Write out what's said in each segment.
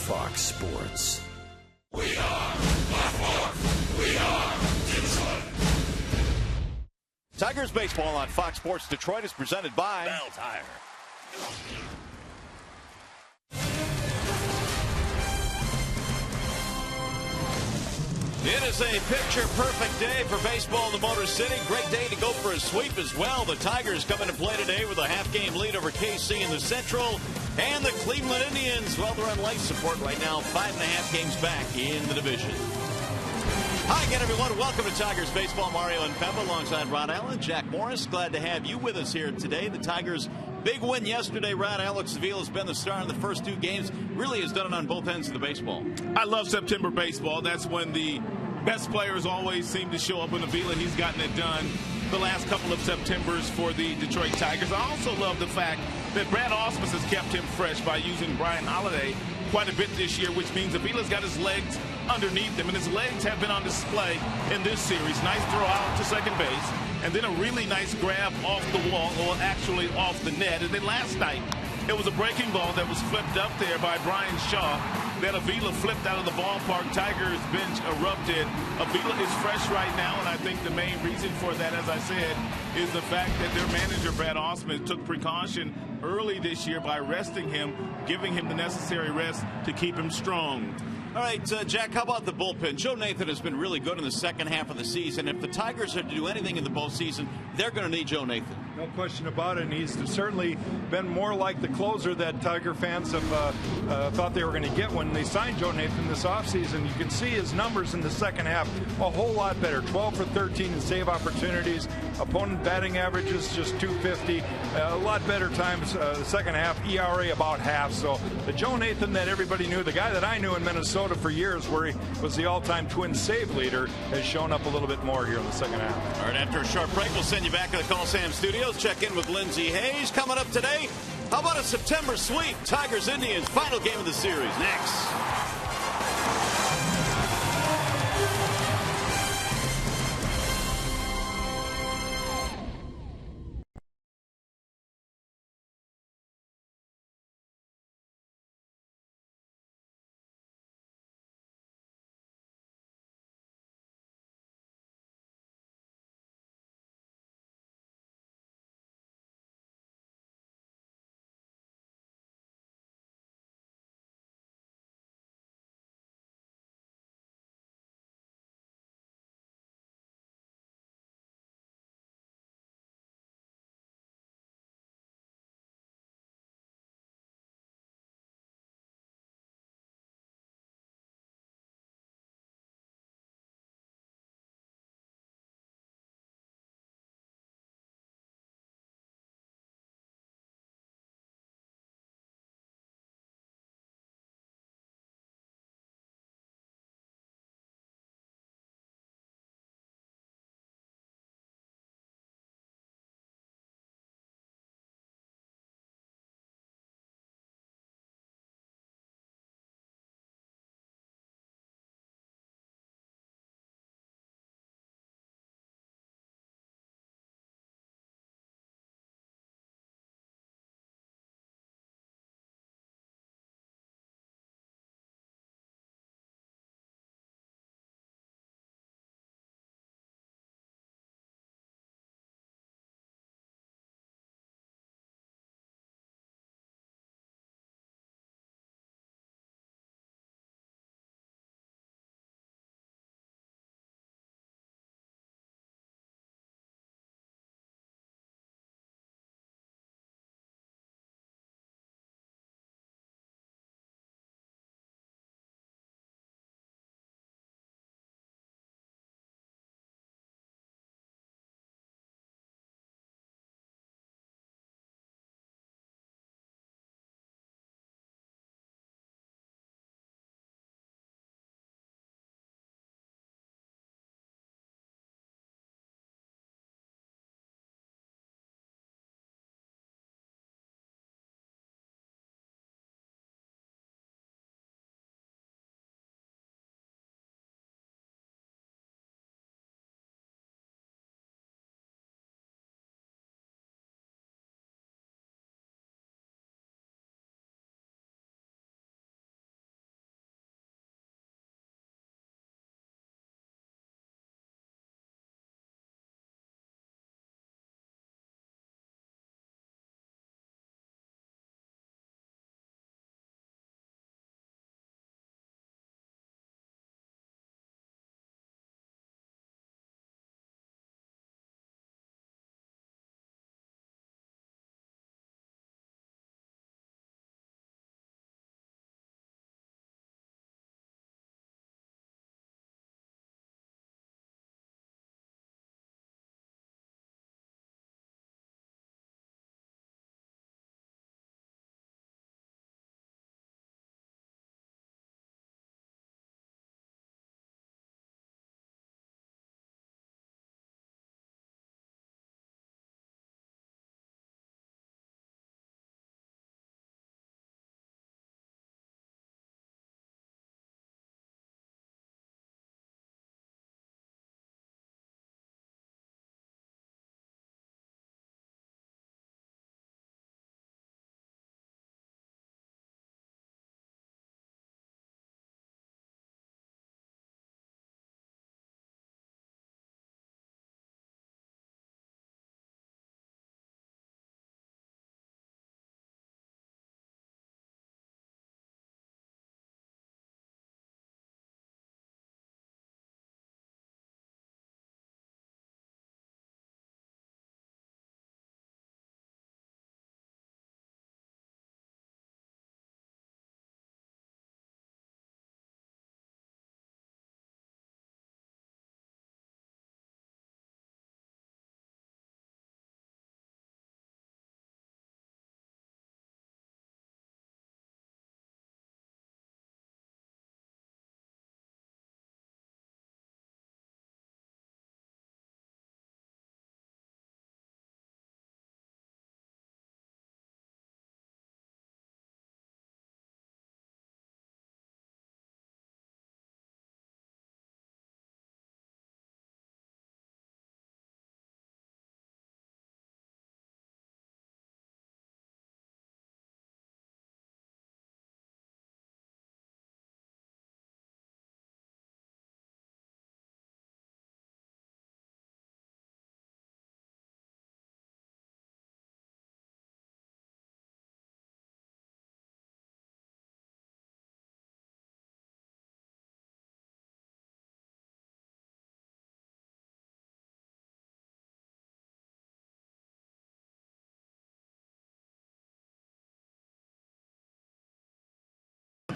Fox Sports. We are Fox. We are Detroit. Tigers baseball on Fox Sports Detroit is presented by Bell Tire. It is a picture-perfect day for baseball in the Motor City. Great day to go for a sweep as well. The Tigers come into play today with a half-game lead over KC in the Central. And the Cleveland Indians, well, they're on life support right now, 5.5 games back in the division. Hi again, everyone. Welcome to Tigers Baseball. Mario and Pemba alongside Rod Allen. Jack Morris, glad to have you with us here today. The Tigers' big win yesterday. Rod, Alex Avila has been the star in the first two games. Really has done it on both ends of the baseball. I love September baseball. That's when the best players always seem to show up in Avila. He's gotten it done the last couple of Septembers for the Detroit Tigers. I also love the fact that Brad Ausmus has kept him fresh by using Brian Holiday quite a bit this year, which means Avila's got his legs underneath him, and his legs have been on display in this series. Nice throw out to second base, and then a really nice grab off the wall, or actually off the net. And then last night, it was a breaking ball that was flipped up there by Brian Shaw that Avila flipped out of the ballpark. Tigers bench erupted. Avila is fresh right now, and I think the main reason for that, as I said, is the fact that their manager, Brad Ausmus, took precaution early this year by resting him, giving him the necessary rest to keep him strong. All right, Jack, how about the bullpen? Joe Nathan has been really good in the second half of the season. If the Tigers are to do anything in the postseason, they're going to need Joe Nathan. No question about it, and he's certainly been more like the closer that Tiger fans have thought they were going to get when they signed Joe Nathan this offseason. You can see his numbers in the second half a whole lot better. 12 for 13 in save opportunities. Opponent batting averages just 250. A lot better times the second half. ERA about half. So the Joe Nathan that everybody knew, the guy that I knew in Minnesota for years, where he was the all-time twin save leader, has shown up a little bit more here in the second half. All right, after a short break, we'll send you back to the Coliseum Studios. Check in with Lindsey Hayes. Coming up today, how about a September sweep? Tigers-Indians, final game of the series. Next.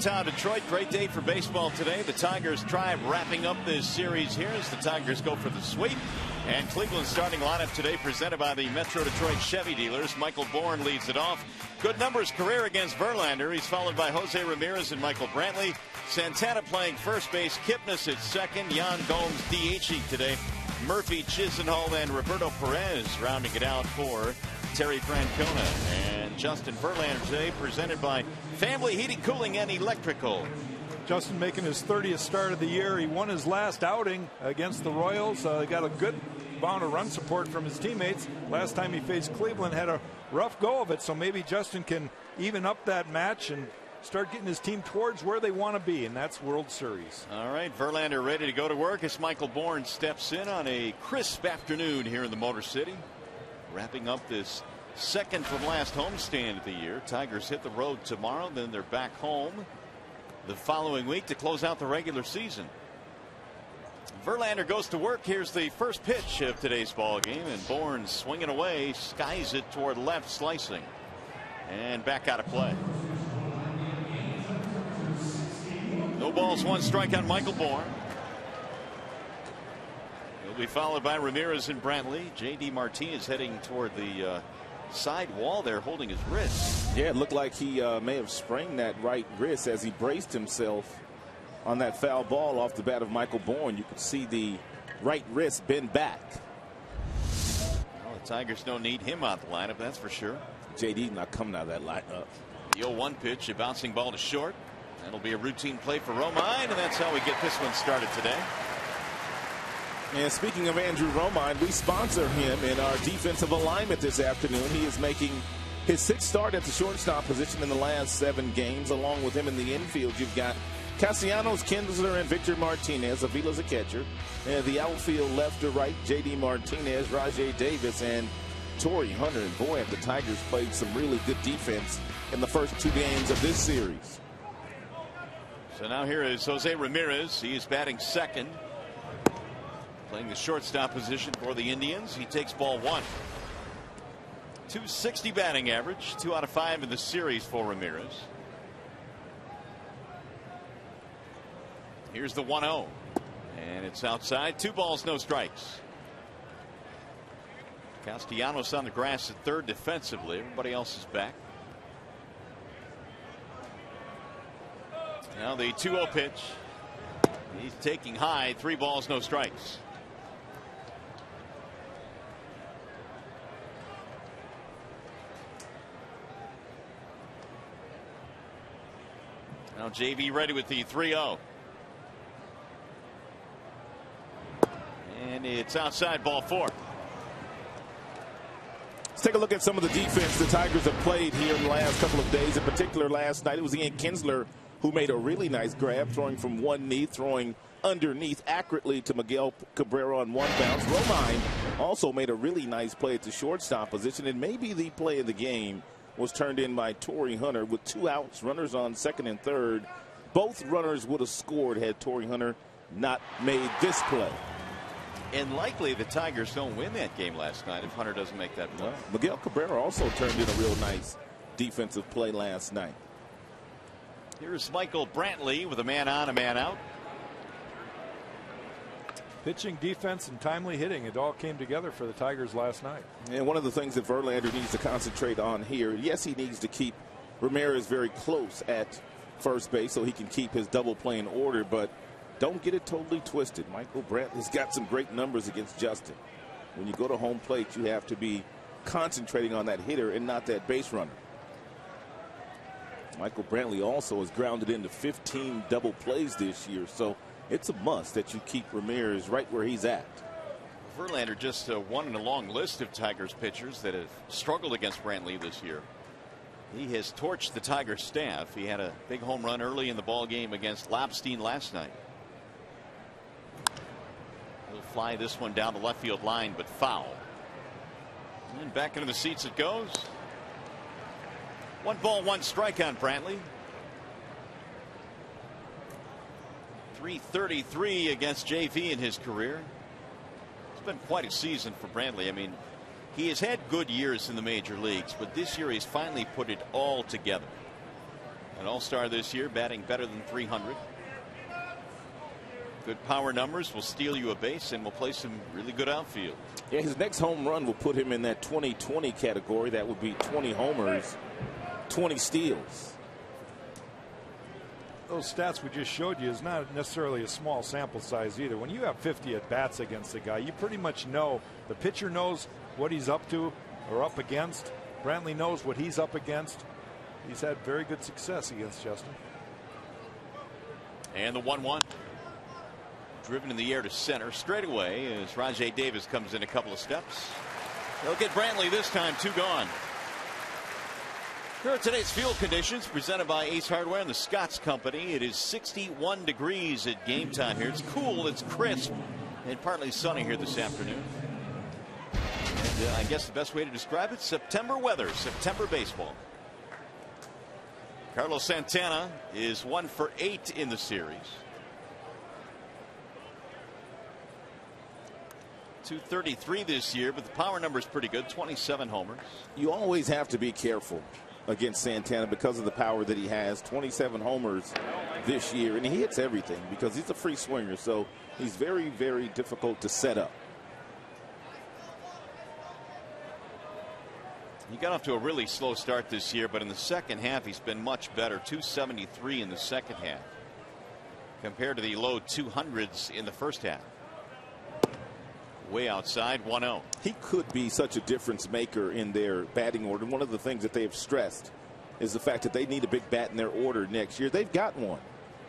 downtown Detroit. Great day for baseball today. The Tigers try wrapping up this series here as the Tigers go for the sweep. And Cleveland's starting lineup today presented by the Metro Detroit Chevy dealers. Michael Bourn leads it off. Good numbers career against Verlander. He's followed by Jose Ramirez and Michael Brantley. Santana playing first base. Kipnis at second. Yan Gomes DHing today. Murphy, Chisenhall, and Roberto Perez rounding it out for Terry Francona. And Justin Verlander today presented by Family Heating, Cooling, and Electrical. Justin making his 30th start of the year. He won his last outing against the Royals. Got a good amount of run support from his teammates. Last time he faced Cleveland, had a rough go of it. So maybe Justin can even up that match and start getting his team towards where they want to be, and that's World Series. All right, Verlander ready to go to work as Michael Bourn steps in on a crisp afternoon here in the Motor City. Wrapping up this second from last homestand of the year. Tigers hit the road tomorrow, then they're back home the following week to close out the regular season. Verlander goes to work. Here's the first pitch of today's ball game, and Bourn swinging away, skies it toward left, slicing, and back out of play. No balls, one strike on Michael Bourn. He'll be followed by Ramirez and Brantley. J.D. Martinez heading toward the side wall there, holding his wrist. Yeah, it looked like he may have sprained that right wrist as he braced himself on that foul ball off the bat of Michael Bourn. You could see the right wrist bend back. Well, the Tigers don't need him out the lineup, that's for sure. J.D. not coming out of that lineup. The 0-1 pitch, a bouncing ball to short. That'll be a routine play for Romine, and that's how we get this one started today. And speaking of Andrew Romine, we sponsor him in our defensive alignment this afternoon. He is making his 6th start at the shortstop position in the last 7 games. Along with him in the infield, you've got Castellanos, Kinsler, and Victor Martinez. Avila's a catcher. And the outfield left to right, J.D. Martinez, Rajay Davis, and Torrey Hunter. And boy, have the Tigers played some really good defense in the first 2 games of this series. So now here is Jose Ramirez. He is batting second, playing the shortstop position for the Indians. He takes ball 1. 260 batting average, 2 out of 5 in the series for Ramirez. Here's the 1-0, and it's outside. 2 balls, no strikes. Castellanos on the grass at third defensively. Everybody else is back. Now the 2-0 pitch. He's taking high. 3 balls, no strikes. Now JV ready with the 3-0. And it's outside, ball 4. Let's take a look at some of the defense the Tigers have played here in the last couple of days. In particular, last night it was Ian Kinsler who made a really nice grab, throwing from one knee, throwing underneath accurately to Miguel Cabrera on 1 bounce. Romine also made a really nice play at the shortstop position, and maybe the play of the game was turned in by Torrey Hunter with 2 outs, runners on second and third. Both runners would have scored had Torrey Hunter not made this play. And likely the Tigers don't win that game last night if Hunter doesn't make that play. Well, Miguel Cabrera also turned in a real nice defensive play last night. Here's Michael Brantley with a man on, a man out. Pitching, defense, and timely hitting, it all came together for the Tigers last night. And one of the things that Verlander needs to concentrate on here, yes, he needs to keep Ramirez very close at first base so he can keep his double play in order, but don't get it totally twisted. Michael Brantley's got some great numbers against Justin. When you go to home plate, you have to be concentrating on that hitter and not that base runner. Michael Brantley also has grounded into 15 double plays this year, so it's a must that you keep Ramirez right where he's at. Verlander just one in a long list of Tigers pitchers that have struggled against Brantley this year. He has torched the Tigers staff. He had a big home run early in the ball game against Lobstein last night. He'll fly this one down the left field line, but foul. And back into the seats it goes. 1 ball, 1 strike on Brantley. .333 against JV in his career. It's been quite a season for Brantley. I mean, he has had good years in the major leagues, but this year he's finally put it all together. An all-star this year, batting better than 300. Good power numbers, will steal you a base, and will play some really good outfield. Yeah, his next home run will put him in that 20-20 category. That would be 20 homers, 20 steals. Those stats we just showed you is not necessarily a small sample size either. When you have 50 at-bats against a guy, you pretty much know the pitcher knows what he's up to or up against. Brantley knows what he's up against. He's had very good success against Justin. And the 1-1. Driven in the air to center straight away as Rajai Davis comes in a couple of steps. They'll get Brantley this time, 2 gone. Here are today's field conditions presented by Ace Hardware and the Scotts Company. It is 61 degrees at game time here. It's cool, it's crisp, and partly sunny here this afternoon. And I guess the best way to describe it, September weather, September baseball. Carlos Santana is 1 for 8 in the series. 233 this year, but the power number is pretty good, 27 homers. You always have to be careful against Santana because of the power that he has. 27 homers this year, and he hits everything because he's a free swinger, so he's very, very difficult to set up. He got off to a really slow start this year, but in the second half he's been much better. 273 in the second half compared to the low 200s in the first half. Way outside, 1-0. He could be such a difference maker in their batting order. One of the things that they have stressed is the fact that they need a big bat in their order next year. They've got one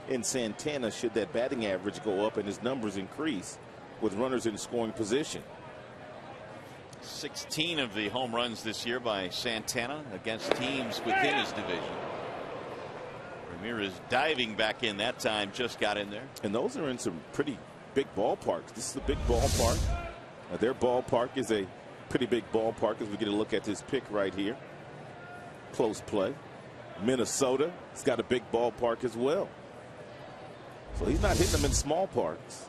in Santana should that batting average go up and his numbers increase with runners in scoring position. 16 of the home runs this year by Santana against teams within his division. Ramirez diving back in that time, just got in there. And those are in some pretty big ballparks. This is a big ballpark. Their ballpark is a pretty big ballpark as we get a look at this pick right here. Close play. Minnesota, it's got a big ballpark as well. So he's not hitting them in small parks.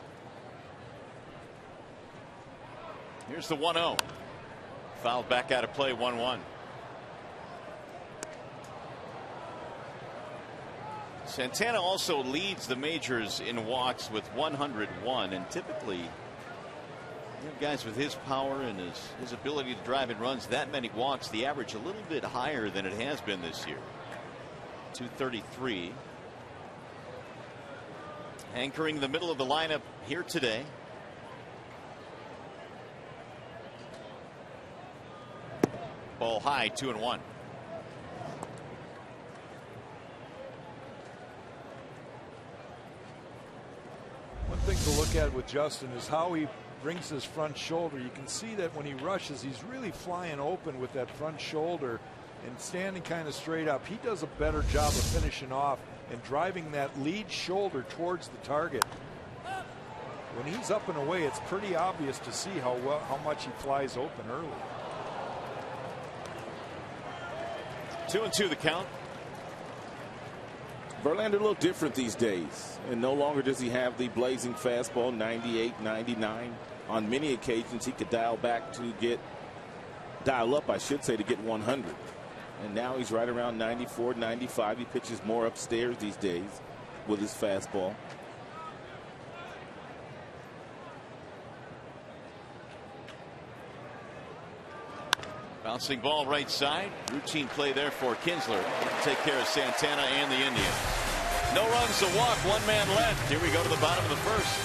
Here's the 1-0. Fouled back out of play, 1-1. Santana also leads the majors in walks with 101, and typically you know, guys with his power and his ability to drive in runs, that many walks, the average a little bit higher than it has been this year. 233. Anchoring the middle of the lineup here today. Ball high, 2-1. One thing to look at with Justin is how he brings his front shoulder. You can see that when he rushes, he's really flying open with that front shoulder and standing kind of straight up. He does a better job of finishing off and driving that lead shoulder towards the target. When he's up and away, it's pretty obvious to see how much he flies open early. 2-2 the count. Verlander a little different these days, and no longer does he have the blazing fastball 98, 99. On many occasions he could dial up I should say to get 100, and now he's right around 94, 95. He pitches more upstairs these days with his fastball. Bouncing ball right side. Routine play there for Kinsler. Take care of Santana and the Indians. No runs to walk. 1 man left. Here we go to the bottom of the first.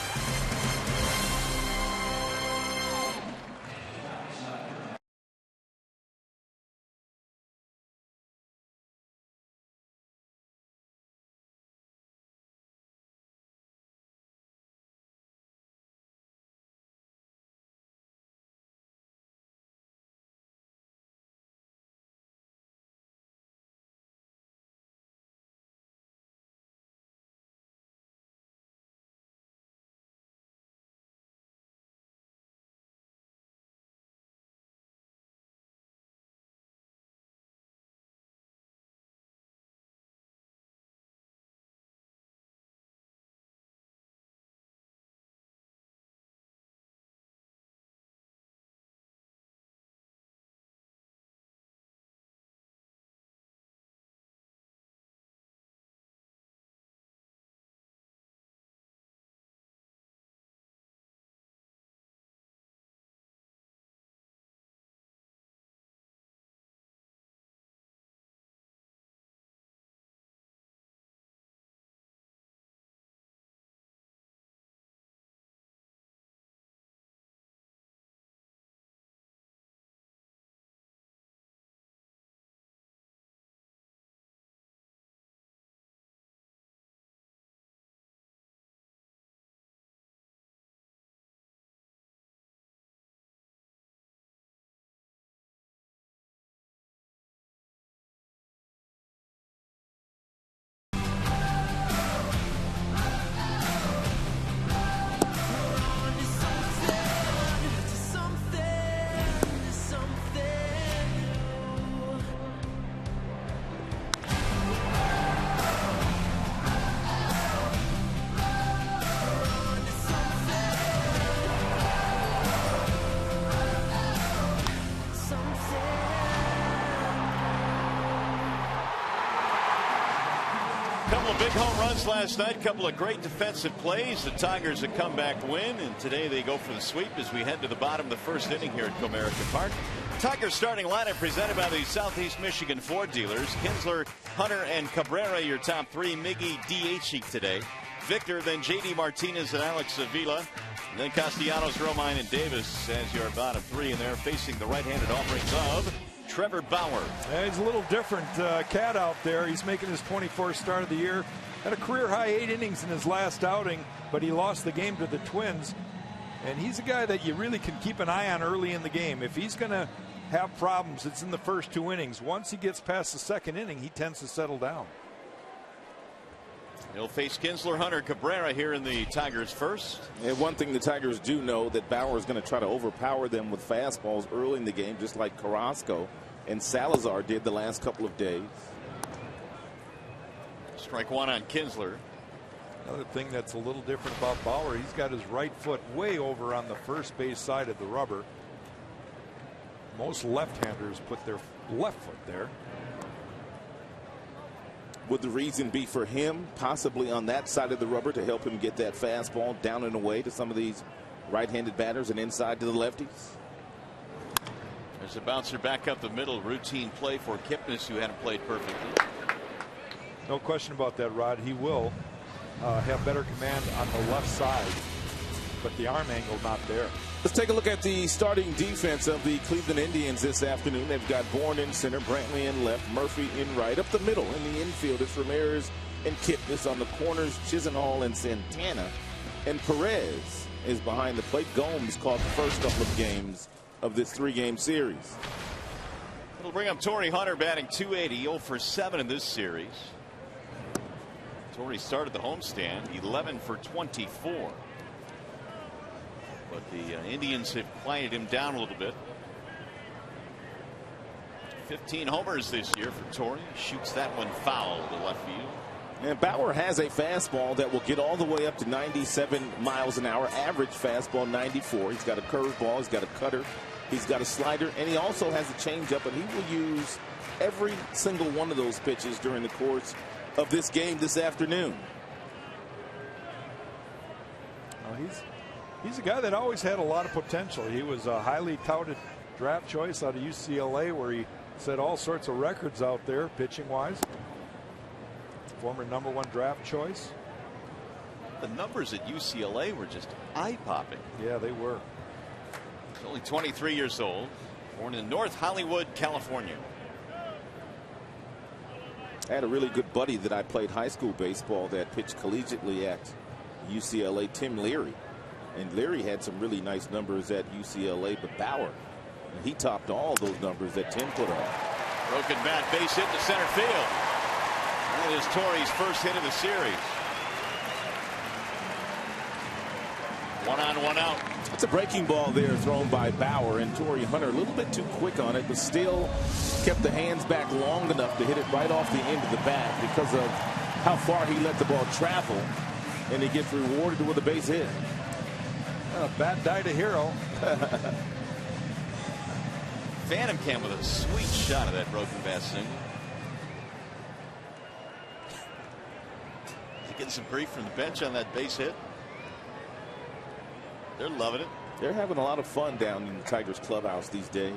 couple of big home runs last night, a couple of great defensive plays. The Tigers a comeback win, and today they go for the sweep as we head to the bottom of the first inning here at Comerica Park. Tigers starting lineup presented by the Southeast Michigan Ford dealers. Kinsler, Hunter, and Cabrera your top three. Miggy DHing today. Victor, then J.D. Martinez and Alex Avila. And then Castellanos, Romine, and Davis as your bottom three, and they're facing the right-handed offerings of Trevor Bauer. Yeah, he's a little different cat out there. He's making his 24th start of the year. Had a career-high 8 innings in his last outing, but he lost the game to the Twins. And he's a guy that you really can keep an eye on early in the game. If he's going to have problems, it's in the first 2 innings. Once he gets past the second inning, he tends to settle down. He'll face Kinsler, Hunter, Cabrera here in the Tigers first. And one thing the Tigers do know, that Bauer is going to try to overpower them with fastballs early in the game, just like Carrasco and Salazar did the last couple of days. Strike one on Kinsler. Another thing that's a little different about Bauer, he's got his right foot way over on the first base side of the rubber. Most left-handers put their left foot there. Would the reason be for him possibly on that side of the rubber to help him get that fastball down and away to some of these right-handed batters and inside to the lefties? There's a bouncer back up the middle. Routine play for Kipnis, who hadn't played perfectly. No question about that, Rod. He will have better command on the left side, but the arm angle not there. Let's take a look at the starting defense of the Cleveland Indians this afternoon. They've got Bourne in center, Brantley in left, Murphy in right. Up the middle in the infield, it's Ramirez and Kipnis. On the corners, Chisenhall and Santana. And Perez is behind the plate. Gomes caught the first couple of games of this 3-game series. It'll bring up Torrey Hunter batting .280, 0 for 7 in this series. Torrey started the homestand, 11 for 24. But the Indians have quieted him down a little bit. 15 homers this year for Torrey. Shoots that one foul to left field. And Bauer has a fastball that will get all the way up to 97 miles an hour. Average fastball 94. He's got a curveball. He's got a cutter. He's got a slider. And he also has a changeup. And he will use every single one of those pitches during the course of this game this afternoon. He's a guy that always had a lot of potential. He was a highly touted draft choice out of UCLA, where he set all sorts of records out there pitching wise. Former #1 draft choice. The numbers at UCLA were just eye-popping. Yeah, they were. He's only 23 years old, born in North Hollywood, California. I had a really good buddy that I played high school baseball that pitched collegiately at UCLA, Tim Leary. And Leary had some really nice numbers at UCLA, but Bauer, he topped all those numbers that Tim put on. Broken bat, base hit to center field. That is Torrey's first hit of the series. 1 on, 1 out. It's a breaking ball there thrown by Bauer, and Torrey Hunter a little bit too quick on it, but still kept the hands back long enough to hit it right off the end of the bat because of how far he let the ball travel, and he gets rewarded with a base hit. Bat died a hero. Phantom Cam with a sweet shot of that broken bat single. He's getting some grief from the bench on that base hit. They're loving it. They're having a lot of fun down in the Tigers clubhouse these days.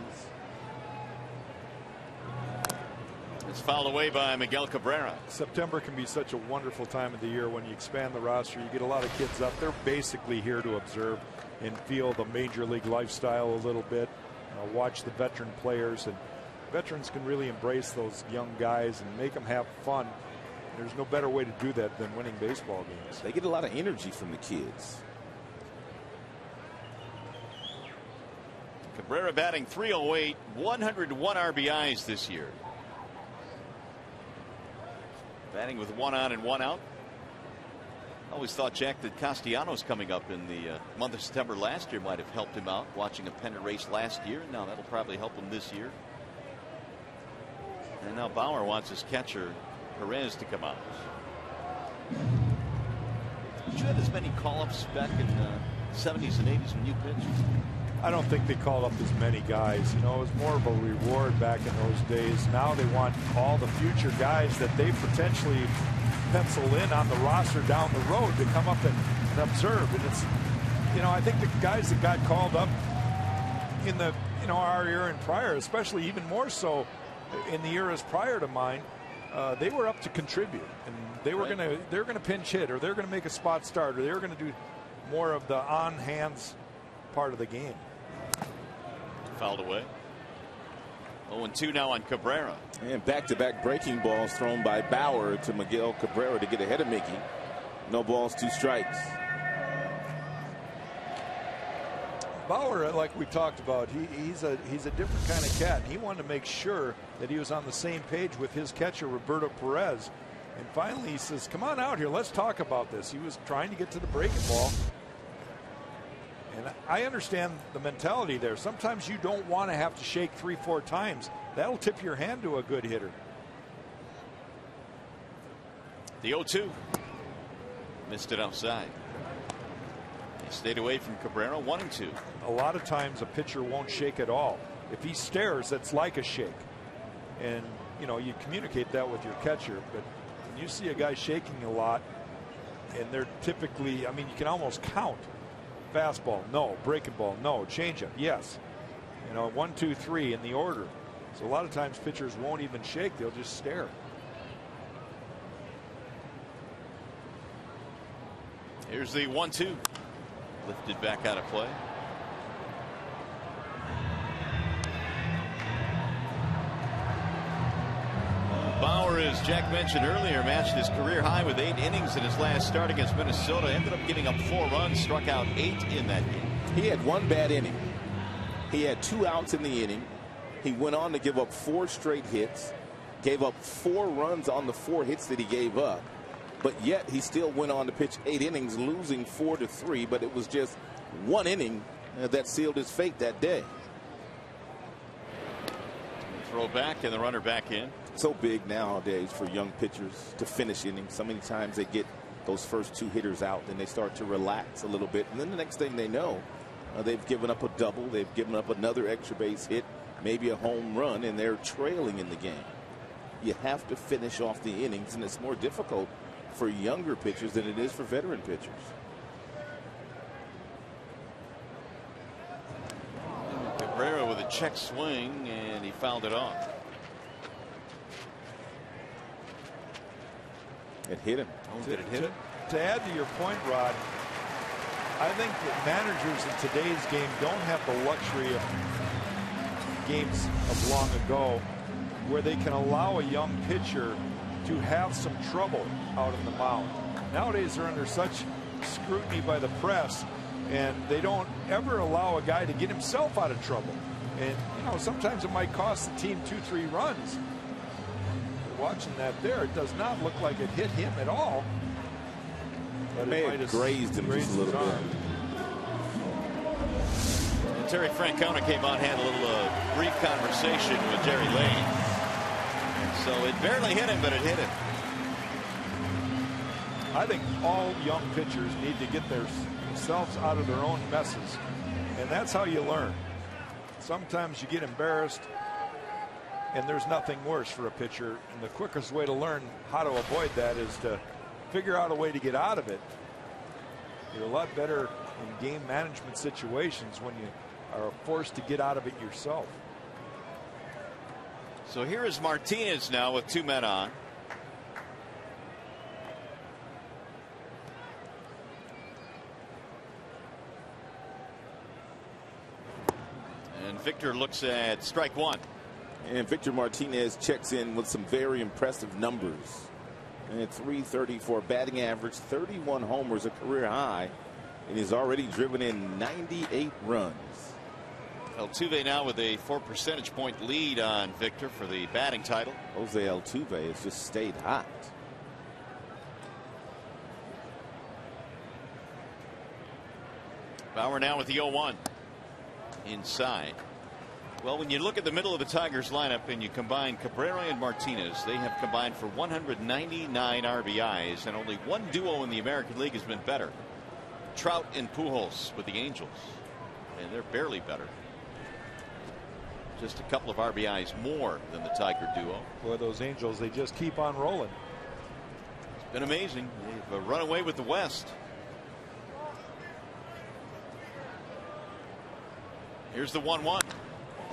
It's fouled away by Miguel Cabrera. September can be such a wonderful time of the year when you expand the roster. You get a lot of kids up. They're basically here to observe and feel the major league lifestyle a little bit. Watch the veteran players, and veterans can really embrace those young guys and make them have fun. There's no better way to do that than winning baseball games. They get a lot of energy from the kids. Cabrera batting .308, 101 RBIs this year. Batting with 1 on and 1 out. I always thought, Jack, that Castellanos coming up in the month of September last year might have helped him out, watching a pennant race last year. Now that'll probably help him this year. And now Bauer wants his catcher, Perez, to come out. Did you have as many call-ups back in the 70s and 80s when you pitched? I don't think they called up as many guys. You know, it was more of a reward back in those days. Now they want all the future guys that they potentially penciled in on the roster down the road to come up and observe. And it's, I think the guys that got called up in the, our era and prior, especially even more so in the eras prior to mine, they were up to contribute, and they were gonna pinch hit, or they're gonna make a spot start, or they were gonna do more of the on hands part of the game. Fouled away. 0-2 now on Cabrera. And back-to-back breaking balls thrown by Bauer to Miguel Cabrera to get ahead of Mickey. No balls, 2 strikes. Bauer, like we talked about, he's a different kind of cat. He wanted to make sure that he was on the same page with his catcher, Roberto Perez. And finally he says, come on out here, let's talk about this. He was trying to get to the breaking ball. And I understand the mentality there. Sometimes you don't want to have to shake 3-4 times. That'll tip your hand to a good hitter. The 0-2. Missed it outside. They stayed away from Cabrera. 1-2. A lot of times a pitcher won't shake at all. If he stares, that's like a shake. And, you communicate that with your catcher. But when you see a guy shaking a lot, and they're typically, you can almost count. Fastball, no. Breaking ball, no. Changeup, yes. 1, 2, 3 in the order. So a lot of times pitchers won't even shake. They'll just stare. Here's the 1-2. Lifted back out of play. Bauer, as Jack mentioned earlier, matched his career high with 8 innings in his last start against Minnesota. Ended up giving up 4 runs, struck out 8 in that game. He had 1 bad inning. He had 2 outs in the inning. He went on to give up 4 straight hits, gave up 4 runs on the 4 hits that he gave up. But yet he still went on to pitch 8 innings, losing 4-3. But it was just 1 inning that sealed his fate that day. Throw back and the runner back in. So big nowadays for young pitchers to finish innings. So many times they get those first 2 hitters out, then they start to relax a little bit, and then the next thing they know, they've given up a double, they've given up another extra base hit, maybe a home run, and they're trailing in the game. You have to finish off the innings, and it's more difficult for younger pitchers than it is for veteran pitchers. Cabrera with a check swing, and he fouled it off. It hit him. Oh, did it hit him? To add to your point, Rod, I think that managers in today's game don't have the luxury of games of long ago where they can allow a young pitcher to have some trouble out on the mound. Nowadays they're under such scrutiny by the press, and they don't ever allow a guy to get himself out of trouble. And sometimes it might cost the team 2-3 runs. Watching that there, it does not look like it hit him at all. But it may have grazed him just a little bit. And Terry Francona came on, had a little brief conversation with Jerry Lane. So it barely hit him, but it hit him. I think all young pitchers need to get themselves out of their own messes, and that's how you learn. Sometimes you get embarrassed, and there's nothing worse for a pitcher, and the quickest way to learn how to avoid that is to figure out a way to get out of it. You're a lot better in game management situations when you are forced to get out of it yourself. So here is Martinez now with 2 men on. And Victor looks at strike 1. And Victor Martinez checks in with some very impressive numbers. And .334 batting average, 31 homers, a career high, and he's already driven in 98 runs. Altuve now with a 4 percentage point lead on Victor for the batting title. Jose Altuve has just stayed hot. Bauer now with the 0-1 inside. Well, when you look at the middle of the Tigers lineup and you combine Cabrera and Martinez, they have combined for 199 RBIs, and only one duo in the American League has been better. Trout and Pujols with the Angels, and they're barely better. Just a couple of RBIs more than the Tiger duo. Boy, those Angels, they just keep on rolling. Been amazing. They've run away with the West. Here's the 1-1.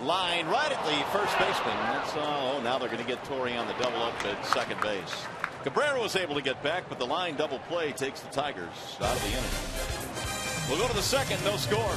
Line right at the first baseman. That's now they're going to get Torrey on the double up at second base. Cabrera was able to get back, but the line double play takes the Tigers out of the inning. We'll go to the second, no score.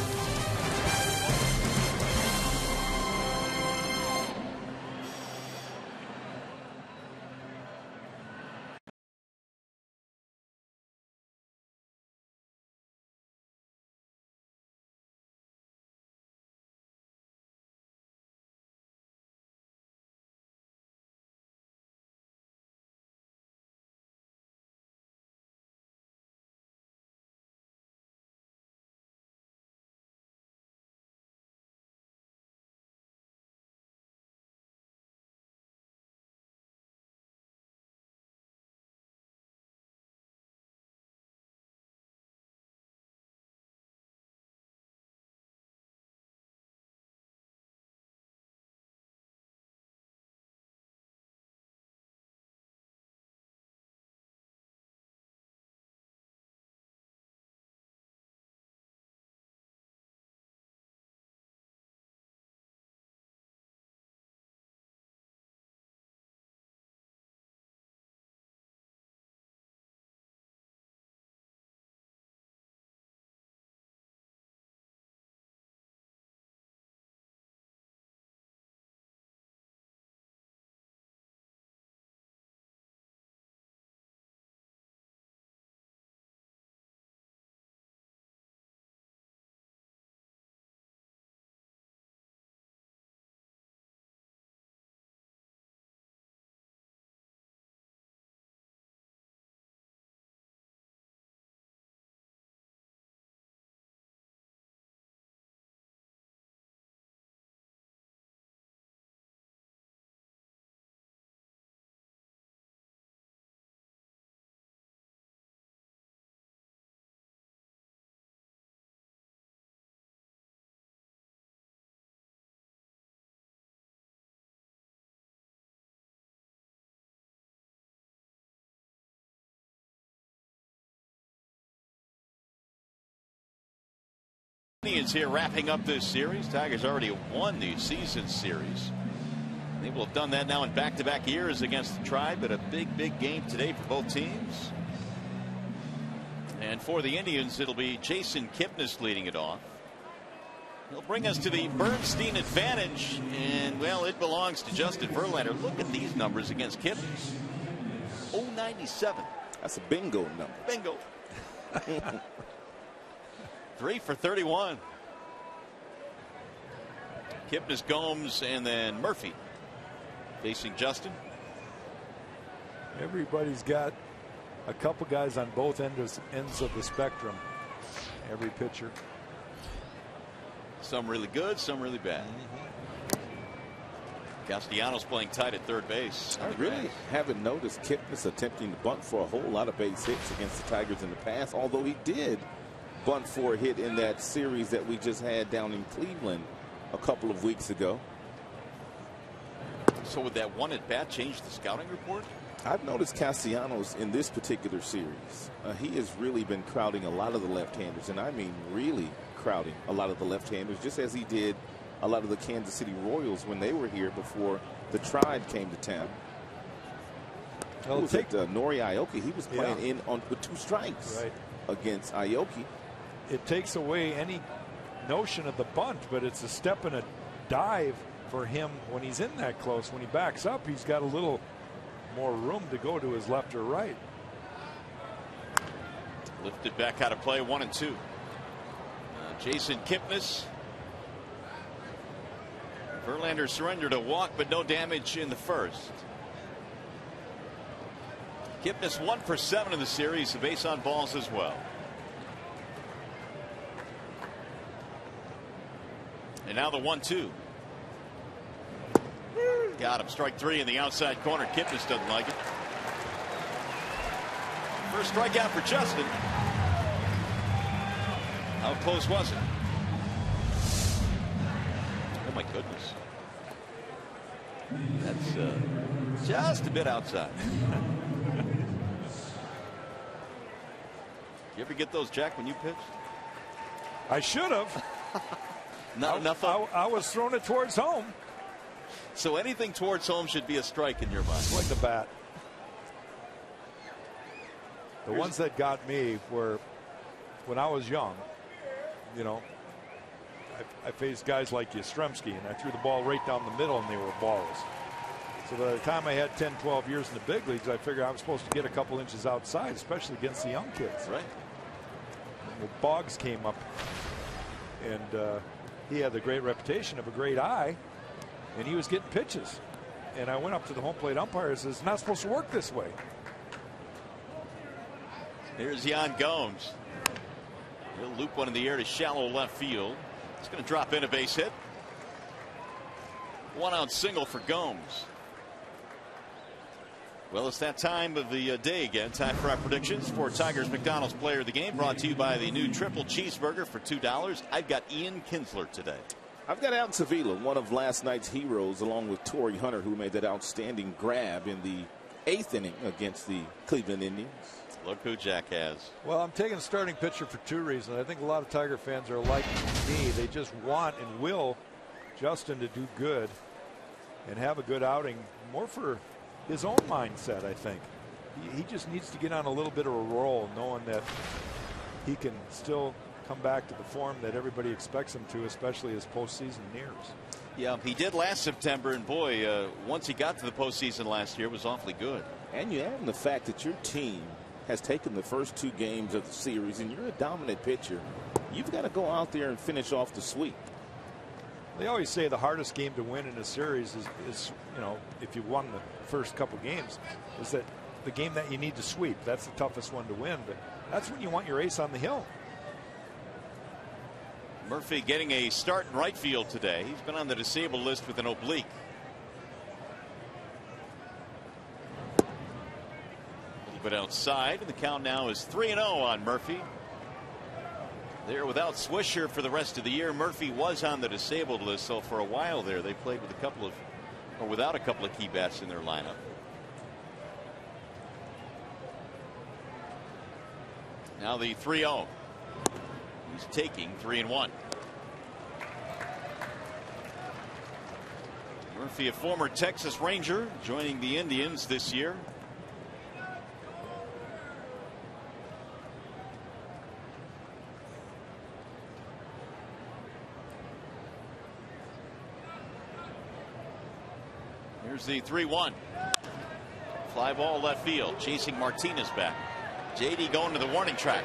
Indians here wrapping up this series. Tigers already won the season series. They will have done that now in back-to-back years against the Tribe, but a big game today for both teams. And for the Indians, it'll be Jason Kipnis leading it off. He'll bring us to the Bernstein advantage, and well, it belongs to Justin Verlander. Look at these numbers against Kipnis. 097. That's a bingo number. Bingo. 3 for 31. Kipnis, Gomes, and then Murphy facing Justin. Everybody's got a couple guys on both ends of the spectrum. Every pitcher. Some really good, some really bad. Castellanos playing tight at third base. I really haven't noticed Kipnis attempting to bunt for a whole lot of base hits against the Tigers in the past, although he did bunt for a hit in that series that we just had down in Cleveland a couple of weeks ago. So would that one at bat change the scouting report? I've noticed Castellanos in this particular series. He has really been crowding a lot of the left-handers, and I mean really crowding a lot of the left-handers, just as he did a lot of the Kansas City Royals when they were here before the Tribe came to town. Nori Aoki? He was playing with 2 strikes against Aoki. It takes away any notion of the bunt, but it's a step and a dive for him when he's in that close. When he backs up, he's got a little more room to go to his left or right. Lifted back out of play, 1-2. Jason Kipnis. Verlander surrendered a walk, but no damage in the first. Kipnis 1 for 7 in the series, a base on balls as well. And now the 1-2. Got him. Strike 3 in the outside corner. Kipnis doesn't like it. First strikeout for Justin. How close was it? Oh my goodness. That's just a bit outside. You ever get those, Jack, when you pitched? I should have. Not enough of I was throwing it towards home. So anything towards home should be a strike in your mind. Like the bat. The ones that got me were when I was young. You know, I faced guys like Yastrzemski, and I threw the ball right down the middle, and they were balls. So by the time I had 10, 12 years in the big leagues, I figured I was supposed to get a couple inches outside, especially against the young kids. Right. And Boggs came up, and he had the great reputation of a great eye, and he was getting pitches. And I went up to the home plate umpire and says, "It's not supposed to work this way." Here's Yan Gomes. He'll loop one in the air to shallow left field. It's going to drop in a base hit. 1-out single for Gomes. Well, it's that time of the day again. Time for our predictions for Tigers McDonald's Player of the Game. Brought to you by the new triple cheeseburger for $2. I've got Ian Kinsler today. I've got Alton Sevilla, one of last night's heroes, along with Torrey Hunter, who made that outstanding grab in the 8th inning against the Cleveland Indians. Look who Jack has. Well, I'm taking a starting pitcher for two reasons. I think a lot of Tiger fans are like me. They just want and will Justin to do good and have a good outing, more for his own mindset, I think. He just needs to get on a little bit of a roll, knowing that he can still come back to the form that everybody expects him to, especially as postseason nears. Yeah, he did last September, and boy, once he got to the postseason last year, it was awfully good. And you add in the fact that your team has taken the first 2 games of the series, and you're a dominant pitcher. You've got to go out there and finish off the sweep. They always say the hardest game to win in a series is you know, if you won the first couple games, is that the game that you need to sweep. That's the toughest one to win, but that's when you want your ace on the hill. Murphy getting a start in right field today. He's been on the disabled list with an oblique. A little bit outside, and the count now is 3-0 on Murphy. They're without Swisher for the rest of the year. Murphy was on the disabled list, so for a while there they played with without a couple of key bats in their lineup. Now the 3-0. He's taking 3-1. Murphy, a former Texas Ranger, joining the Indians this year. Here's the 3-1. Fly ball left field, chasing Martinez back. JD going to the warning track.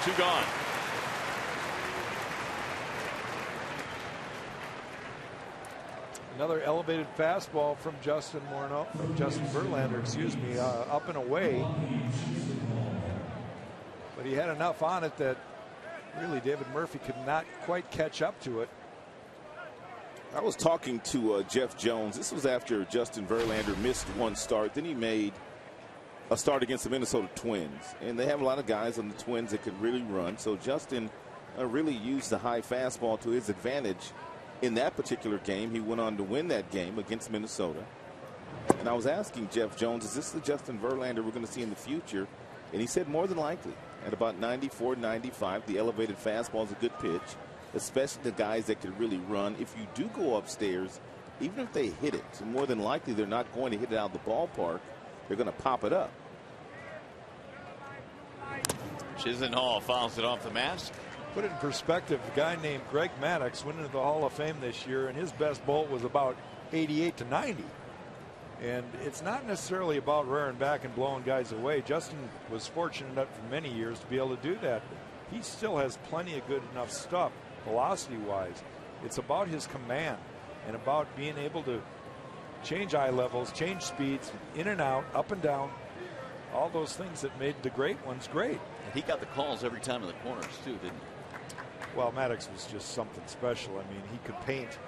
2 gone. Another elevated fastball from Justin Verlander, excuse me, up and away. But he had enough on it that really David Murphy could not quite catch up to it. I was talking to Jeff Jones. This was after Justin Verlander missed one start. Then he made a start against the Minnesota Twins. And they have a lot of guys on the Twins that could really run. So Justin really used the high fastball to his advantage in that particular game. He went on to win that game against Minnesota. And I was asking Jeff Jones, is this the Justin Verlander we're going to see in the future? And he said more than likely. At about 94, 95, the elevated fastball is a good pitch, especially the guys that can really run. If you do go upstairs, even if they hit it, so more than likely they're not going to hit it out of the ballpark. They're going to pop it up. Chisenhall fouls it off the mask. Put it in perspective, a guy named Greg Maddux went into the Hall of Fame this year, and his best bolt was about 88 to 90. And it's not necessarily about rearing back and blowing guys away. Justin was fortunate enough for many years to be able to do that. He still has plenty of good enough stuff, velocity-wise. It's about his command and about being able to change eye levels, change speeds, in and out, up and down, all those things that made the great ones great. And he got the calls every time in the corners, too, didn't he? Well, Maddux was just something special. I mean, he could paint,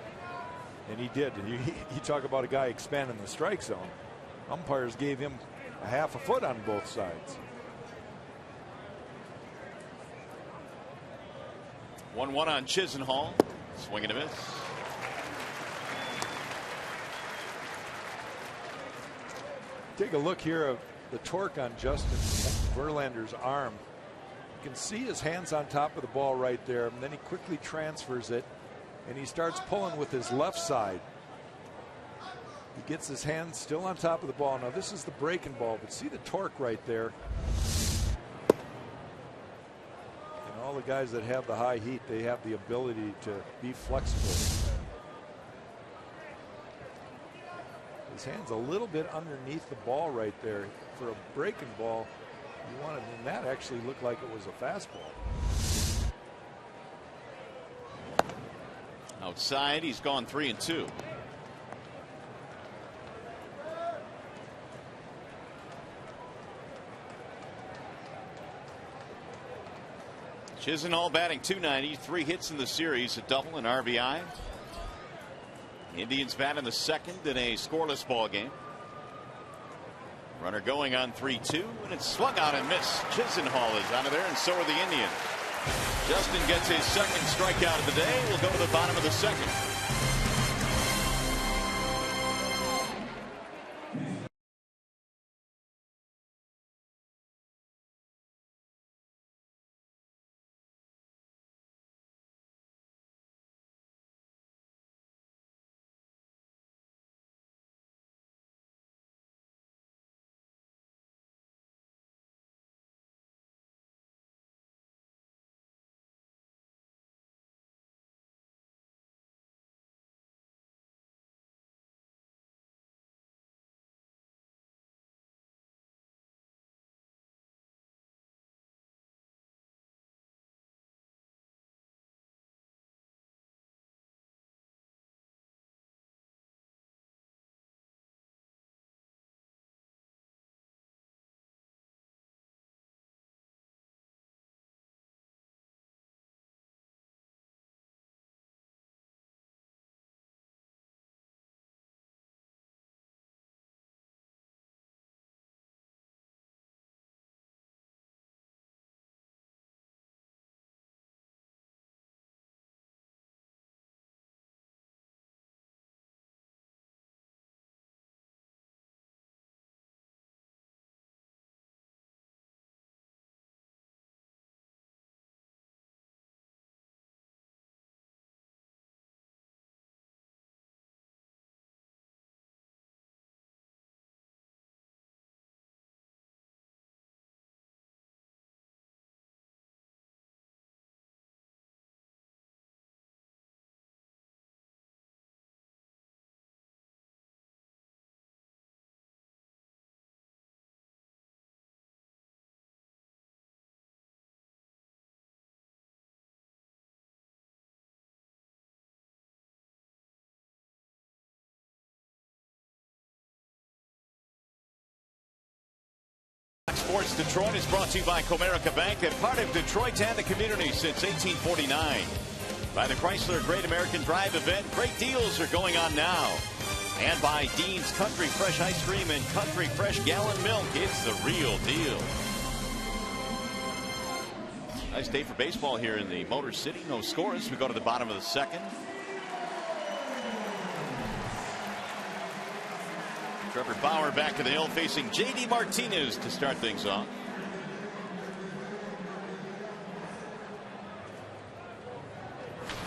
and he did. You talk about a guy expanding the strike zone. Umpires gave him a half a foot on both sides. 1-1 on Chisenhall. Swing and a miss. Take a look here the torque on Justin Verlander's arm. You can see his hands on top of the ball right there, and then he quickly transfers it, and he starts pulling with his left side. He gets his hands still on top of the ball. Now this is the breaking ball, but see the torque right there. And all the guys that have the high heat, they have the ability to be flexible. His hand's a little bit underneath the ball right there. For a breaking ball, you wanted, and that actually looked like it was a fastball. Outside, he's gone 3-2. Chisenhall batting .290, 3 hits in the series, a double, an RBI. Indians bat in the second in a scoreless ball game. Runner going on 3-2, and it's swung out and missed. Chisenhall is out of there, and so are the Indians. Justin gets his second strikeout of the day. We'll go to the bottom of the second. Sports Detroit is brought to you by Comerica Bank, and part of Detroit and the community since 1849. By the Chrysler Great American Drive event, great deals are going on now. And by Dean's Country Fresh Ice Cream and Country Fresh Gallon Milk. It's the real deal. Nice day for baseball here in the Motor City. No scores. We go to the bottom of the second. Trevor Bauer back to the hill facing J.D. Martinez to start things off.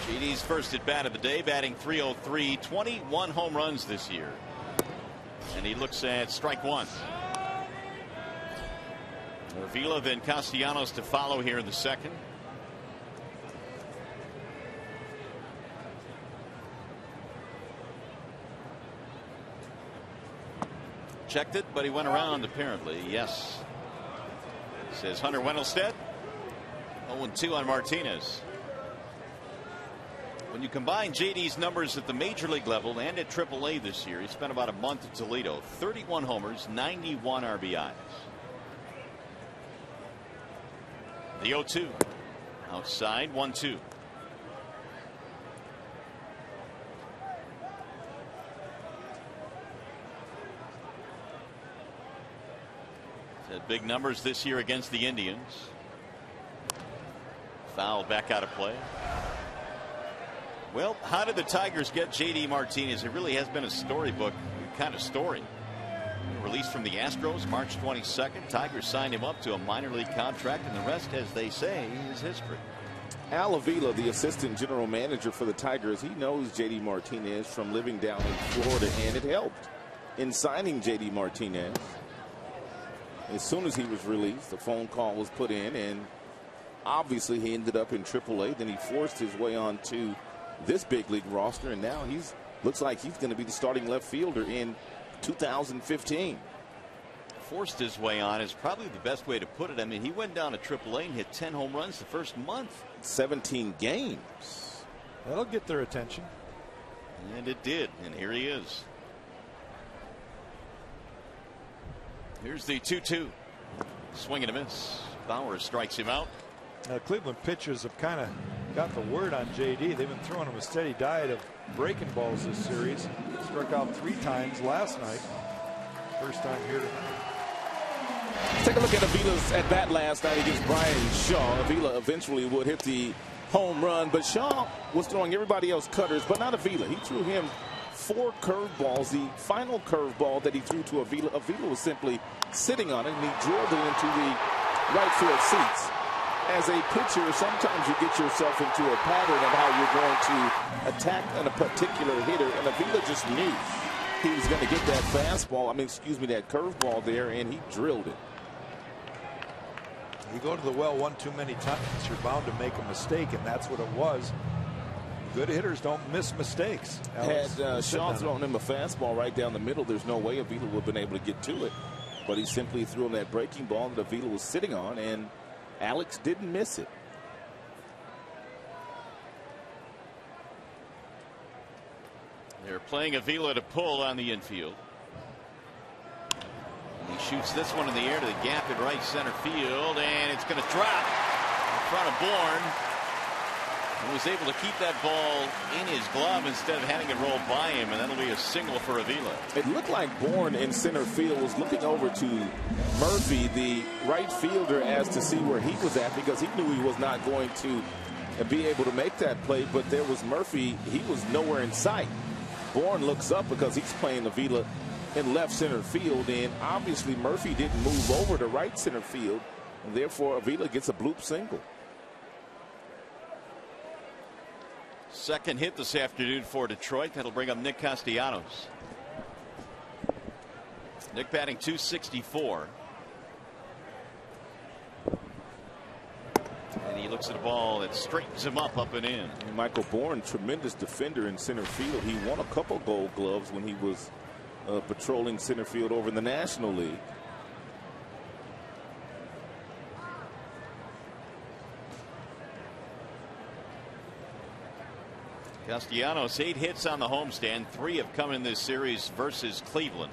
J.D.'s first at bat of the day, batting .303, 21 home runs this year. And he looks at strike one. Avila, then Castellanos to follow here in the second. Checked it, but he went around apparently. Yes. Says Hunter Wendelstedt. 0-2 on Martinez. When you combine JD's numbers at the major league level and at AAA this year, he spent about a month at Toledo. 31 homers, 91 RBIs. The 0-2. Outside, 1-2. Had big numbers this year against the Indians. Foul back out of play. Well, how did the Tigers get J.D. Martinez? It really has been a storybook kind of story. released from the Astros March 22nd. Tigers signed him up to a minor league contract, and the rest, as they say, is history. Al Avila, the assistant general manager for the Tigers, he knows JD Martinez from living down in Florida, and it helped in signing JD Martinez. As soon as he was released, a phone call was put in, and obviously he ended up in AAA. Then he forced his way onto this big league roster, and now looks like he's going to be the starting left fielder in 2015. Forced his way on is probably the best way to put it. I mean, he went down to AAA and hit 10 home runs the first month. 17 games. That'll get their attention. And it did, and here he is. Here's the 2-2. Swing and a miss. Bauer strikes him out. Now, Cleveland pitchers have kind of got the word on JD. They've been throwing him a steady diet of breaking balls this series. Struck out 3 times last night. First time here tonight. Take a look at Avila's at bat last night against Brian Shaw. Avila eventually would hit the home run, but Shaw was throwing everybody else cutters, but not Avila. He threw him 4 curveballs. The final curveball that he threw to Avila was simply sitting on it, and he drilled it into the right field seats. As a pitcher, sometimes you get yourself into a pattern of how you're going to attack a particular hitter, and Avila just knew he was going to get that fastball, that curveball there, and he drilled it. You go to the well one too many times, you're bound to make a mistake, and that's what it was. Good hitters don't miss mistakes. Had Shaw thrown him a fastball right down the middle, there's no way Avila would have been able to get to it. But he simply threw him that breaking ball that Avila was sitting on, and Alex didn't miss it. They're playing Avila to pull on the infield. He shoots this one in the air to the gap in right center field, and it's going to drop in front of Bourne. He was able to keep that ball in his glove instead of having it roll by him, and that'll be a single for Avila. It looked like Bourne in center field was looking over to Murphy, the right fielder, as to see where he was at, because he knew he was not going to be able to make that play. But there was Murphy. He was nowhere in sight. Bourne looks up because he's playing Avila in left center field, and obviously Murphy didn't move over to right center field, and therefore Avila gets a bloop single. Second hit this afternoon for Detroit. That'll bring up Nick Castellanos. Nick batting .264. And he looks at a ball that straightens him up and in. And Michael Bourne, tremendous defender in center field. He won a couple Gold Gloves when he was patrolling center field over in the National League. Castellanos, 8 hits on the homestand. 3 have come in this series versus Cleveland.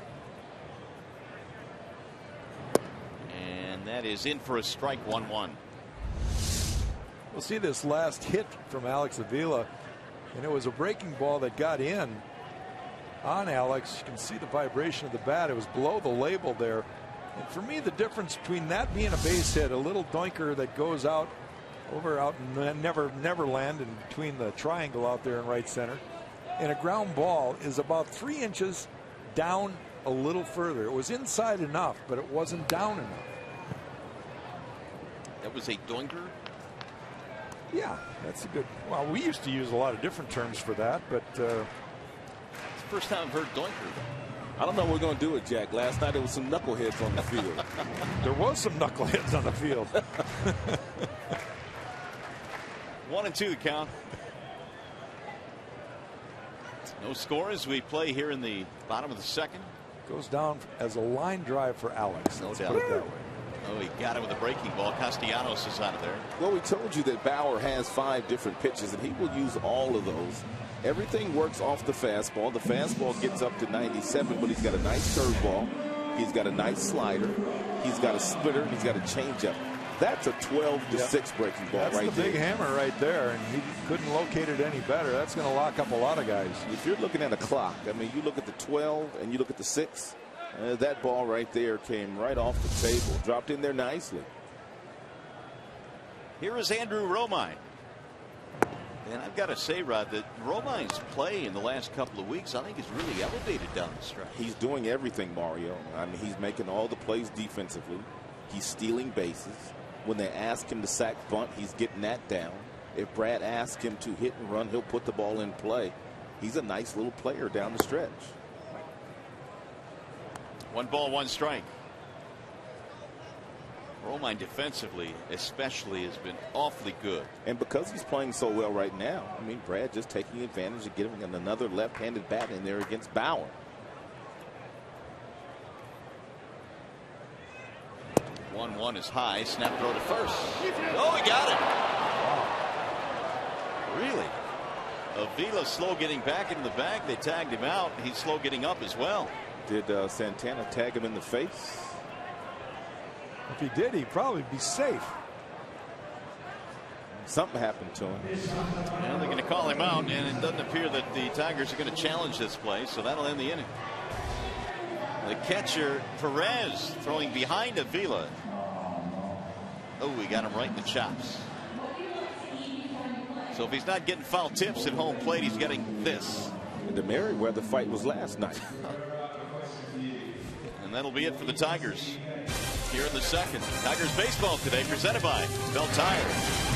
And that is in for a strike, 1-1. We'll see this last hit from Alex Avila, and it was a breaking ball that got in on Alex. You can see the vibration of the bat. It was below the label there. And for me, the difference between that being a base hit, a little doinker that goes out in Neverland and between the triangle out there in right center, and a ground ball is about 3 inches down a little further. It was inside enough, but it wasn't down enough. That was a doinker? Yeah, that's a good. Well, we used to use a lot of different terms for that, but it's the first time I've heard doinker. I don't know what we're going to do it, Jack. Last night there was some knuckleheads on the field. There was some knuckleheads on the field. 1-2 the count. No score as we play here in the bottom of the second. Goes down as a line drive for Alex. No Let's doubt. put it that way. Oh, he got it with a breaking ball. Castellanos is out of there. Well, we told you that Bauer has 5 different pitches, and he will use all of those. Everything works off the fastball. The fastball gets up to 97, but he's got a nice curveball. He's got a nice slider. He's got a splitter. And he's got a changeup. That's a 12-6 breaking ball. That's right the big there. hammer right there, and he couldn't locate it any better. That's going to lock up a lot of guys. If you're looking at a clock, I mean, you look at the 12 and you look at the 6. That ball right there came right off the table, dropped in there nicely. Here is Andrew Romine. And I've got to say, Rod, that Romine's play in the last couple of weeks, I think, has really elevated down the stretch. He's doing everything, Mario. I mean, he's making all the plays defensively. He's stealing bases. When they ask him to sack bunt, he's getting that down. If Brad asks him to hit and run, he'll put the ball in play. He's a nice little player down the stretch. 1 ball, 1 strike. Romine defensively especially has been awfully good. And because he's playing so well right now, I mean, Brad just taking advantage of giving him another left-handed bat in there against Bauer. One is high. Snap throw to first. Oh, he got it. Really? Avila slow getting back into the bag. They tagged him out. He's slow getting up as well. Did Santana tag him in the face? If he did, he'd probably be safe. Something happened to him. Well, they're going to call him out, and it doesn't appear that the Tigers are going to challenge this play, so that'll end the inning. The catcher, Perez, throwing behind Avila. Oh, we got him right in the chops. So if he's not getting foul tips at home plate, he's getting this. And the Merriweather fight was last night. And that'll be it for the Tigers here in the second. Tigers baseball today presented by Bell Tire.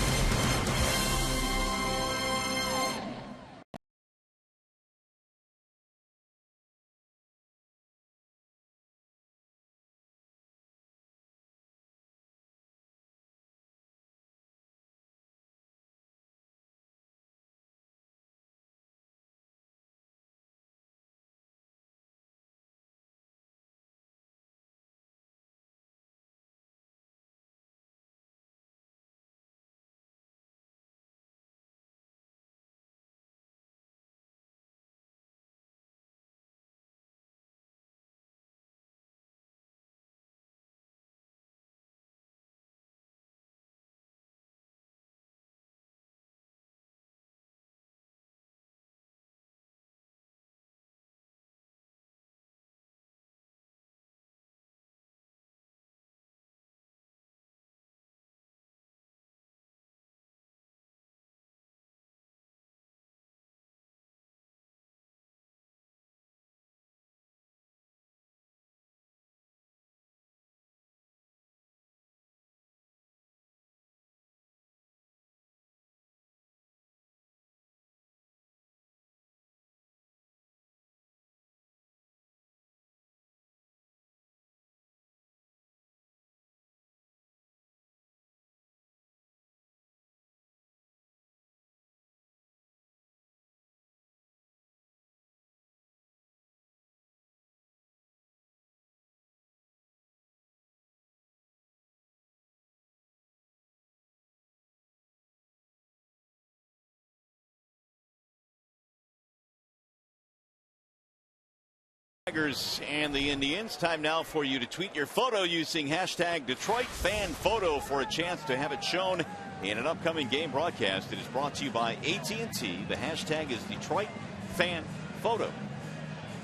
Tigers and the Indians. Time now for you to tweet your photo using hashtag Detroit Fan Photo for a chance to have it shown in an upcoming game broadcast. It is brought to you by AT&T. The hashtag is Detroit Fan Photo.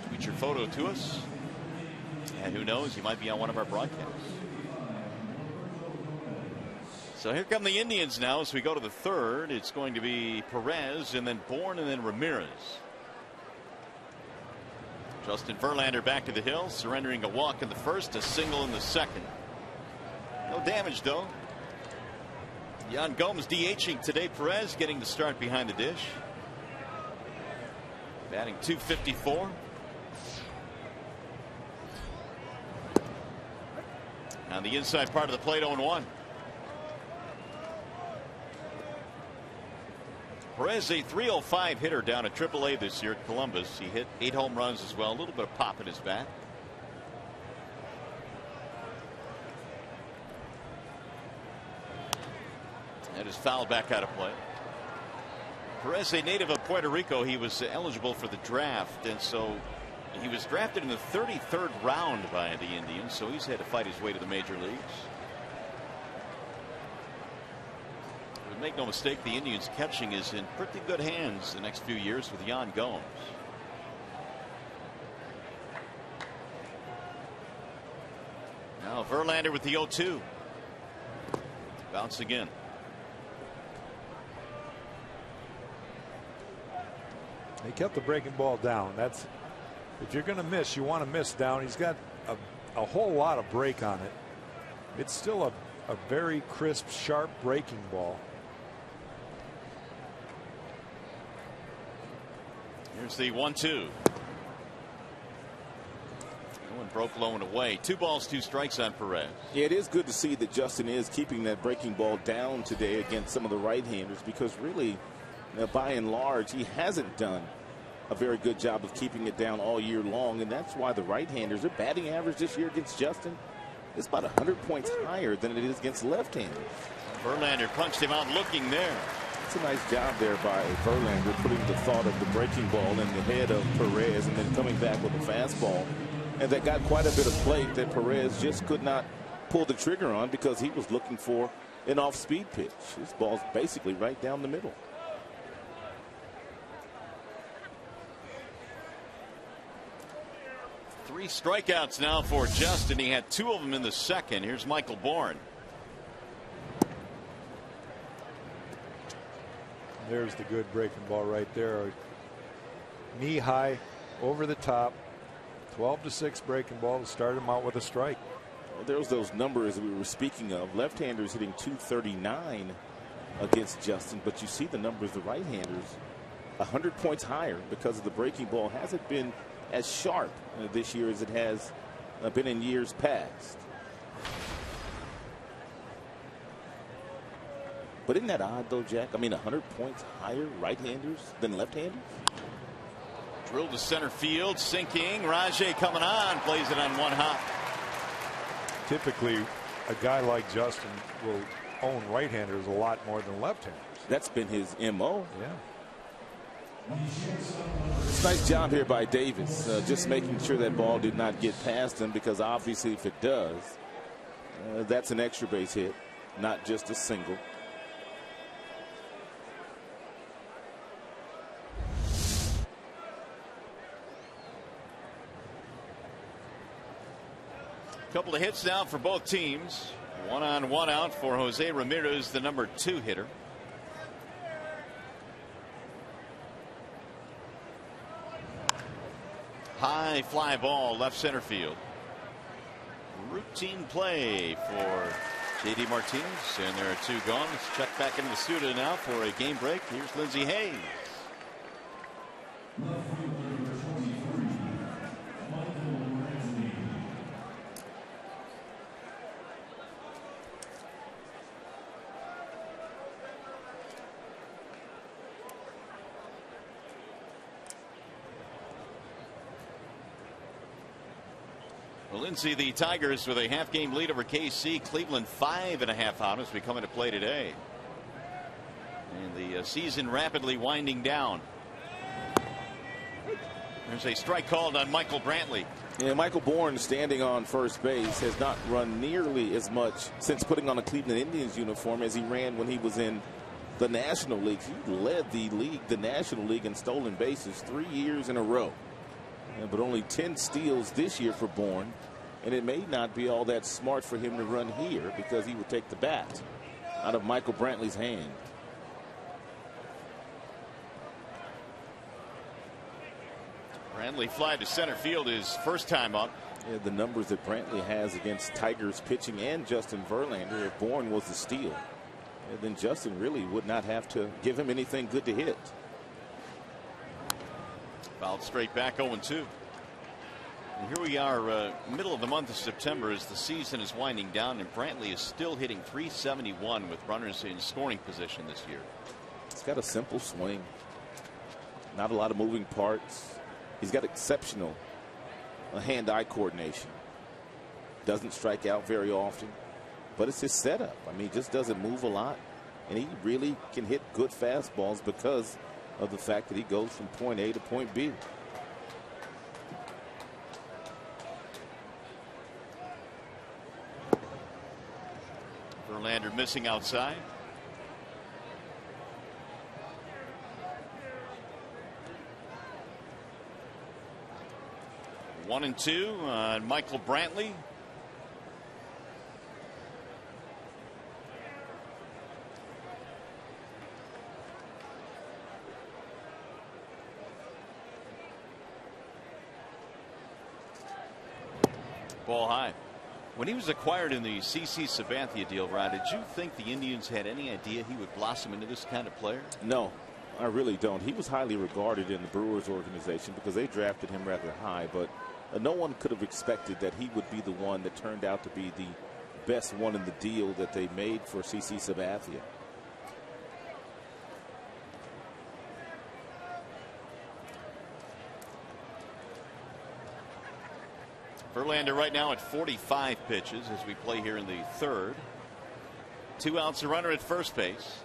Tweet your photo to us, and who knows, you might be on one of our broadcasts. So here come the Indians now as we go to the third. It's going to be Perez and then Bourne and then Ramirez. Justin Verlander back to the hill, surrendering a walk in the first, a single in the second. No damage though. Yan Gomes DHing today. Perez getting the start behind the dish. Batting .254. On the inside part of the plate, 0-1. Perez, a .305 hitter down at AAA this year at Columbus. He hit 8 home runs as well. A little bit of pop in his bat. That is fouled back out of play. Perez, a native of Puerto Rico, he was eligible for the draft, and so he was drafted in the 33rd round by the Indians, so he's had to fight his way to the major leagues. Make no mistake, the Indians catching is in pretty good hands the next few years with Yan Gomes. Now Verlander with the 0-2. Bounce again. He kept the breaking ball down. That's, if you're going to miss, you want to miss down. He's got a whole lot of break on it. It's still a very crisp, sharp breaking ball. Here's the 1-2. One broke low and away. 2 balls, 2 strikes on Perez. Yeah, it is good to see that Justin is keeping that breaking ball down today against some of the right-handers, because really, by and large, he hasn't done a very good job of keeping it down all year long, and that's why the right-handers, their batting average this year against Justin is about 100 points higher than it is against left-handers. Verlander punched him out looking there. It's a nice job there by Verlander, putting the thought of the breaking ball in the head of Perez and then coming back with a fastball. And that got quite a bit of plate that Perez just could not pull the trigger on because he was looking for an off-speed pitch. His ball's basically right down the middle. Three strikeouts now for Justin. He had 2 of them in the second. Here's Michael Bourn. There's the good breaking ball right there. Knee high, over the top. 12-6 breaking ball to start him out with a strike. Well, there's those numbers we were speaking of. Left-handers hitting .239 against Justin, but you see the numbers, the right-handers 100 points higher because of the breaking ball. Hasn't been as sharp this year as it has been in years past. But isn't that odd, though, Jack? I mean, 100 points higher right-handers than left-handers? Drilled to center field, sinking. Rajai coming on, plays it on 1 hop. Typically, a guy like Justin will own right-handers a lot more than left-handers. That's been his MO. Yeah. It's a nice job here by Davis, just making sure that ball did not get past him, because obviously if it does, that's an extra base hit, not just a single. Couple of hits now for both teams. 1 on 1 out for Jose Ramirez, the number 2 hitter. High fly ball left center field. Routine play for JD Martinez, and there are 2 gone. Let's check back into the studio now for a game break. Here's Lindsey Hayes. Well, Lindsey, the Tigers with a half-game lead over KC. Cleveland 5.5 out as we come into play today. And the season rapidly winding down. There's a strike called on Michael Brantley. Yeah, Michael Bourn, standing on first base, has not run nearly as much since putting on a Cleveland Indians uniform as he ran when he was in the National League. He led the National League in stolen bases 3 years in a row. But only 10 steals this year for Bourn, and it may not be all that smart for him to run here because he would take the bat out of Michael Brantley's hand. Brantley fly to center field his first time up. Yeah, the numbers that Brantley has against Tigers pitching and Justin Verlander, if Bourn was the steal, then Justin really would not have to give him anything good to hit. Fouled straight back 0-2. And here we are, middle of the month of September, as the season is winding down, and Brantley is still hitting .371 with runners in scoring position this year. He's got a simple swing, not a lot of moving parts. He's got exceptional hand-eye coordination. Doesn't strike out very often, but it's his setup. I mean, he just doesn't move a lot, and he really can hit good fastballs because of the fact that he goes from point A to point B. Verlander missing outside. One and 2 on Michael Brantley. ball high. When he was acquired in the CC Sabathia deal, Rod, did you think the Indians had any idea he would blossom into this kind of player? No, I really don't. He was highly regarded in the Brewers organization because they drafted him rather high, but no one could have expected that he would be the one that turned out to be the best one in the deal that they made for CC Sabathia. Verlander right now at 45 pitches as we play here in the third. 2 outs, a runner at first base.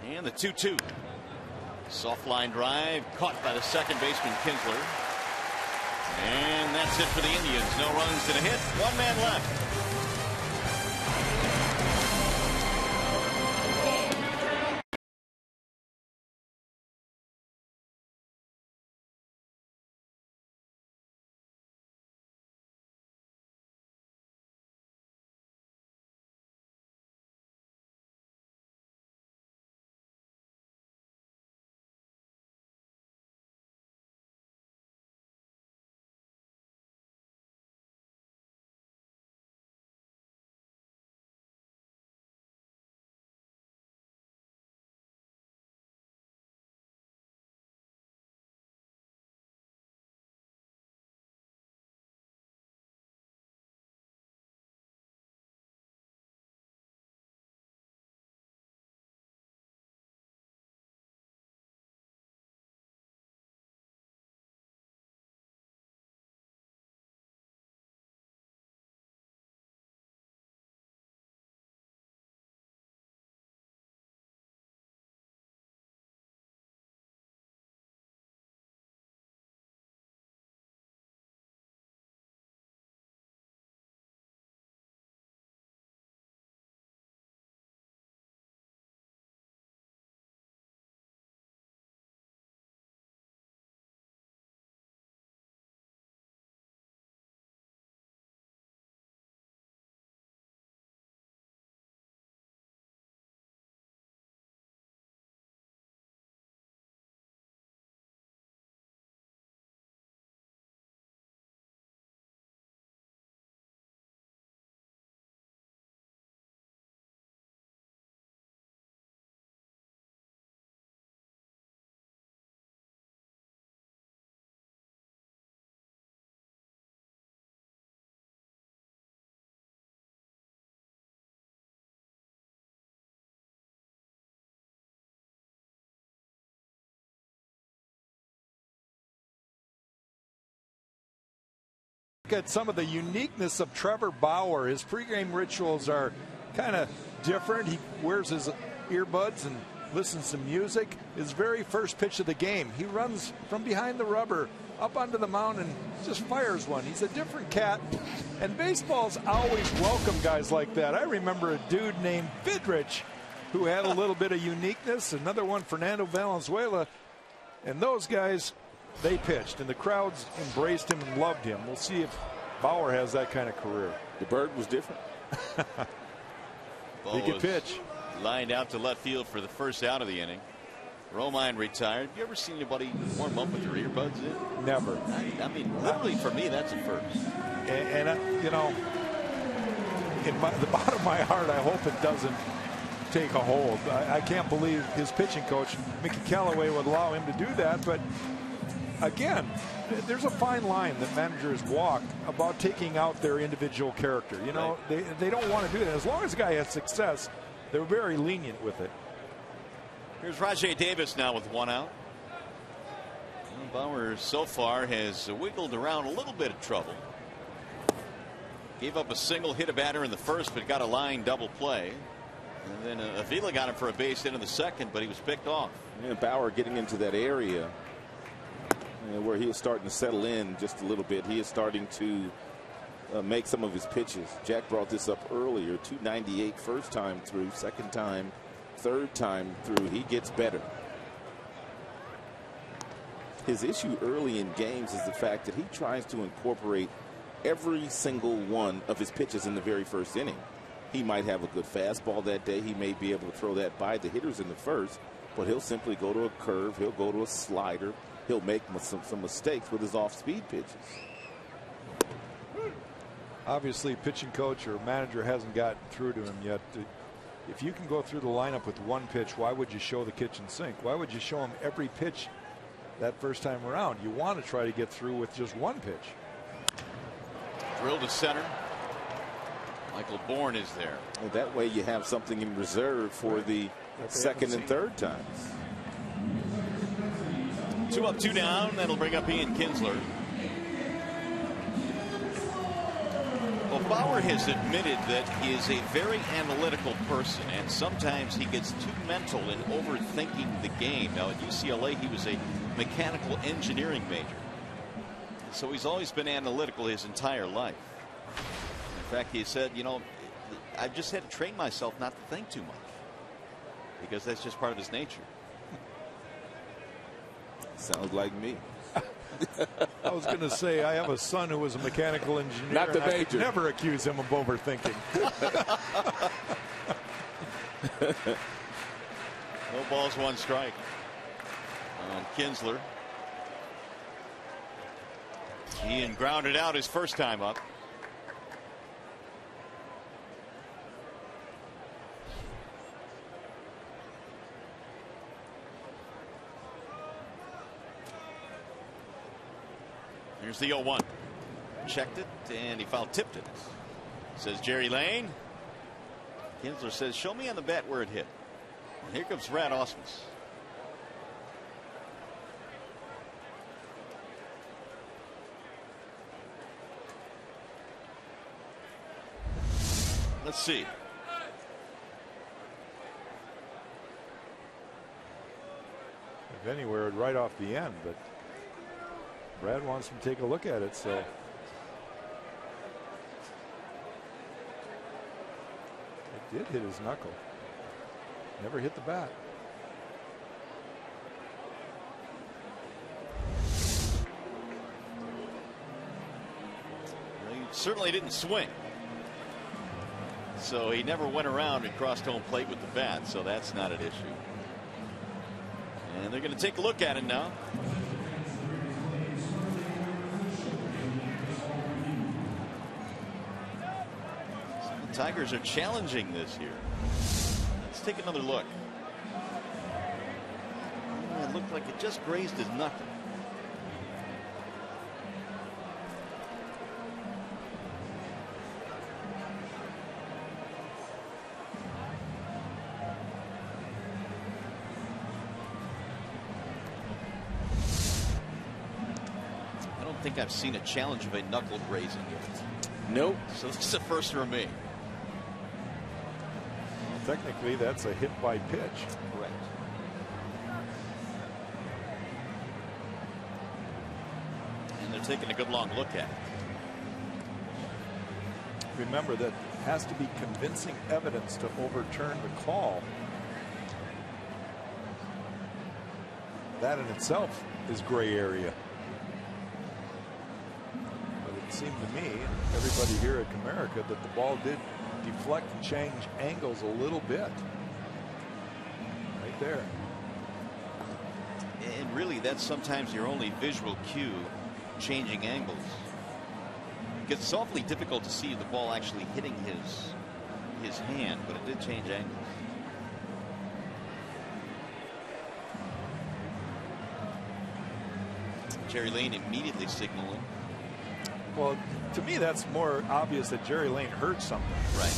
And the 2-2. Soft line drive caught by the second baseman Kinsler. And that's it for the Indians. No runs and a hit. 1 man left. At some of the uniqueness of Trevor Bauer. His pregame rituals are kind of different. He wears his earbuds and listens to music. His very first pitch of the game, he runs from behind the rubber up onto the mound and just fires one. He's a different cat, and baseball's always welcome guys like that. I remember a dude named Vidrich who had a little bit of uniqueness. Another one, Fernando Valenzuela, and those guys, they pitched, and the crowds embraced him and loved him. We'll see if Bauer has that kind of career. The bird was different. He could pitch. Lined out to left field for the first out of the inning. Romine retired. You ever seen anybody warm up with their earbuds in? Never. I mean, literally for me, that's a first. And you know, in the bottom of my heart, I hope it doesn't take a hold. I can't believe his pitching coach, Mickey Callaway, would allow him to do that. But again, there's a fine line that managers walk about taking out their individual character. You know, they don't want to do that. As long as a guy has success, they're very lenient with it. Here's Rajai Davis now with 1 out. Bauer so far has wiggled around a little bit of trouble. Gave up a single, hit a batter in the first, but got a line double play. And then Avila got him for a base hit in the second, but he was picked off. And Bauer getting into that area where he is starting to settle in just a little bit. He is starting to make some of his pitches. Jack brought this up earlier. 298 first time through, second time, third time through. He gets better. His issue early in games is the fact that he tries to incorporate every single one of his pitches in the very first inning. He might have a good fastball that day. He may be able to throw that by the hitters in the first, but he'll simply go to a curve. He'll go to a slider. He'll make some mistakes with his off-speed pitches. Obviously, pitching coach or manager hasn't gotten through to him yet. If you can go through the lineup with one pitch, why would you show the kitchen sink? Why would you show him every pitch that first time around? You want to try to get through with just one pitch. Drill to center. Michael Bourne is there. Well, that way you have something in reserve for the second and third times. 2 up, 2 down. That'll bring up Ian Kinsler. Well, Bauer has admitted that he is a very analytical person, and sometimes he gets too mental in overthinking the game. Now, at UCLA, he was a mechanical engineering major, so he's always been analytical his entire life. In fact, he said, you know, I've just had to train myself not to think too much, because that's just part of his nature. Sounds like me. I was going to say, I have a son who was a mechanical engineer. Not the major. I could never accuse him of overthinking. No balls, 1 strike on Kinsler. Ian grounded out his first time up. Here's the 0-1. Checked it, and he foul tipped it. Says Jerry Lane. Kinsler says, show me on the bat where it hit. And here comes Brad Ausmus. Let's see. If anywhere, right off the end, but Brad wants him to take a look at it, so. It did hit his knuckle. Never hit the bat. Well, he certainly didn't swing. So he never went around and crossed home plate with the bat, so that's not an issue. And they're going to take a look at it now. Tigers are challenging this here. Let's take another look. It looked like it just grazed his knuckle. I don't think I've seen a challenge of a knuckle grazing yet. Nope. So this is a first for me. Technically, that's a hit by pitch. Correct. And they're taking a good long look at it. Remember that has to be convincing evidence to overturn the call. That in itself is gray area. But it seemed to me, and everybody here at Comerica, that the ball did deflect and change angles a little bit. Right there. And really, that's sometimes your only visual cue, changing angles. Because it's awfully difficult to see the ball actually hitting his hand, but it did change angles. Jerry Lane immediately signaling. Well, to me, that's more obvious that Jerry Lane heard something. Right.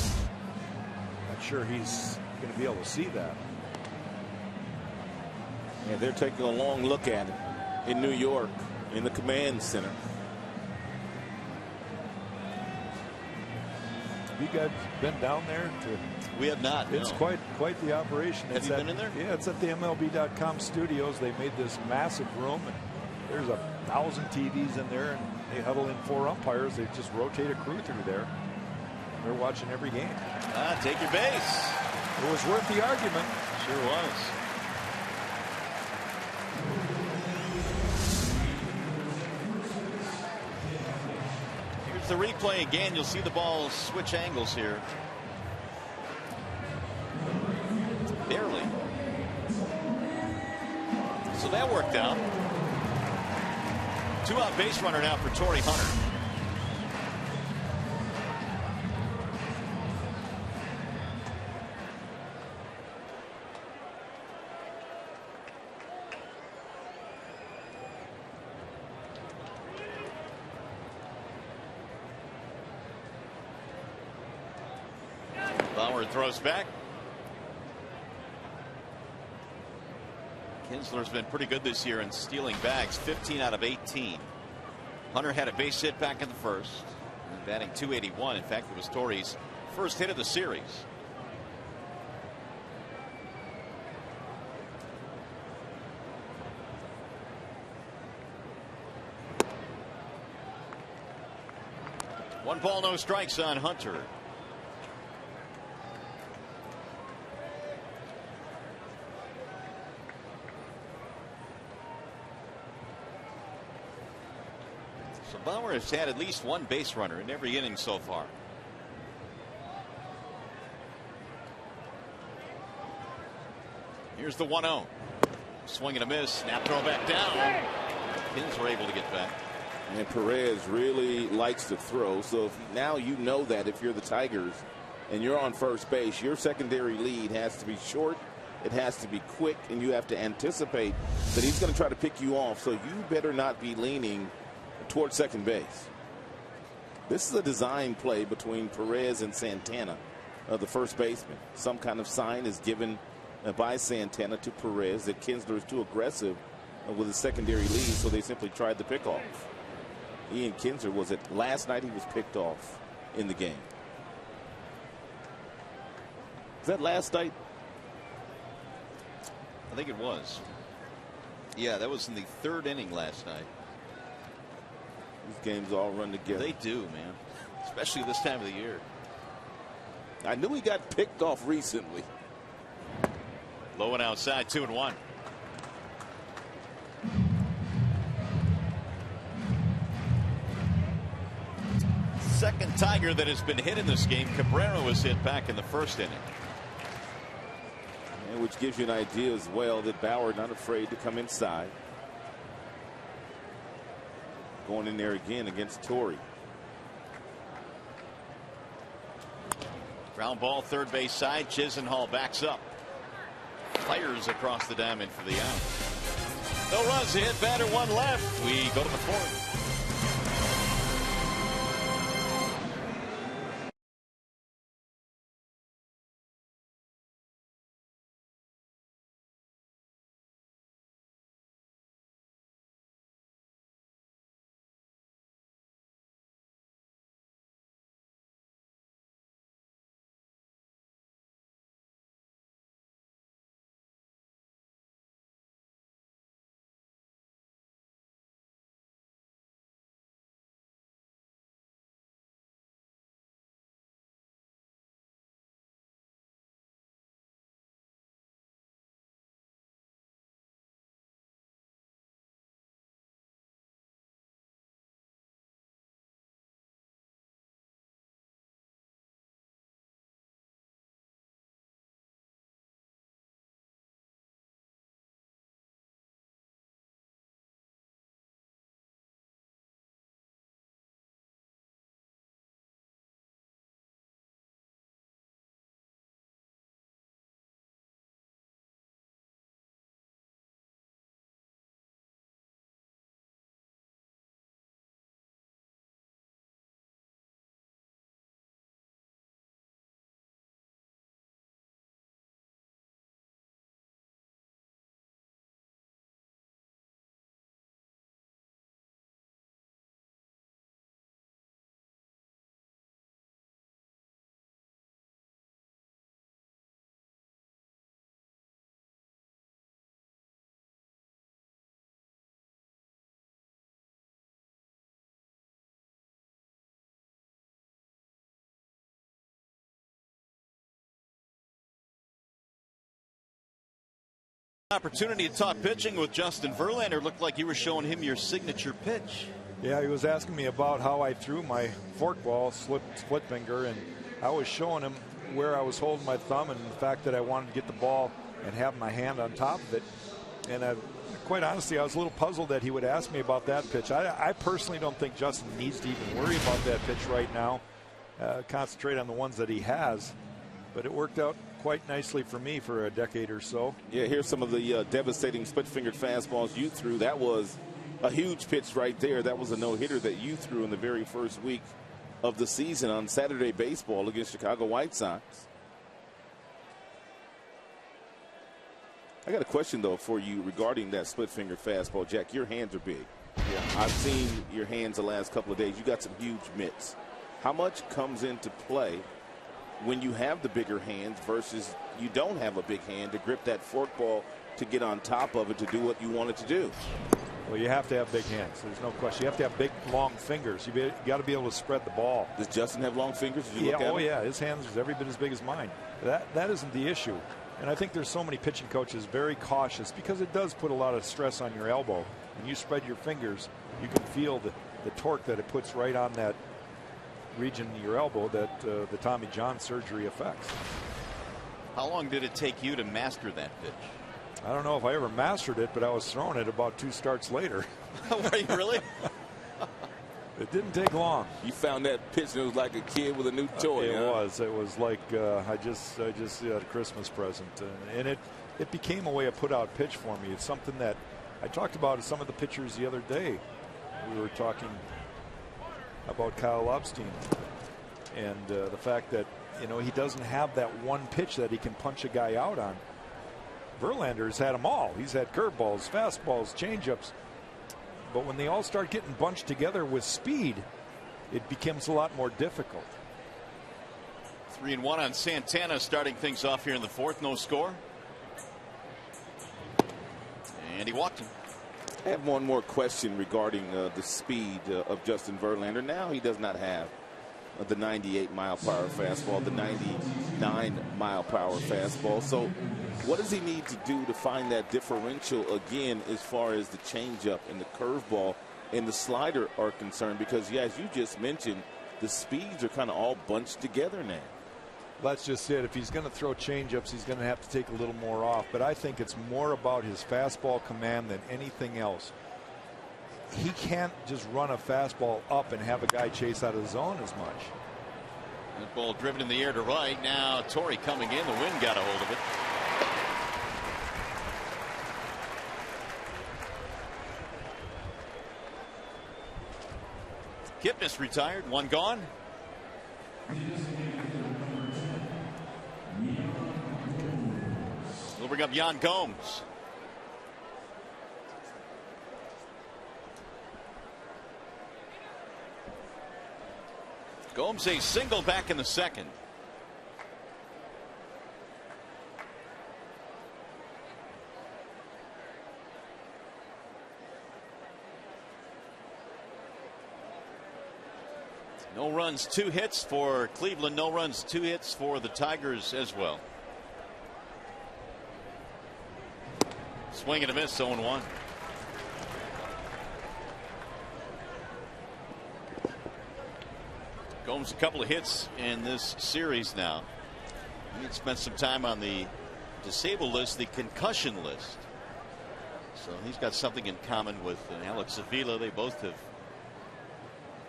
Not sure he's going to be able to see that. Yeah, they're taking a long look at it in New York in the command center. Have you guys been down there? We have not. It's no. quite the operation. Have it's you been in there? Yeah, it's at the MLB.com studios. They made this massive room, and there's 1,000 TVs in there, and they huddle in 4 umpires. They just rotate a crew through there. They're watching every game. Take your base. It was worth the argument. Sure was. Here's the replay again. You'll see the ball switch angles here. Barely. So that worked out. 2-out base runner now for Torrey Hunter. Bauer throws back. Kinsler's been pretty good this year in stealing bags, 15 out of 18. Hunter had a base hit back in the first, and batting .281. In fact, it was Torrey's first hit of the series. One ball, no strikes on Hunter. So Bauer has had at least one base runner in every inning so far. Here's the 1-0. Swing and a miss. Snap throw back down. Pins were able to get back. And Perez really likes to throw. So now you know that if you're the Tigers and you're on first base, your secondary lead has to be short. It has to be quick, and you have to anticipate that he's going to try to pick you off. So you better not be leaning towards second base. This is a design play between Perez and Santana, the first baseman. Some kind of sign is given by Santana to Perez that Kinsler is too aggressive with his secondary lead, so they simply tried the pickoff. Ian Kinsler was it last night? He was picked off in the game. Is that last night? I think it was. Yeah, that was in the third inning last night. These games all run together. They do, man. Especially this time of the year. I knew he got picked off recently. Low and outside, 2-1. Second Tiger that has been hit in this game. Cabrera was hit back in the first inning. And which gives you an idea as well that Bauer not afraid to come inside. Going in there again against Torrey. Ground ball, third base side. Chisenhall backs up. Fires across the diamond for the out. No runs hit, batter one left. We go to the fourth. Opportunity to talk pitching with Justin Verlander. Looked like you were showing him your signature pitch. Yeah, he was asking me about how I threw my forkball split finger, and I was showing him where I was holding my thumb and the fact that I wanted to get the ball and have my hand on top of it. And quite honestly, I was a little puzzled that he would ask me about that pitch. I personally don't think Justin needs to even worry about that pitch right now. Concentrate on the ones that he has. But it worked out quite nicely for me for a decade or so. Yeah, here's some of the devastating split-fingered fastballs you threw. That was a huge pitch right there. That was a no-hitter that you threw in the very first week of the season on Saturday baseball against Chicago White Sox. I got a question, though, for you regarding that split-fingered fastball. Jack, your hands are big. Yeah, I've seen your hands the last couple of days. You got some huge mitts. How much comes into play when you have the bigger hands versus you don't have a big hand to grip that forkball to get on top of it to do what you want it to do? Well, you have to have big hands. There's no question. You have to have big, long fingers. You got to be able to spread the ball. Does Justin have long fingers? Did you look at him? Yeah. His hands are every bit as big as mine. That isn't the issue. And I think there's so many pitching coaches very cautious because it does put a lot of stress on your elbow. When you spread your fingers, you can feel the torque that it puts right on that region of your elbow that the Tommy John surgery affects. How long did it take you to master that pitch? I don't know if I ever mastered it, but I was throwing it about 2 starts later. Were you really? It didn't take long. You found that pitch and it was like a kid with a new toy. It was like I just had a Christmas present, and it became a way of put out pitch for me. It's something that I talked about with some of the pitchers the other day. We were talking about Kyle Lobstein and the fact that he doesn't have that one pitch that he can punch a guy out on. Verlander's had them all. He's had curveballs, fastballs, changeups. But when they all start getting bunched together with speed, it becomes a lot more difficult. 3-1 on Santana, starting things off here in the fourth. No score. And he walked him. I have one more question regarding the speed of Justin Verlander. Now he does not have the 98-mile-per-hour fastball, the 99-mile-per-hour fastball. So what does he need to do to find that differential again as far as the changeup and the curveball and the slider are concerned? Because, yeah, as you just mentioned, the speeds are kind of all bunched together now. That's just it. If he's going to throw changeups, he's going to have to take a little more off. But I think it's more about his fastball command than anything else. He can't just run a fastball up and have a guy chase out of the zone as much. That ball driven in the air to right. Now Torrey coming in. The wind got a hold of it. Kipnis retired. One gone. We'll bring up Yan Gomes. Gomes a single back in the second. No runs, 2 hits for Cleveland. No runs, 2 hits for the Tigers as well. Swing and a miss, 0-1. Gomes a couple of hits in this series now. He had spent some time on the disabled list, the concussion list. So he's got something in common with Alex Avila. They both have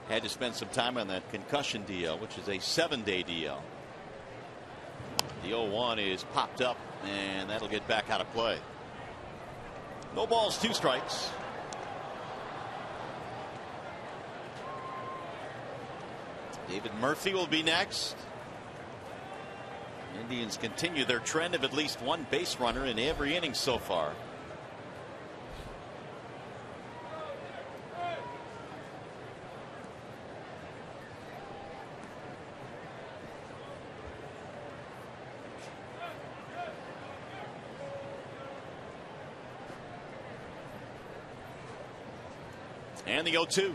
had to spend some time on that concussion DL, which is a 7-day DL. The 0-1 is popped up, and that'll get back out of play. No balls, 2 strikes. David Murphy will be next. Indians continue their trend of at least 1 base runner in every inning so far. And the 0-2.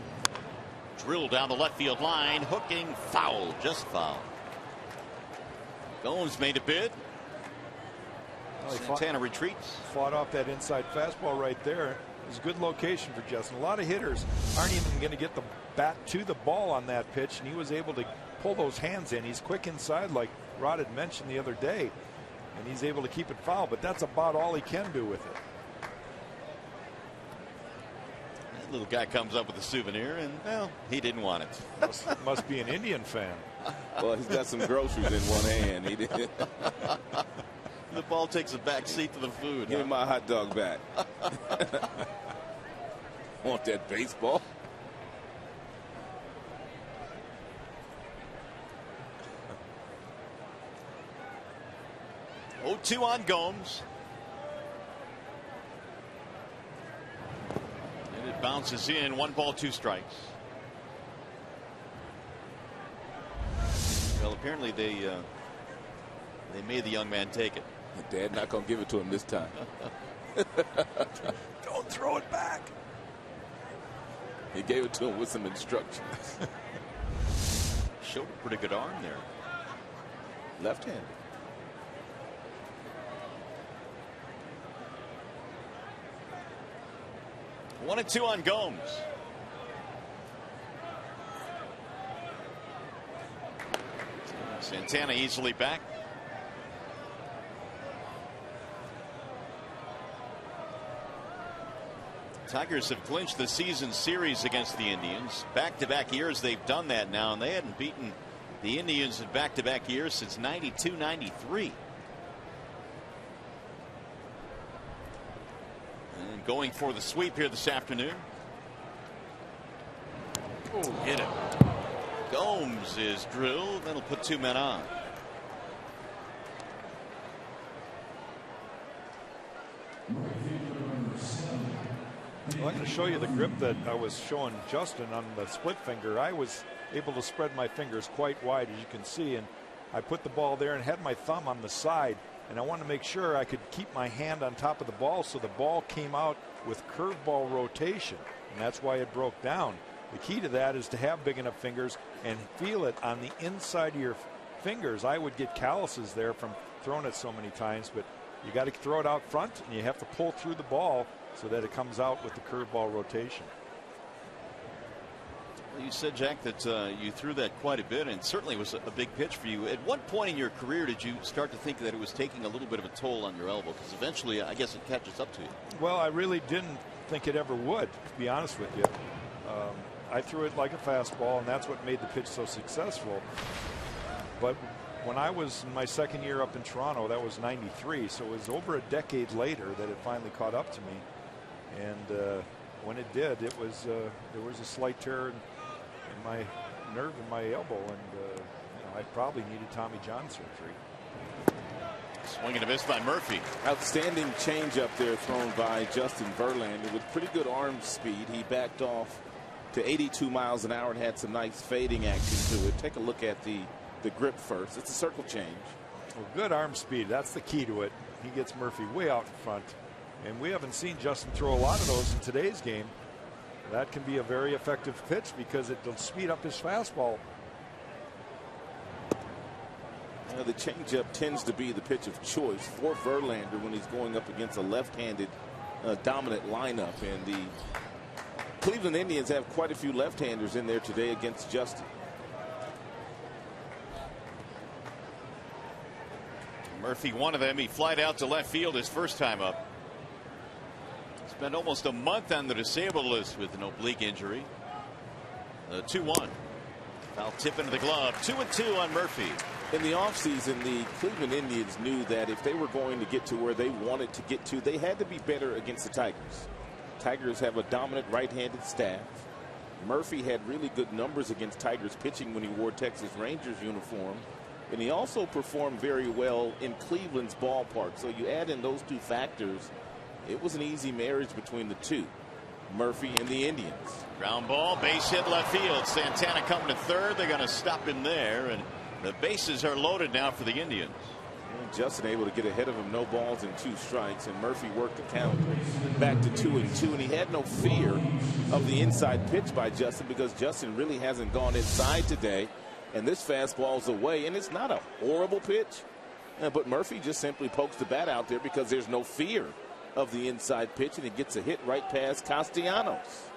Drilled down the left field line, hooking, foul, just foul. Gomes made a bid. Santana retreats. Fought off that inside fastball right there. It was a good location for Justin. A lot of hitters aren't even going to get the bat to the ball on that pitch, and he was able to pull those hands in. He's quick inside like Rod had mentioned the other day, and he's able to keep it foul, but that's about all he can do with it. That little guy comes up with a souvenir, and, well, he didn't want it. Must be an Indian fan. Well, he's got some groceries in one hand. He did. The ball takes a back seat to the food. Give me my hot dog back. Want that baseball? Oh, 2 on Gomes. And it bounces in. 1 ball, 2 strikes. Well, apparently they made the young man take it. Dad not going to give it to him this time. Don't throw it back. He gave it to him with some instructions. Showed a pretty good arm there. Left-handed. One and 2 on Gomes. Santana easily back. Tigers have clinched the season series against the Indians. Back-to-back years they've done that now, and they hadn't beaten the Indians in back-to-back years since 92-93. And going for the sweep here this afternoon. Oh, hit it. Gomes is drilled. That'll put 2 men on. Well, I'm going to show you the grip that I was showing Justin on the split finger. I was able to spread my fingers quite wide, as you can see, and I put the ball there and had my thumb on the side, and I wanted to make sure I could keep my hand on top of the ball so the ball came out with curveball rotation, and that's why it broke down. The key to that is to have big enough fingers and feel it on the inside of your fingers. I would get calluses there from throwing it so many times, but you got to throw it out front, and you have to pull through the ball so that it comes out with the curveball rotation. Well, you said, Jack, that you threw that quite a bit, and certainly was a big pitch for you. At what point in your career did you start to think that it was taking a little bit of a toll on your elbow? Because eventually, I guess it catches up to you. Well, I really didn't think it ever would, to be honest with you. I threw it like a fastball, and that's what made the pitch so successful. But when I was in my second year up in Toronto, that was '93, so it was over a decade later that it finally caught up to me. And when it did, it was there was a slight tear in my nerve in my elbow, and I probably needed Tommy John surgery. Swing and a miss by Murphy. Outstanding changeup there thrown by Justin Verlander with pretty good arm speed. He backed off to 82 miles an hour and had some nice fading action to it. Take a look at the grip first. It's a circle change. Well, good arm speed. That's the key to it. He gets Murphy way out in front. And we haven't seen Justin throw a lot of those in today's game. That can be a very effective pitch because it'll speed up his fastball. The changeup tends to be the pitch of choice for Verlander when he's going up against a left-handed dominant lineup. And the Cleveland Indians have quite a few left-handers in there today against Justin. Murphy, one of them. He flied out to left field his first time up. Spent almost a month on the disabled list with an oblique injury. 2-1. Foul tip into the glove. 2-2 on Murphy. In the offseason, the Cleveland Indians knew that if they were going to get to where they wanted to get to, they had to be better against the Tigers. Tigers have a dominant right-handed staff. Murphy had really good numbers against Tigers pitching when he wore Texas Rangers uniform. And he also performed very well in Cleveland's ballpark. So you add in those two factors, it was an easy marriage between the two, Murphy and the Indians. Ground ball, base hit left field. Santana coming to third. They're going to stop him there, and the bases are loaded now for the Indians. And Justin able to get ahead of him, no balls and 2 strikes, and Murphy worked the count back to 2-2, and he had no fear of the inside pitch by Justin because Justin really hasn't gone inside today, and this fastball's away, and it's not a horrible pitch, but Murphy just simply pokes the bat out there because there's no fear of the inside pitch, and he gets a hit right past Castellanos.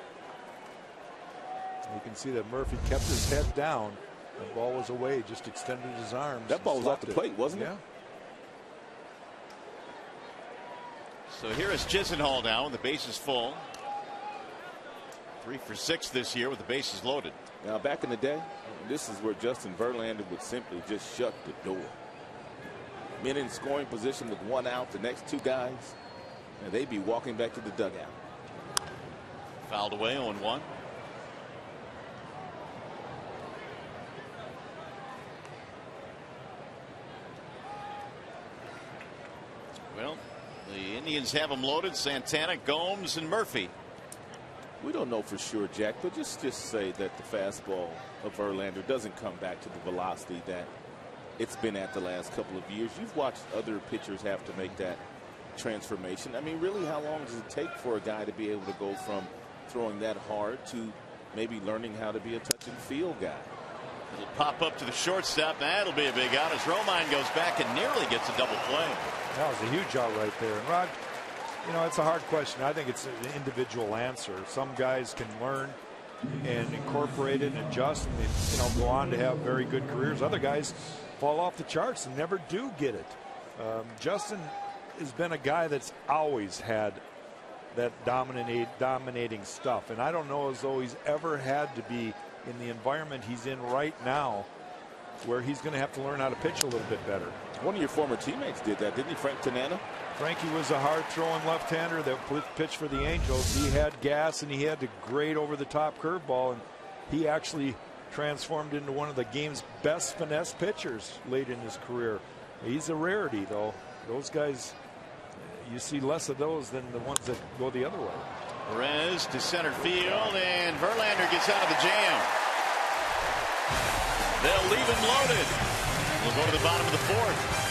You can see that Murphy kept his head down The ball was away, just extended his arms. That ball was off the plate, wasn't it? Yeah. So here is Chisenhall now, and the bases full. 3 for 6 this year with the bases loaded. Now, back in the day, this is where Justin Verlander would simply just shut the door. Men in scoring position with 1 out, the next 2 guys, and they'd be walking back to the dugout. Fouled away, 0-1. Well, the Indians have them loaded. Santana, Gomes, and Murphy. We don't know for sure, Jack, but just say that the fastball of Verlander doesn't come back to the velocity that it's been at the last couple of years. You've watched other pitchers have to make that transformation. I mean, really, how long does it take for a guy to be able to go from throwing that hard to maybe learning how to be a touch and feel guy? It'll pop up to the shortstop. That'll be a big out as Romine goes back and nearly gets a double play. That was a huge out right there. And Rod, you know, it's a hard question. I think it's an individual answer. Some guys can learn and incorporate it and adjust and, you know, go on to have very good careers. Other guys fall off the charts and never do get it. Justin has been a guy that's always had that dominating stuff. And I don't know as though he's ever had to be in the environment he's in right now where he's going to have to learn how to pitch a little bit better. One of your former teammates did that, didn't he, Frank Tanana? Frankie was a hard-throwing left-hander that pitched for the Angels. He had gas and he had the great over-the-top curveball, and he actually transformed into one of the game's best finesse pitchers late in his career. He's a rarity, though. Those guys, you see less of those than the ones that go the other way. Perez to center field, and Verlander gets out of the jam. They'll leave him loaded. We'll go to the bottom of the 4th.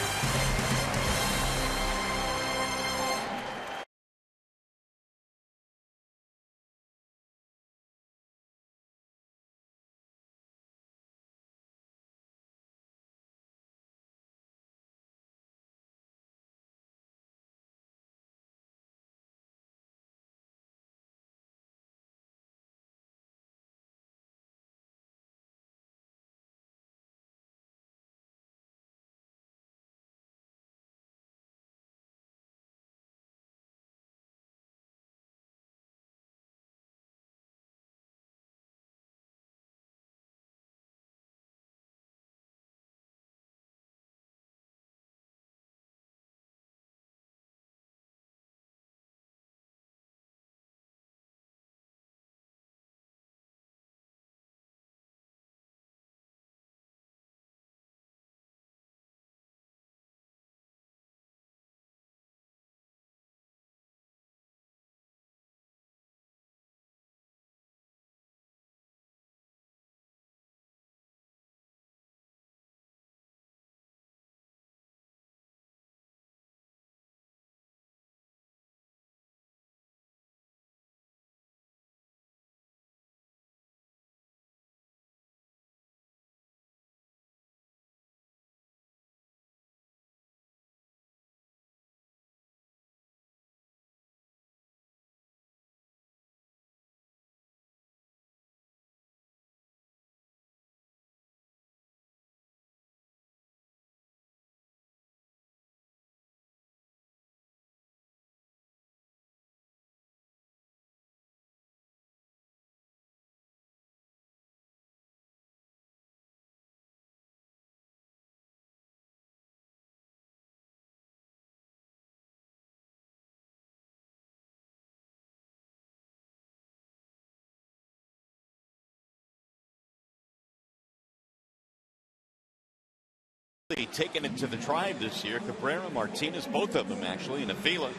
Taking it to the Tribe this year. Cabrera, Martinez, both of them actually, and Avila.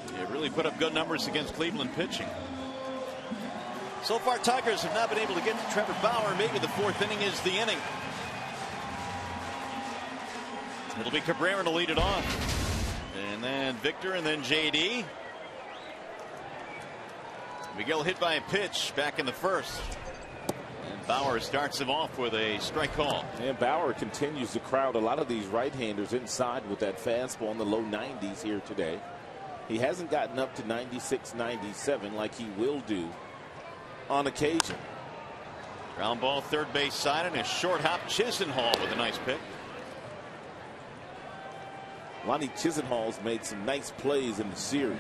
They really put up good numbers against Cleveland pitching. So far, Tigers have not been able to get to Trevor Bauer. Maybe the 4th inning is the inning. It'll be Cabrera to lead it off. And then Victor, and then JD. Miguel hit by a pitch back in the 1st. Bauer starts him off with a strike call. And Bauer continues to crowd a lot of these right-handers inside with that fastball in the low 90s here today. He hasn't gotten up to 96, 97 like he will do on occasion. Ground ball, third base side, and a short hop. Chisenhall with a nice pick. Lonnie Chisenhall's made some nice plays in the series.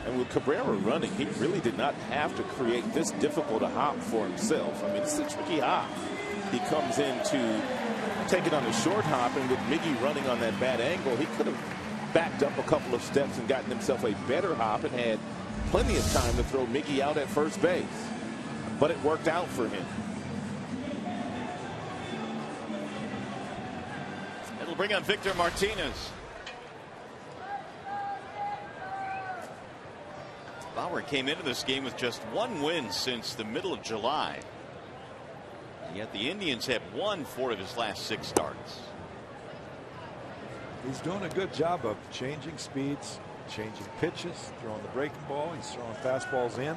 And with Cabrera running, he really did not have to create this difficult a hop for himself. I mean, it's a tricky hop. He comes in to take it on a short hop, and with Miggy running on that bad angle, he could have backed up a couple of steps and gotten himself a better hop and had plenty of time to throw Miggy out at first base. But it worked out for him. It'll bring on Victor Martinez. Bauer came into this game with just one win since the middle of July. Yet the Indians have won 4 of his last 6 starts. He's doing a good job of changing speeds, changing pitches, throwing the breaking ball. He's throwing fastballs in.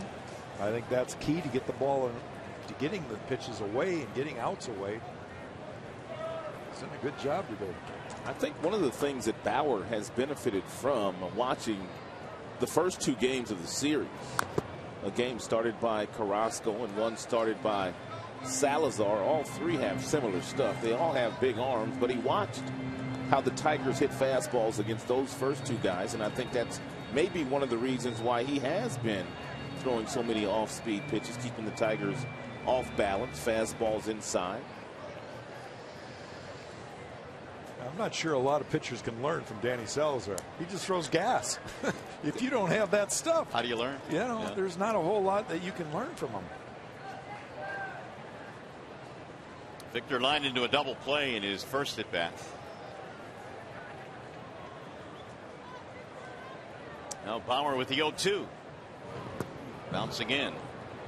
I think that's key to get the ball to getting the pitches away and getting outs away. He's done a good job today. I think one of the things that Bauer has benefited from watching the first 2 games of the series, a game started by Carrasco and one started by Salazar, all 3 have similar stuff. They all have big arms, but he watched how the Tigers hit fastballs against those first 2 guys, and I think that's maybe one of the reasons why he has been throwing so many off-speed pitches, keeping the Tigers off balance, fastballs inside. I'm not sure a lot of pitchers can learn from Danny Salazar. He just throws gas. If you don't have that stuff, how do you learn? You know, there's not a whole lot that you can learn from him. Victor lined into a double play in his first at bat. Now Bauer with the 0-2. Bouncing in.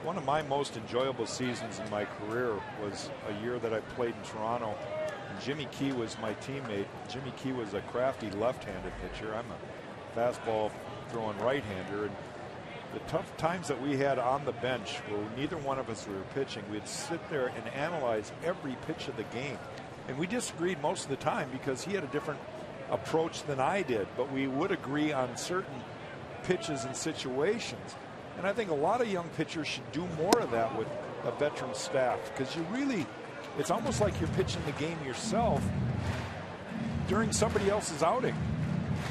One of my most enjoyable seasons in my career was a year that I played in Toronto. And Jimmy Key was my teammate. Jimmy Key was a crafty left-handed pitcher. I'm a fastball throwing right-hander. And the tough times that we had on the bench where neither one of us were pitching, we'd sit there and analyze every pitch of the game. And we disagreed most of the time because he had a different approach than I did. But we would agree on certain pitches and situations. And I think a lot of young pitchers should do more of that with a veteran staff, because you really, it's almost like you're pitching the game yourself during somebody else's outing.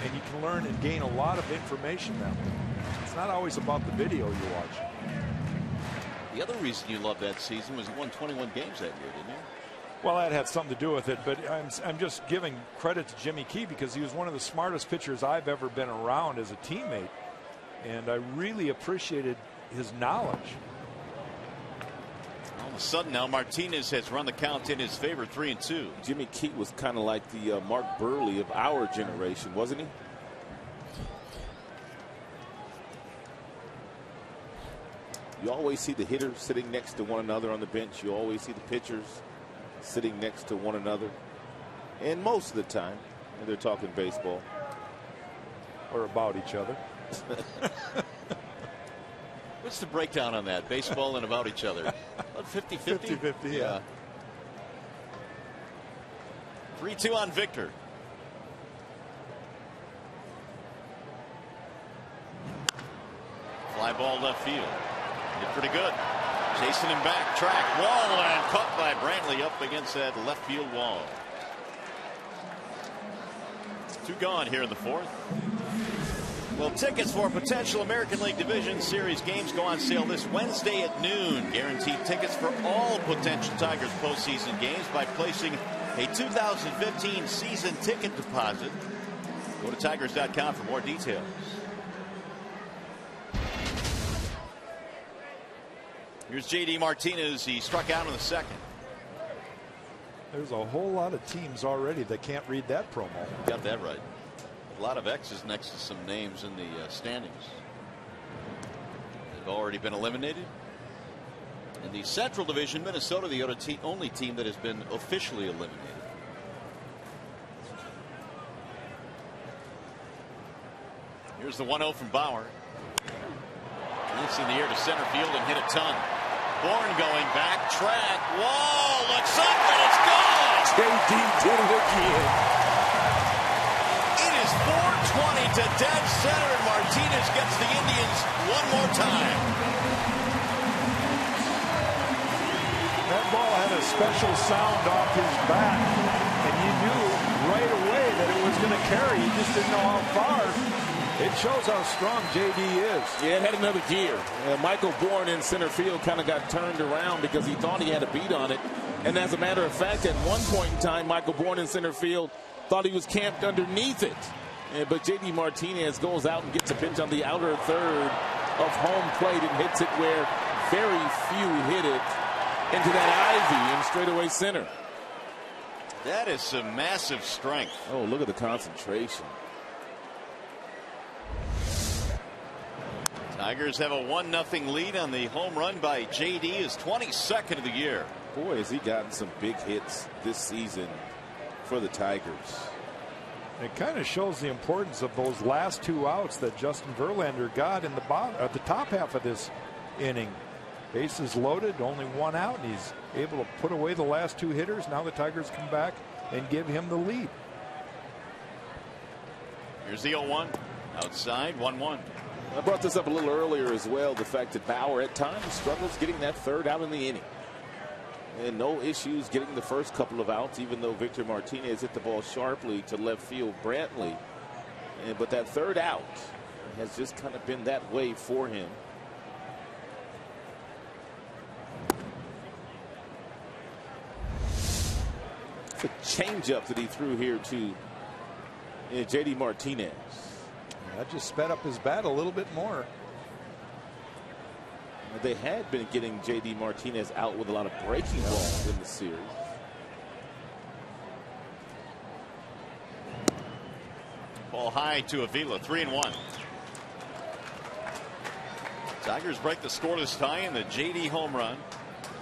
And you can learn and gain a lot of information that way. It's not always about the video you watch. The other reason you loved that season was you won 21 games that year, didn't you? Well, that had something to do with it, but I'm just giving credit to Jimmy Key because he was one of the smartest pitchers I've ever been around as a teammate. And I really appreciated his knowledge. All of a sudden now Martinez has run the count in his favor, 3-2. Jimmy Key was kind of like the Mark Burley of our generation, wasn't he? You always see the hitters sitting next to one another on the bench. You always see the pitchers sitting next to one another. And most of the time, they're talking baseball. Or about each other. What's the breakdown on that? Baseball and about each other? About 50-50? 50-50, yeah. 3-2 on Victor. Fly ball left field. Did pretty good. Chasing him back. Track. Wall and caught by Brantley up against that left field wall. 2 gone here in the 4th. Well, tickets for potential American League Division Series games go on sale this Wednesday at noon. Guaranteed tickets for all potential Tigers postseason games by placing a 2015 season ticket deposit. Go to Tigers.com for more details. Here's J.D. Martinez. He struck out in the 2nd. There's a whole lot of teams already that can't read that promo. Got that right. A lot of X's next to some names in the standings. They've already been eliminated. In the Central Division, Minnesota, the only team that has been officially eliminated. Here's the 1-0 from Bauer. Leaps in the air to center field and hit a ton. Bourne going back, track, wall, looks up, and it's gone! J.D. did it again. It is 4:20 Ohtani to dead center, and Martinez gets the Indians one more time. That ball had a special sound off his bat, and you knew right away that it was going to carry. You just didn't know how far. It shows how strong J.D. is. Yeah, it had another gear. Michael Bourn in center field kind of got turned around because he thought he had a beat on it. And as a matter of fact, at one point in time, Michael Bourn in center field thought he was camped underneath it. But J.D. Martinez goes out and gets a pitch on the outer third of home plate and hits it where very few hit it, into that ivy in straightaway center. That is some massive strength. Oh, look at the concentration. Tigers have a 1-0 lead on the home run by J.D. his 22nd of the year. Boy, has he gotten some big hits this season for the Tigers. It kind of shows the importance of those last 2 outs that Justin Verlander got in the top half of this inning. Bases loaded, only 1 out, and he's able to put away the last 2 hitters. Now the Tigers come back and give him the lead. Here's the 0-1. Outside, 1-1. I brought this up a little earlier as well, the fact that Bauer at times struggles getting that third out in the inning. And no issues getting the first couple of outs, even though Victor Martinez hit the ball sharply to left field Brantley. But that third out has just kind of been that way for him. It's a changeup that he threw here to J.D. Martinez. That just sped up his bat a little bit more. They had been getting J.D. Martinez out with a lot of breaking balls in the series. Ball high to Avila, 3-1. Tigers break the scoreless tie in the J.D. home run.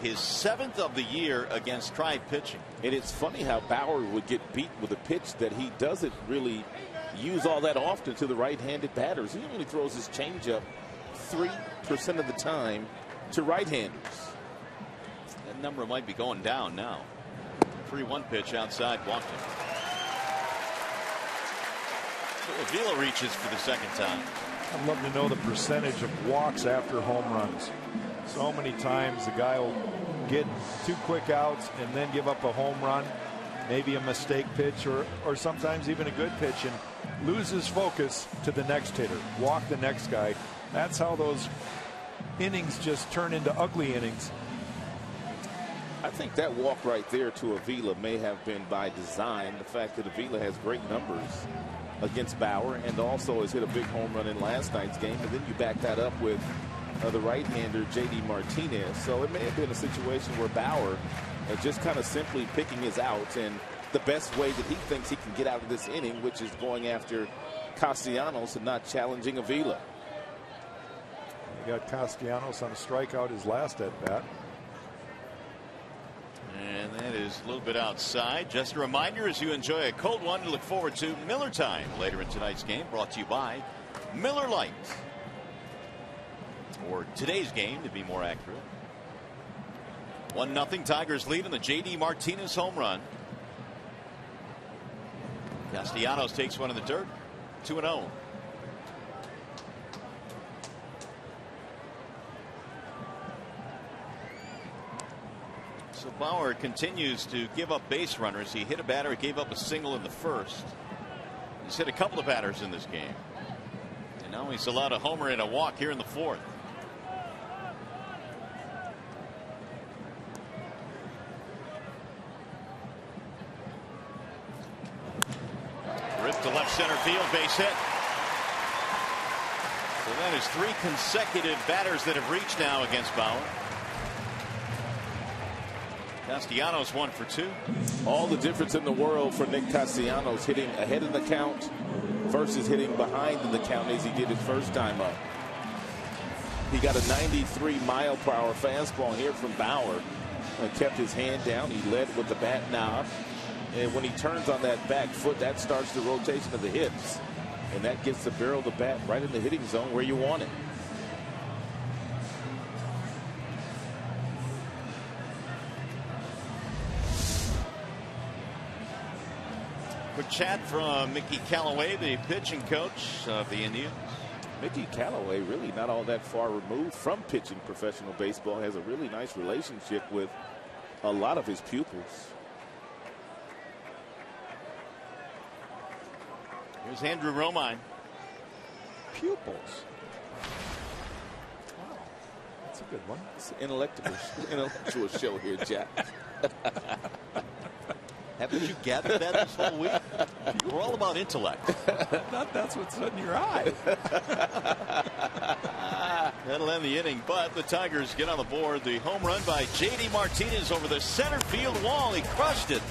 His 7th of the year against Tribe pitching. And it's funny how Bauer would get beat with a pitch that he doesn't really use all that often to the right-handed batters. He only throws his changeup 3% of the time to right-handers. That number might be going down now. 3-1 pitch outside, walked him. So Avila reaches for the second time. I'd love to know the percentage of walks after home runs. So many times the guy will get 2 quick outs and then give up a home run, maybe a mistake pitch, or sometimes even a good pitch, and lose his focus to the next hitter, walk the next guy. That's how those innings just turn into ugly innings. I think that walk right there to Avila may have been by design. The fact that Avila has great numbers against Bauer and also has hit a big home run in last night's game, and then you back that up with the right-hander J.D. Martinez. So it may have been a situation where Bauer just kind of simply picking his outs, and the best way that he thinks he can get out of this inning, which is going after Castellanos and not challenging Avila. You got Castellanos on a strikeout his last at bat. And that is a little bit outside. Just a reminder, as you enjoy a cold one to look forward to, Miller Time later in tonight's game, brought to you by Miller Lite. Or today's game, to be more accurate. 1-0 Tigers lead in the J.D. Martinez home run. Castellanos takes one in the dirt. 2-0. So Bauer continues to give up base runners. He hit a batter, gave up a single in the first. He's hit a couple of batters in this game. And now he's allowed a homer and a walk here in the fourth. Ripped to left center field, base hit. So that is 3 consecutive batters that have reached now against Bauer. Castellanos 1 for 2. All the difference in the world for Nick Castellanos, hitting ahead of the count versus hitting behind in the count as he did his first time up. He got a 93-mile-per-hour fastball here from Bauer. Kept his hand down. He led with the bat knob. And when he turns on that back foot, that starts the rotation of the hips. And that gets the barrel of the bat right in the hitting zone where you want it. Quick chat from Mickey Callaway, the pitching coach of the Indians. Mickey Callaway really not all that far removed from pitching professional baseball. Has a really nice relationship with a lot of his pupils. Here's Andrew Romine. Pupils. Wow, that's a good one. It's an intellectual show here, Jack. Haven't you gathered that this whole week? We're all about intellect. That's what's in your eye. That'll end the inning, but the Tigers get on the board. The home run by J.D. Martinez over the center field wall. He crushed it.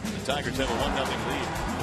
The Tigers have a 1-0 lead.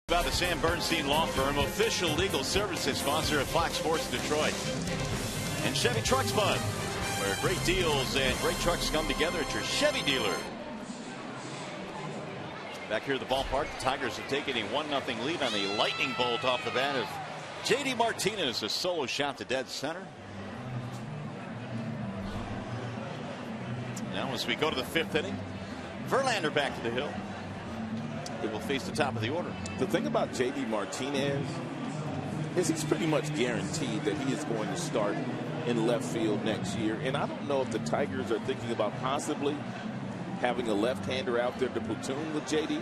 About the Sam Bernstein Law Firm, official legal services sponsor of Fox Sports Detroit. And Chevy Trucks Bud, where great deals and great trucks come together at your Chevy dealer. Back here at the ballpark, the Tigers have taken a 1-0 lead on the lightning bolt off the bat of J.D. Martinez, a solo shot to dead center. Now as we go to the 5th inning, Verlander back to the hill. They will face the top of the order. The thing about J.D. Martinez is he's pretty much guaranteed that he is going to start in left field next year. And I don't know if the Tigers are thinking about possibly having a left-hander out there to platoon with J.D.,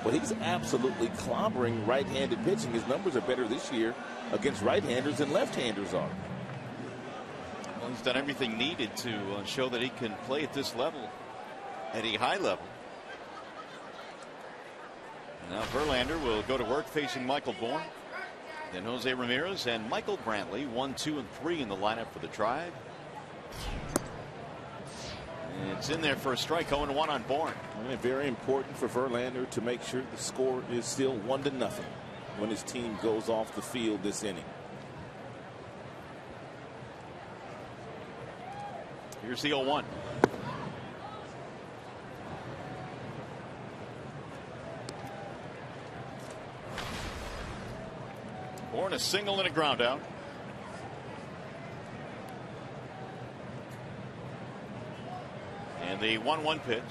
but he's absolutely clobbering right-handed pitching. His numbers are better this year against right-handers than left-handers are. Well, he's done everything needed to show that he can play at this level, at a high level. Now Verlander will go to work facing Michael Bourn. Then Jose Ramirez and Michael Brantley, 1, 2, and 3 in the lineup for the Tribe. And it's in there for a strike, 0-1 on Bourn. Very important for Verlander to make sure the score is still 1-0 when his team goes off the field this inning. Here's the 0-1. Bourn a single and a ground out. And the 1-1 pitch.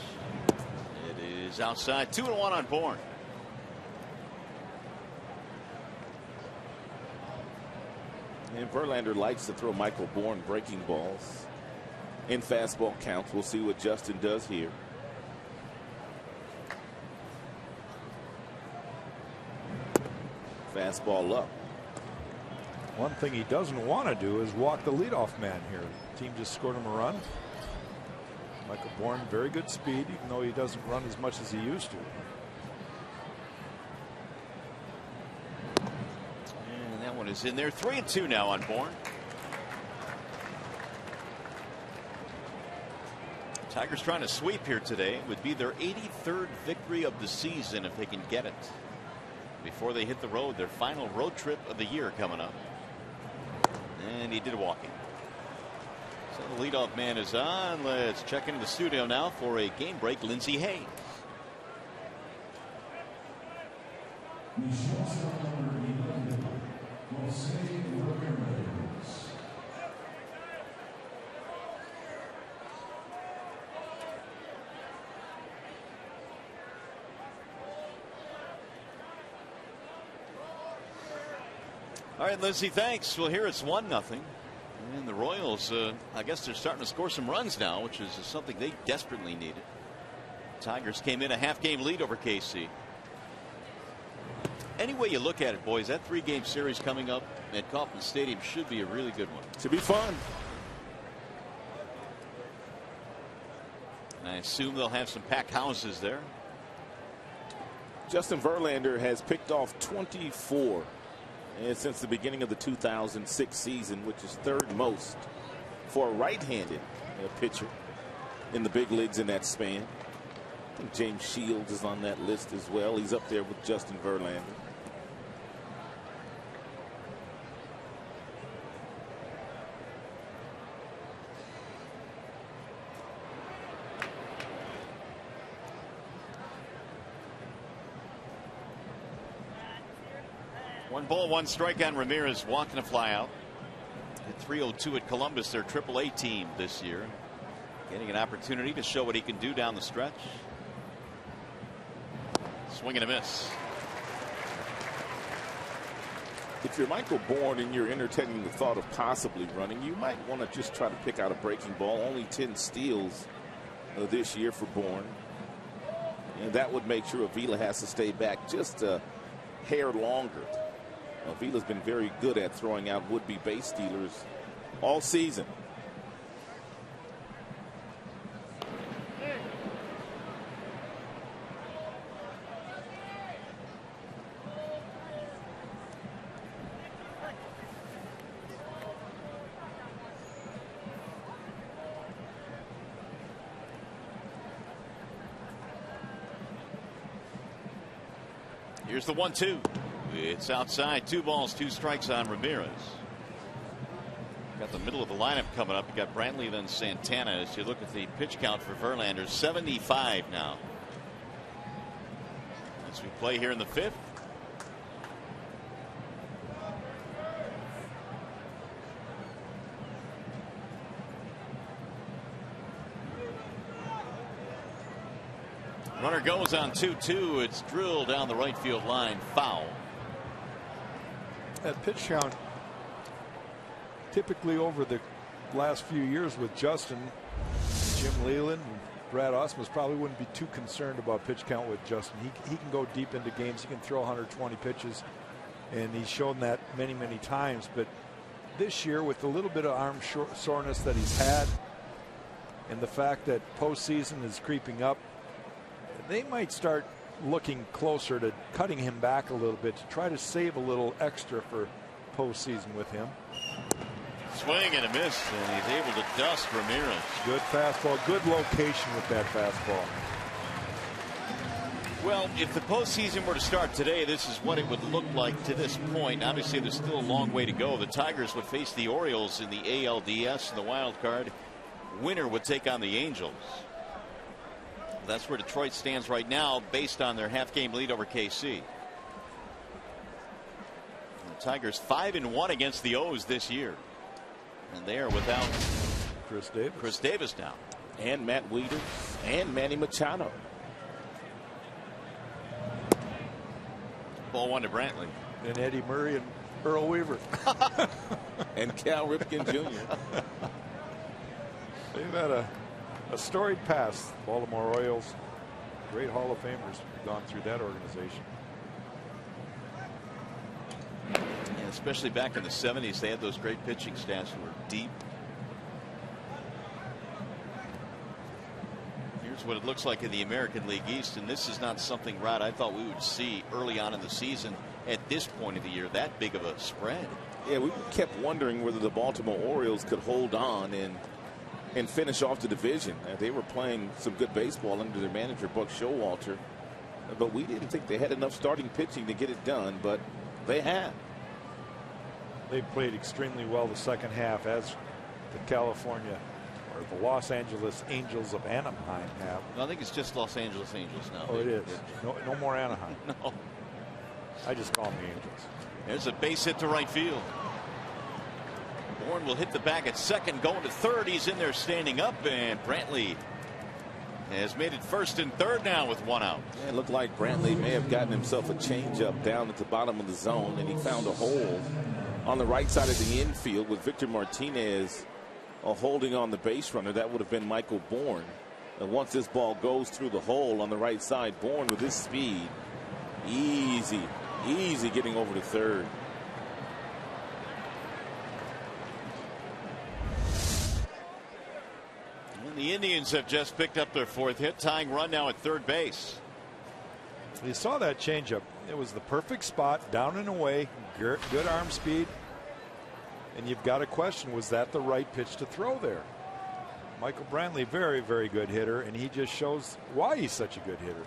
It is outside. 2-1 on Bourn. And Verlander likes to throw Michael Bourn breaking balls in fastball counts. We'll see what Justin does here. Fastball up. One thing he doesn't want to do is walk the leadoff man here. The team just scored him a run. Michael Bourn, very good speed, even though he doesn't run as much as he used to. And that one Count is in there. 3-2 now on Bourne. Tigers trying to sweep here today. It would be their 83rd victory of the season if they can get it before they hit the road. Their final road trip of the year coming up. And he did walking. So the leadoff man is on. Let's check into the studio now for a game break. Lindsey Hayes. All right, Lindsey, thanks. Well, here it's 1-0. And the Royals, I guess they're starting to score some runs now, which is something they desperately needed. Tigers came in a half-game lead over KC. Any way you look at it, boys, that 3-game series coming up at Kauffman Stadium should be a really good one. Should be fun. And I assume they'll have some packed houses there. Justin Verlander has picked off 24 since the beginning of the 2006 season, which is third most for a right-handed pitcher in the big leagues in that span. I think James Shields is on that list as well. He's up there with Justin Verlander. One ball, one strike on Ramirez, walking a fly out. Hit 302 at Columbus, their AAA team this year. Getting an opportunity to show what he can do down the stretch. Swing and a miss. If you're Michael Bourne and you're entertaining the thought of possibly running, you might want to just try to pick out a breaking ball. Only 10 steals this year for Bourne. And that would make sure Avila has to stay back just a hair longer. Avila's been very good at throwing out would-be base stealers all season. Here's the 1-2. It's outside. 2 balls, 2 strikes on Ramirez. Got the middle of the lineup coming up. You got Brantley, then Santana. As you look at the pitch count for Verlander, 75 now. As we play here in the 5th. Runner goes on 2-2. It's drilled down the right field line. Foul. That pitch count, typically over the last few years with Justin, Jim Leyland and Brad Ausmus probably wouldn't be too concerned about pitch count with Justin. He can go deep into games. He can throw 120 pitches, and he's shown that many times. But this year, with a little bit of arm soreness that he's had, and the fact that postseason is creeping up, they might start looking closer to cutting him back a little bit to try to save a little extra for postseason with him. Swing and a miss, and he's able to dust Ramirez. Good fastball, good location with that fastball. Well, if the postseason were to start today, this is what it would look like to this point. Obviously, there's still a long way to go. The Tigers would face the Orioles in the ALDS in the wild card. Winner would take on the Angels. That's where Detroit stands right now based on their half-game lead over KC. The Tigers 5-1 against the O's this year. And they are without Chris Davis now. And Matt Wieters and Manny Machado. Ball 1 to Brantley. And Eddie Murray and Earl Weaver. And Cal Ripken Jr. They've had a storied past. Baltimore Orioles, great Hall of Famers gone through that organization. Yeah, especially back in the 70s, they had those great pitching staffs who were deep. Here's what it looks like in the American League East, and this is not something, Rod, I thought we would see early on in the season. at this point of the year that big of a spread. Yeah, we kept wondering whether the Baltimore Orioles could hold on and finish off the division. They were playing some good baseball under their manager, Buck Showalter. But we didn't think they had enough starting pitching to get it done, but they have. They played extremely well the second half, as the California or the Los Angeles Angels of Anaheim have. I think it's just Los Angeles Angels now. Oh, it is. No more Anaheim. No. I just call them the Angels. There's a base hit to right field. Bourne will hit the bag at second, going to third. He's in there standing up, and Brantley has made it first and third now with one out. Yeah, it looked like Brantley may have gotten himself a changeup down at the bottom of the zone, and he found a hole on the right side of the infield with Victor Martinez holding on the base runner. That would have been Michael Bourne. And once this ball goes through the hole on the right side, Bourne with his speed, easy getting over to third. And the Indians have just picked up their fourth hit, tying run now at third base. You saw that changeup. It was the perfect spot, down and away, good arm speed. And you've got to question, was that the right pitch to throw there? Michael Brantley, very, very good hitter, and he just shows why he's such a good hitter.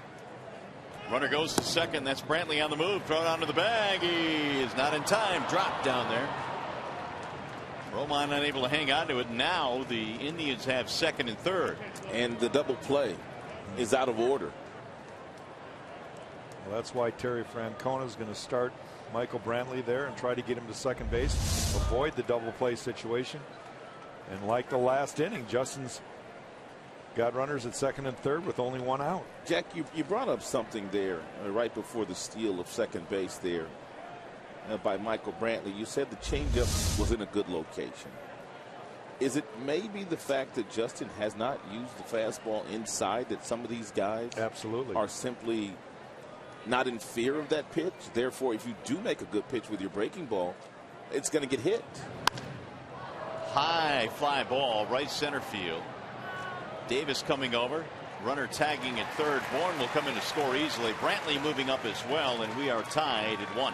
Runner goes to second. That's Brantley on the move. Thrown onto the bag. He is not in time. Dropped down there. Romine unable to hang on to it. Now the Indians have second and third. And the double play is out of order. Well, that's why Terry Francona is going to start Michael Brantley there and try to get him to second base, avoid the double play situation. And like the last inning, Justin's got runners at second and third with only one out. Jack, you brought up something there right before the steal of second base there by Michael Brantley. You said the changeup was in a good location. Is it maybe the fact that Justin has not used the fastball inside that some of these guys absolutely are simply not in fear of that pitch? Therefore, if you do make a good pitch with your breaking ball, it's going to get hit. High fly ball, right center field. Davis coming over. Runner tagging at third. Bourne will come in to score easily. Brantley moving up as well, and we are tied at 1.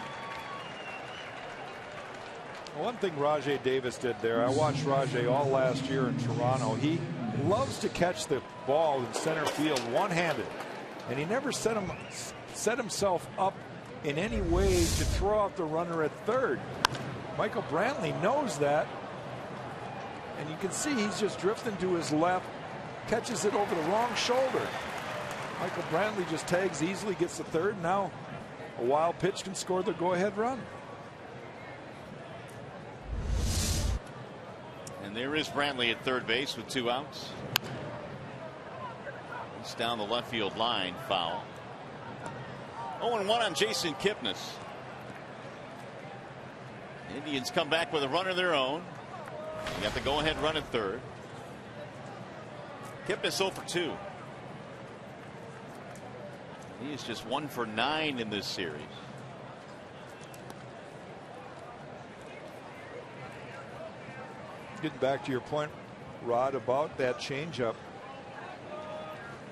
One thing Rajai Davis did there, I watched Rajai all last year in Toronto. He loves to catch the ball in center field one-handed, and he never set himself up in any way to throw out the runner at third. Michael Brantley knows that, and you can see he's just drifting to his left, catches it over the wrong shoulder. Michael Brantley just tags easily, gets the third. Now a wild pitch can score the go-ahead run. And there is Brantley at third base with 2 outs. It's down the left field line, foul. 0-1 on Jason Kipnis. Indians come back with a run of their own. They got the go-ahead run at third. Kipnis 0 for 2. He is just 1 for 9 in this series. Getting back to your point, Rod, about that changeup.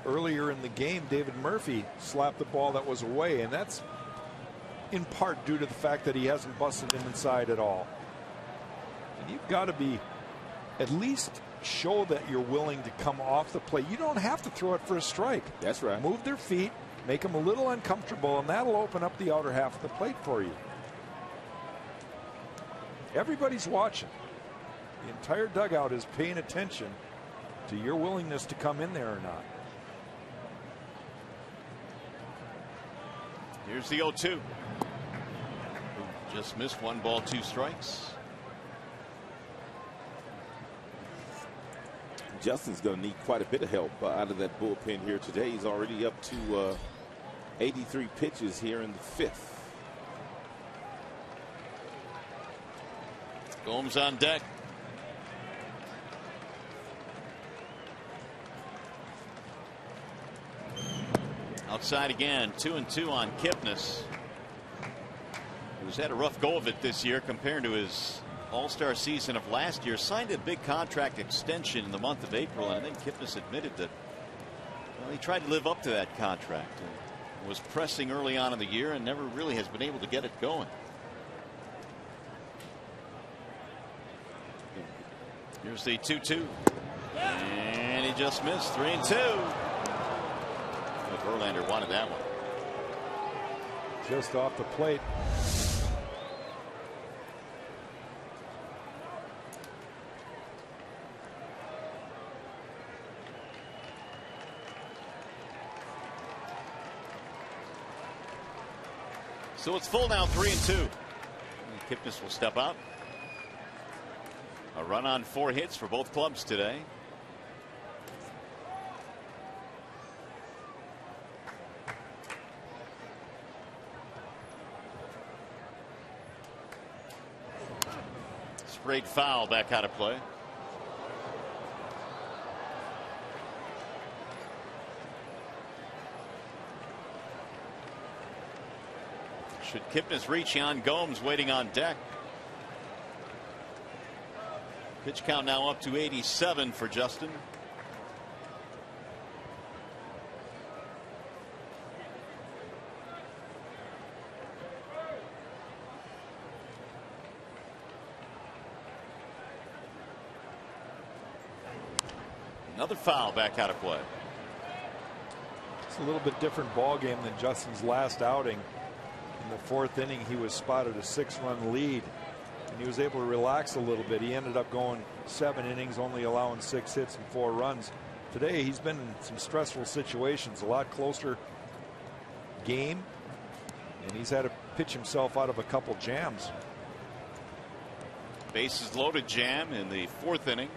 Earlier in the game, David Murphy slapped the ball that was away, and that's in part due to the fact that he hasn't busted him inside at all. And you've got to be at least show that you're willing to come off the plate. You don't have to throw it for a strike. That's right. Move their feet, make them a little uncomfortable, and that'll open up the outer half of the plate for you. Everybody's watching. The entire dugout is paying attention to your willingness to come in there or not. Here's the 0-2. Just missed 1 ball, 2 strikes. Justin's going to need quite a bit of help out of that bullpen here today. He's already up to 83 pitches here in the 5th. Gomes on deck. Outside again, 2-2 on Kipnis, who's had a rough go of it this year compared to his all-star season of last year. Signed a big contract extension in the month of April, and I think Kipnis admitted that, well, he tried to live up to that contract. And was pressing early on in the year and never really has been able to get it going. Here's the 2-2. And he just missed. 3-2. Verlander wanted that one. Just off the plate. So it's full now, 3-2. Kipnis will step out. A run on 4 hits for both clubs today. Sprayed foul, back out of play. Should Kipnis reach? Yan Gomes waiting on deck. Pitch count now up to 87 for Justin. Another foul, back out of play. It's a little bit different ball game than Justin's last outing. In the 4th inning, he was spotted a 6-run lead, and he was able to relax a little bit. He ended up going 7 innings, only allowing 6 hits and 4 runs. Today, he's been in some stressful situations, a lot closer game, and he's had to pitch himself out of a couple jams. Bases loaded jam in the 4th inning.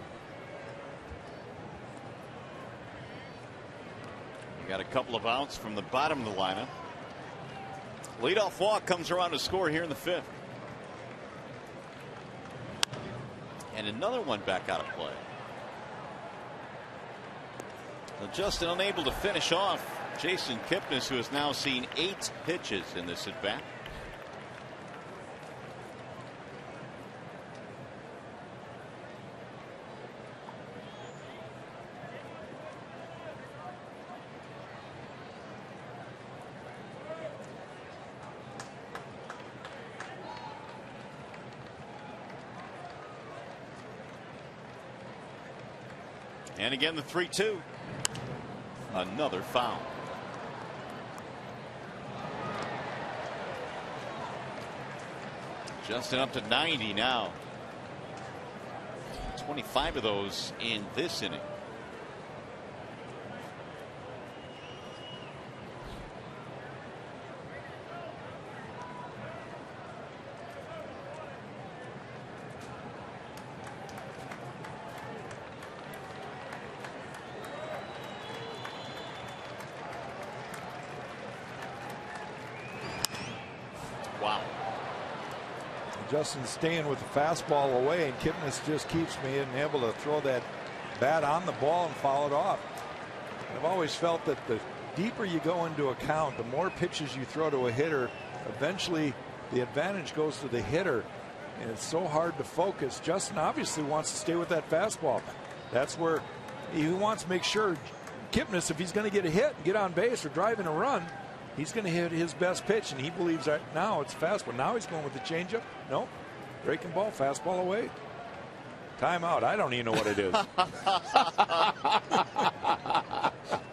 We got a couple of outs from the bottom of the lineup. Leadoff walk comes around to score here in the 5th. And another one back out of play. So Justin unable to finish off Jason Kipnis, who has now seen 8 pitches in this at bat. And again, the 3-2. Another foul. Justin up to 90 now. 25 of those in this inning. Wow. Justin's staying with the fastball away, and Kipnis just keeps being able to throw that bat on the ball and foul it off. I've always felt that the deeper you go into a count, the more pitches you throw to a hitter, eventually the advantage goes to the hitter, and it's so hard to focus. Justin obviously wants to stay with that fastball. That's where he wants to make sure Kipnis, if he's going to get a hit and get on base or drive in a run, he's going to hit his best pitch, and he believes right now it's fastball. Now he's going with the changeup. No, breaking ball, fastball away. Timeout. I don't even know what it is.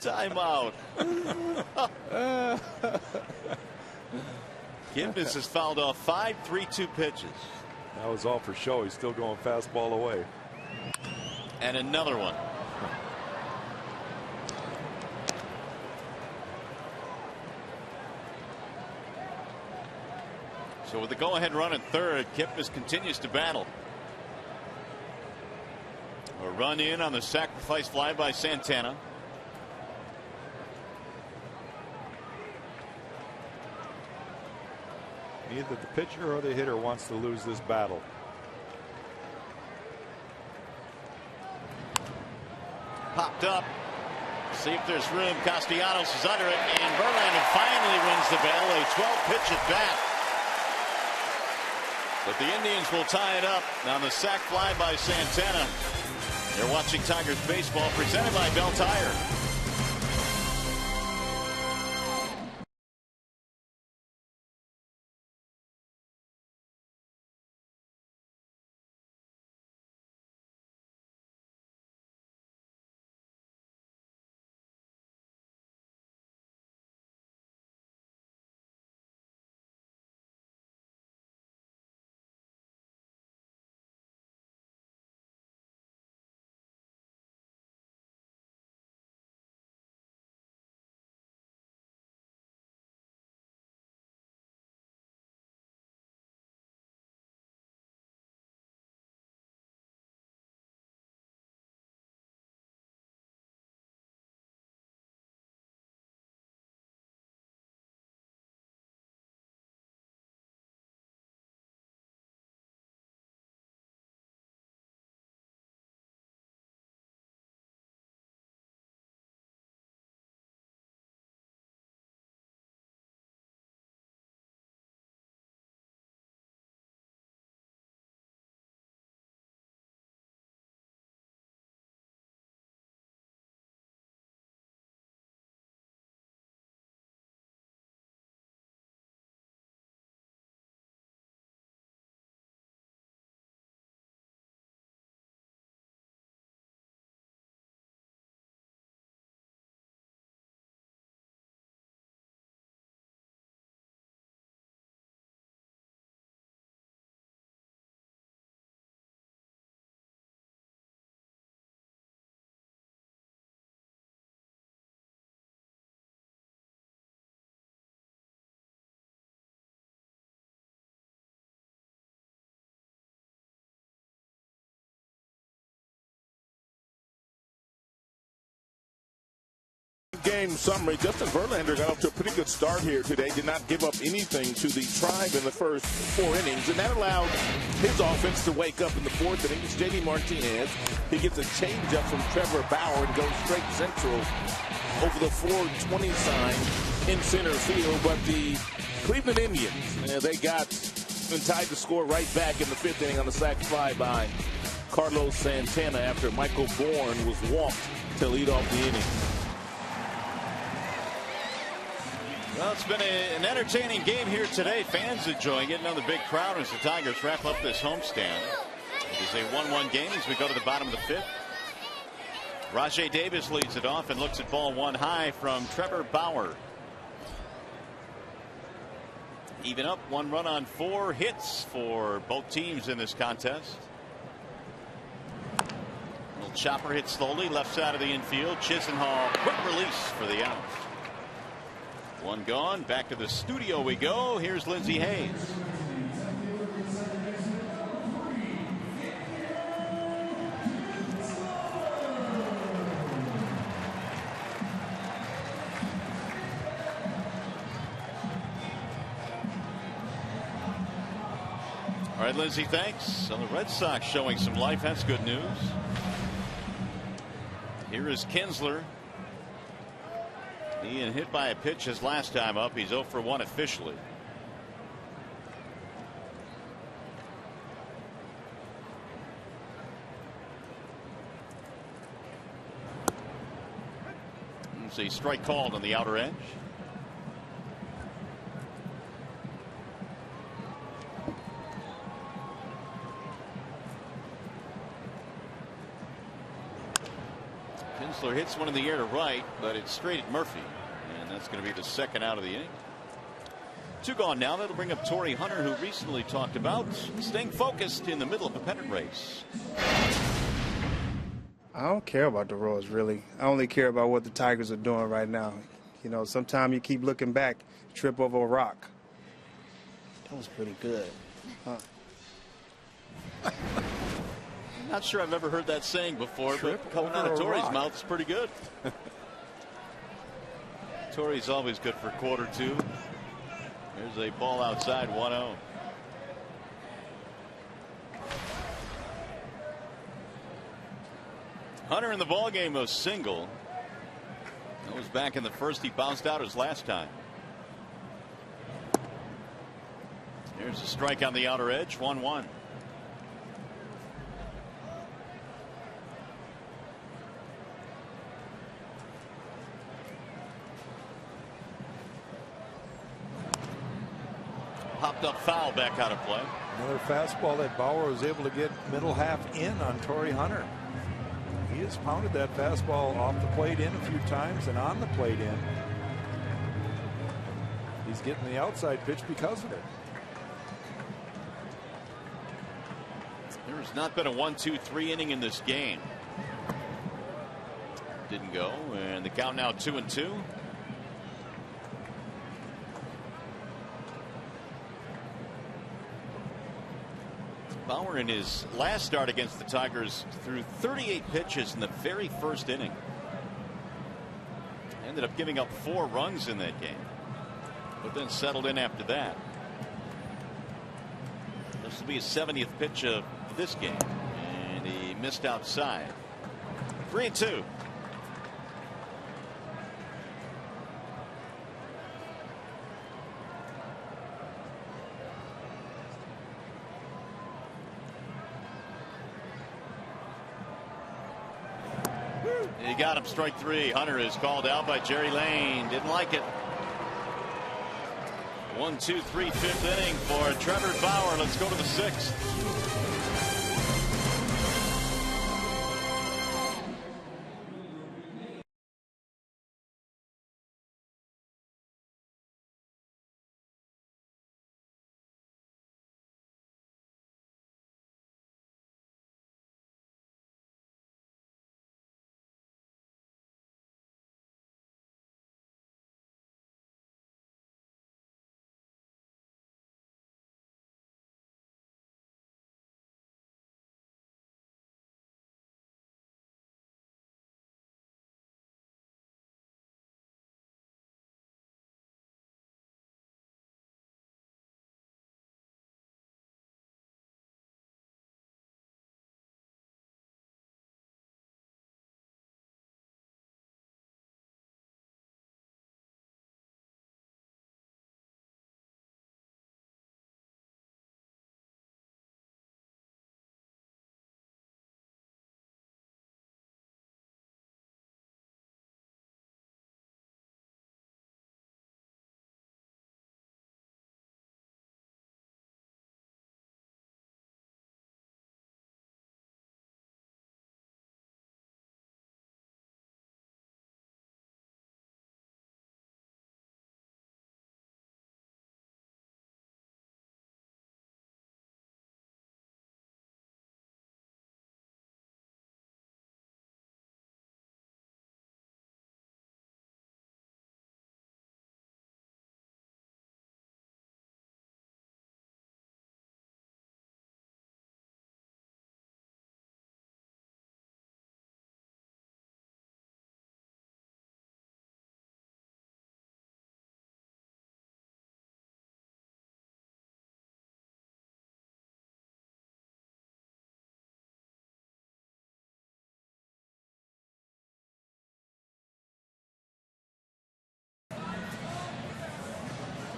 Timeout. Kipnis has fouled off 5 3-2 pitches. That was all for show. He's still going fastball away. And another one. So with the go-ahead run at third, Kipnis continues to battle. A run in on the sacrifice fly by Santana. Neither the pitcher or the hitter wants to lose this battle. Popped up. See if there's room. Castellanos is under it, and Verlander finally wins the battle. A 12-pitch at bat. But the Indians will tie it up on the sac fly by Santana. You're watching Tigers baseball presented by Bell Tire. Post-game summary, Justin Verlander got off to a pretty good start here today. Did not give up anything to the Tribe in the first 4 innings, and that allowed his offense to wake up in the fourth inning. It's J.D. Martinez. He gets a changeup from Trevor Bauer and goes straight central over the 420 sign in center field. But the Cleveland Indians, they got and tied the score right back in the fifth inning on the sac fly by Carlos Santana after Michael Bourne was walked to lead off the inning. Well, it's been an entertaining game here today. Fans enjoying it. Another big crowd as the Tigers wrap up this homestand. It is a 1-1 game as we go to the bottom of the fifth. Rajai Davis leads it off and looks at ball one high from Trevor Bauer. Even up, 1 run on 4 hits for both teams in this contest. Little chopper hit slowly left side of the infield. Chisenhall, quick release for the out. 1 gone. Back to the studio we go. Here's Lindsey Hayes. All right, Lindsey, thanks. So the Red Sox showing some life. That's good news. Here is Kinsler. He hit by a pitch his last time up. He's 0 for 1 officially. It's a strike called on the outer edge. Kinsler hits one in the air to right, but it's straight at Murphy, and that's going to be the second out of the inning. 2 gone now. That'll bring up Torrey Hunter, who recently talked about staying focused in the middle of a pennant race. I don't care about the Royals, really. I only care about what the Tigers are doing right now. You know, sometimes you keep looking back, trip over a rock. That was pretty good. Huh? Not sure I've ever heard that saying before, but coming out of Torrey's mouth is pretty good. Torrey's always good for quarter 2. There's a ball outside, 1-0. Hunter in the ballgame was single. That was back in the first. He bounced out his last time. Here's a strike on the outer edge, 1-1. Popped up foul back out of play. Another fastball that Bauer was able to get middle half in on Torrey Hunter. He has pounded that fastball off the plate in a few times and on the plate in. He's getting the outside pitch because of it. There's not been a 1-2-3 inning in this game. Didn't go, and the count now 2-2. Bauer in his last start against the Tigers threw 38 pitches in the very first inning. Ended up giving up 4 runs in that game, but then settled in after that. This will be his 70th pitch of this game, and he missed outside. 3-2. He got him, strike 3. Hunter is called out by Jerry Lane. Didn't like it. 1-2-3 fifth inning for Trevor Bauer. Let's go to the 6th.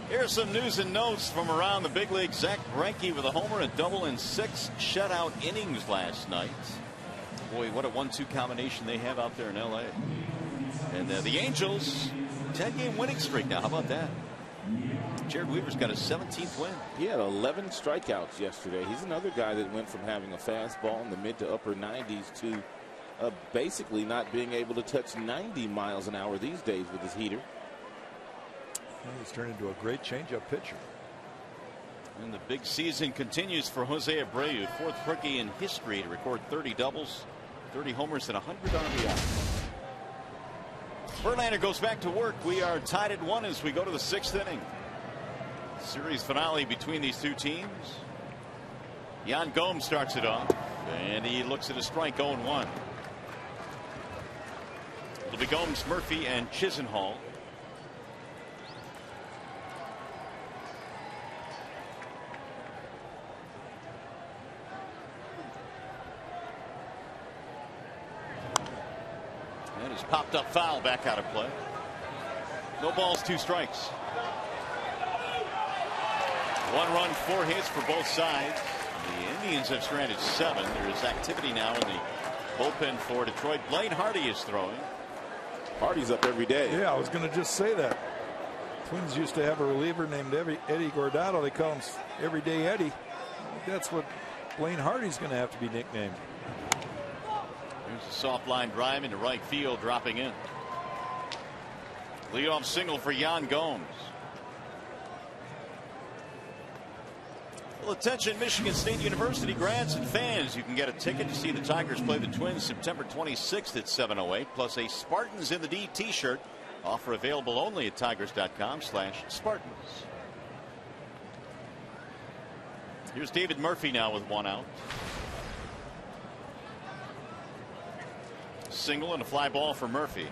Here's some news and notes from around the big league. Zach Greinke with a homer, a double, and 6 shutout innings last night. Boy, what a 1-2 combination they have out there in L.A. And the Angels, 10-game winning streak now. How about that? Jared Weaver's got a 17th win. He had 11 strikeouts yesterday. He's another guy that went from having a fastball in the mid to upper 90s to basically not being able to touch 90 miles an hour these days with his heater. He's turned into a great changeup pitcher. And the big season continues for Jose Abreu, 4th rookie in history to record 30 doubles, 30 homers, and 100 RBI. Verlander goes back to work. We are tied at 1 as we go to the 6th inning. Series finale between these two teams. Yan Gomes starts it off, and he looks at a strike, 0-1. It'll be Gomes, Murphy, and Chisenhall. And his popped up foul back out of play. No balls, 2 strikes. 1 run, 4 hits for both sides. The Indians have stranded 7. There is activity now in the bullpen for Detroit. Blaine Hardy is throwing. Hardy's up every day. Yeah, I was going to just say that. Twins used to have a reliever named Eddie Guardado. They call him Everyday Eddie. That's what Blaine Hardy's going to have to be nicknamed. Here's a soft line drive into right field, dropping in. Leadoff single for Yan Gomes. Well, attention Michigan State University grads and fans. You can get a ticket to see the Tigers play the Twins September 26th at 7:08, plus a Spartans in the D t-shirt. Offer available only at tigers.com/Spartans. Here's David Murphy now with 1 out. Single and a fly ball for Murphy.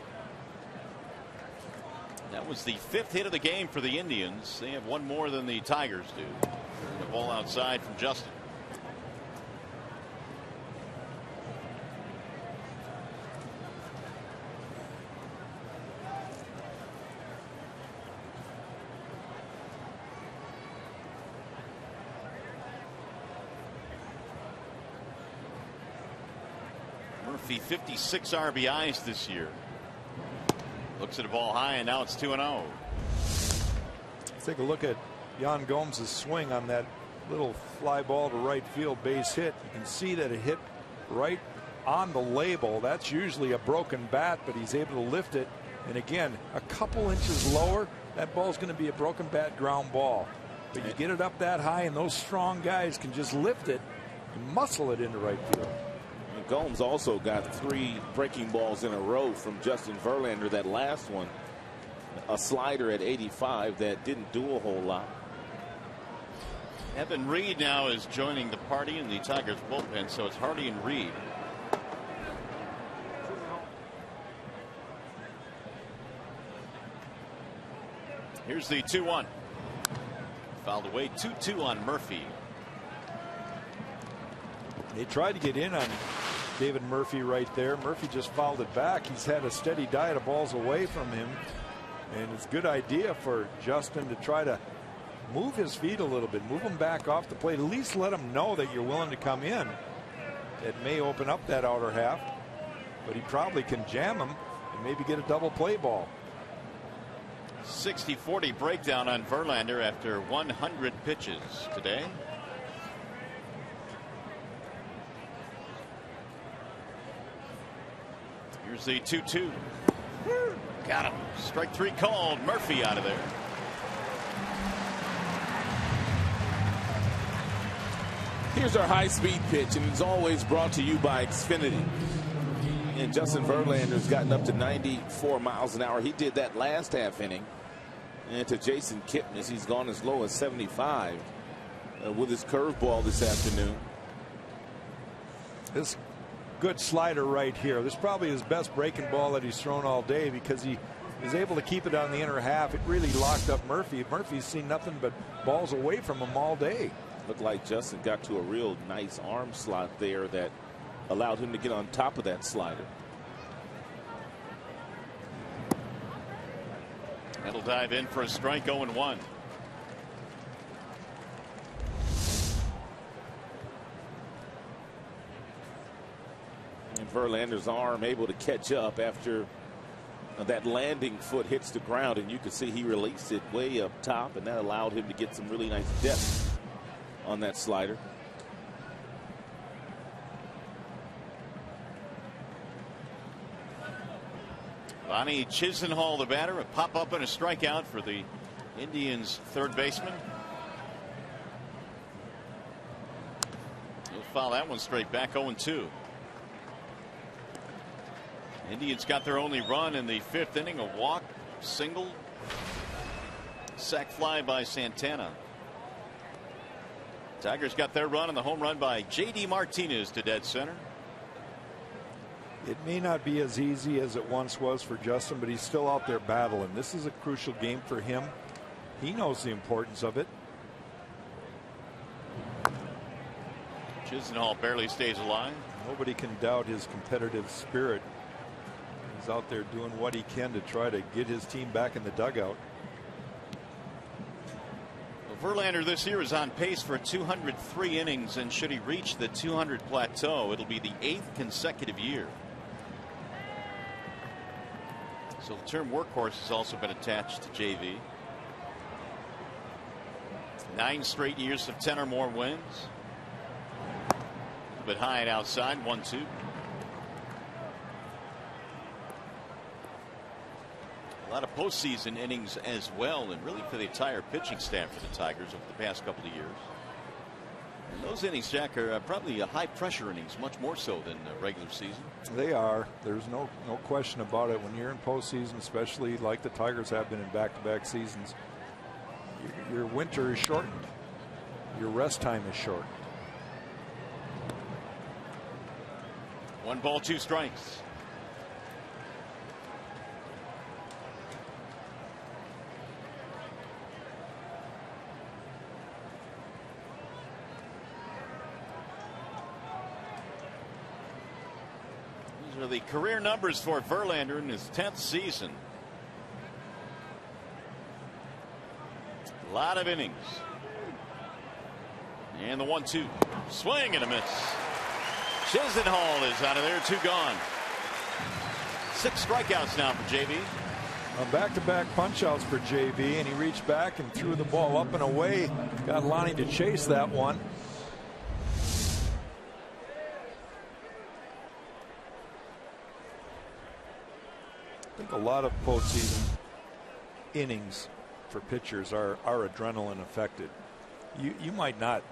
That was the 5th hit of the game for the Indians. They have 1 more than the Tigers do. The ball outside from Justin. Murphy 56 RBIs this year. Looks at a ball high, and now it's 2-0. Let's take a look at Yan Gomes' swing on that little fly ball to right field base hit. You can see that it hit right on the label. That's usually a broken bat, but he's able to lift it. And again, a couple inches lower, that ball's going to be a broken bat ground ball. But you get it up that high, and those strong guys can just lift it and muscle it into right field. And Gomes also got 3 breaking balls in a row from Justin Verlander. That last one, a slider at 85 that didn't do a whole lot. Evan Reed now is joining the party in the Tigers bullpen, so it's Hardy and Reed. Here's the 2-1. Fouled away, 2-2 on Murphy. They tried to get in on David Murphy right there. Murphy just fouled it back. He's had a steady diet of balls away from him, and it's a good idea for Justin to try to move his feet a little bit, move him back off the plate, at least let him know that you're willing to come in. It may open up that outer half, but he probably can jam him and maybe get a double play ball. 60-40 breakdown on Verlander after 100 pitches today. Here's the 2-2. Got him. Strike 3 called. Murphy out of there. Here's our high-speed pitch, and it's always brought to you by Xfinity. And Justin Verlander's gotten up to 94 miles an hour. He did that last half inning. And to Jason Kipnis, he's gone as low as 75 with his curveball this afternoon. This good slider right here. This is probably his best breaking ball that he's thrown all day because he is able to keep it on the inner half. It really locked up Murphy. Murphy's seen nothing but balls away from him all day. Looked like Justin got to a real nice arm slot there that allowed him to get on top of that slider. That'll dive in for a strike, 0-1. Verlander's arm able to catch up after that landing foot hits the ground, and you can see he released it way up top, and that allowed him to get some really nice depth on that slider. Lonnie Chisenhall, the batter, a pop-up and a strikeout for the Indians' third baseman. He'll foul that one straight back, 0-2. Indians got their only run in the fifth inning, a walk, single, sac fly by Santana. Tigers got their run, and the home run by J.D. Martinez to dead center. It may not be as easy as it once was for Justin, but he's still out there battling. This is a crucial game for him. He knows the importance of it. Chisenhall barely stays alive. Nobody can doubt his competitive spirit. He's out there doing what he can to try to get his team back in the dugout. Verlander this year is on pace for 203 innings, and should he reach the 200 plateau, it'll be the 8th consecutive year. So the term workhorse has also been attached to JV. 9 straight years of 10 or more wins. A bit high and outside, 1-2. A lot of postseason innings as well, and really for the entire pitching staff for the Tigers over the past couple of years. And those innings, Jack, are probably high pressure innings, much more so than the regular season. They are. There's no question about it. When you're in postseason, especially like the Tigers have been in back-to-back seasons, your winter is shortened. Your rest time is shortened. 1 ball, 2 strikes. These are the career numbers for Verlander in his 10th season. A lot of innings. And the 1-2. Swing and a miss. Chisenhall is out of there. 2 gone. 6 strikeouts now for JV. Back-to-back punch-outs for JV, and he reached back and threw the ball up and away. Got Lonnie to chase that one. I think a lot of postseason innings for pitchers are adrenaline affected. You might not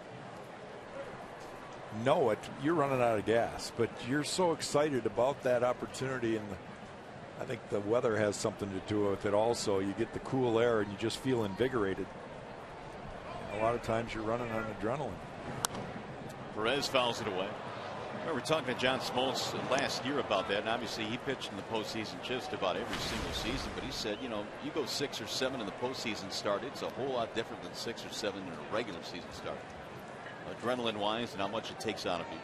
know it, you're running out of gas, but you're so excited about that opportunity, and I think the weather has something to do with it also. You get the cool air and you just feel invigorated. A lot of times you're running on adrenaline. Perez fouls it away. I remember talking to John Smoltz last year about that, and obviously he pitched in the postseason just about every single season, but he said, you know, you go 6 or 7 in the postseason start, it's a whole lot different than 6 or 7 in a regular season start, adrenaline wise, and how much it takes out of you.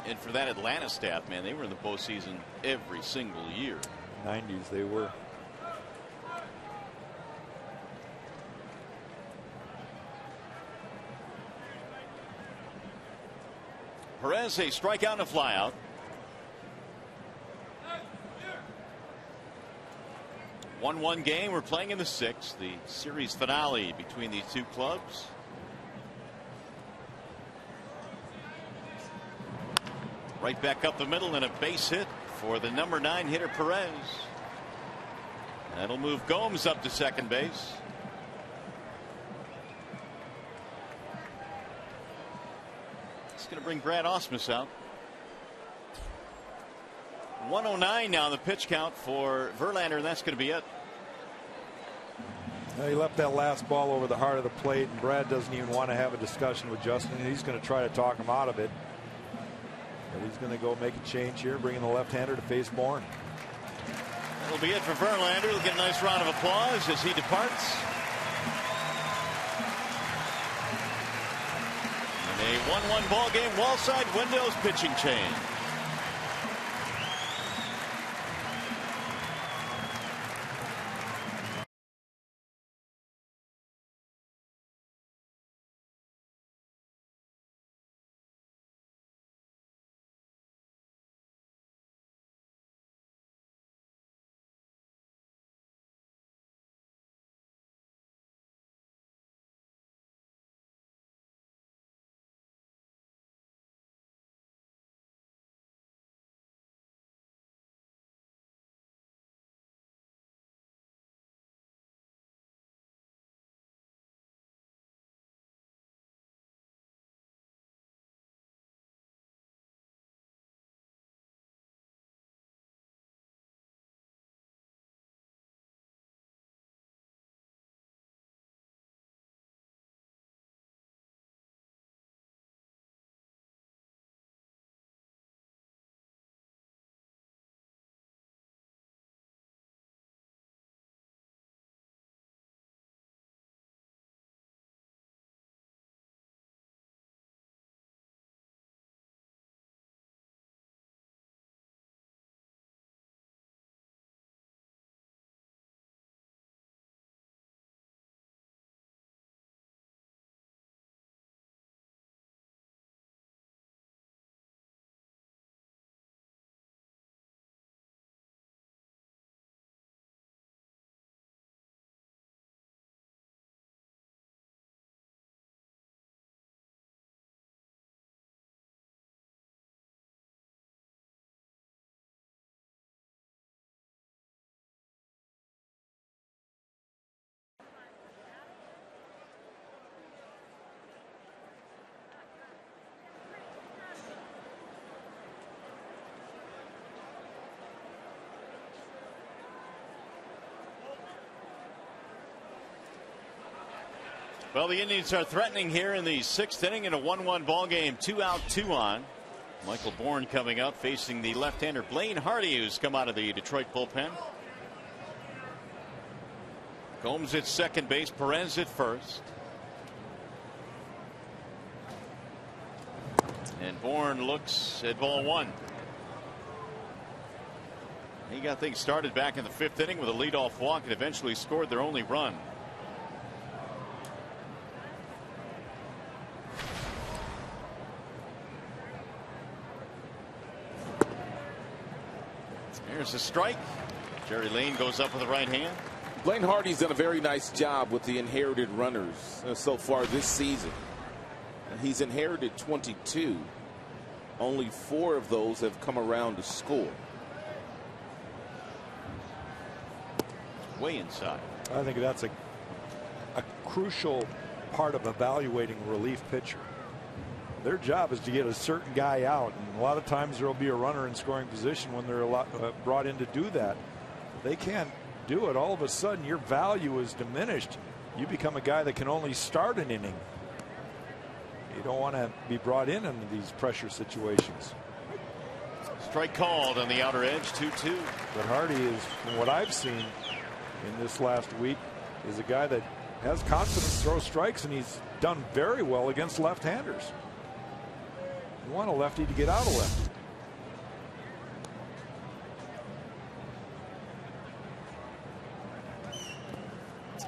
And for that Atlanta staff, man, they were in the postseason every single year. 90s they were. Perez, a strikeout and a flyout. One game. We're playing in the 6th, the series finale between these two clubs. Right back up the middle, and a base hit for the number 9 hitter Perez. That'll move Gomes up to second base. It's going to bring Brad Ausmus out. 109 now, the pitch count for Verlander, and that's going to be it. He left that last ball over the heart of the plate, and Brad doesn't even want to have a discussion with Justin. He's going to try to talk him out of it. But he's going to go make a change here, bringing the left-hander to face Bourne. That'll be it for Verlander. He'll get a nice round of applause as he departs. And a 1-1 ball game, Wallside Windows pitching change. Well, the Indians are threatening here in the 6th inning in a 1-1 ball game. 2 out, 2 on. Michael Bourn coming up facing the left-hander Blaine Hardy, who's come out of the Detroit bullpen. Gomes at second base, Perez at first. And Bourn looks at ball 1. He got things started back in the 5th inning with a leadoff walk and eventually scored their only run. Here's a strike. Jerry Lane goes up with the right hand. Blaine Hardy's done a very nice job with the inherited runners so far this season. He's inherited 22. Only 4 of those have come around to score. Way inside. I think that's a crucial part of evaluating a relief pitcher. Their job is to get a certain guy out, and a lot of times there will be a runner in scoring position when they're brought in to do that. If they can't do it, all of a sudden your value is diminished. You become a guy that can only start an inning. You don't want to be brought in into these pressure situations. Strike called on the outer edge, 2-2. But Hardy is, from what I've seen in this last week, is a guy that has confidence, throws strikes, and he's done very well against left-handers. You want a lefty to get out of lefty.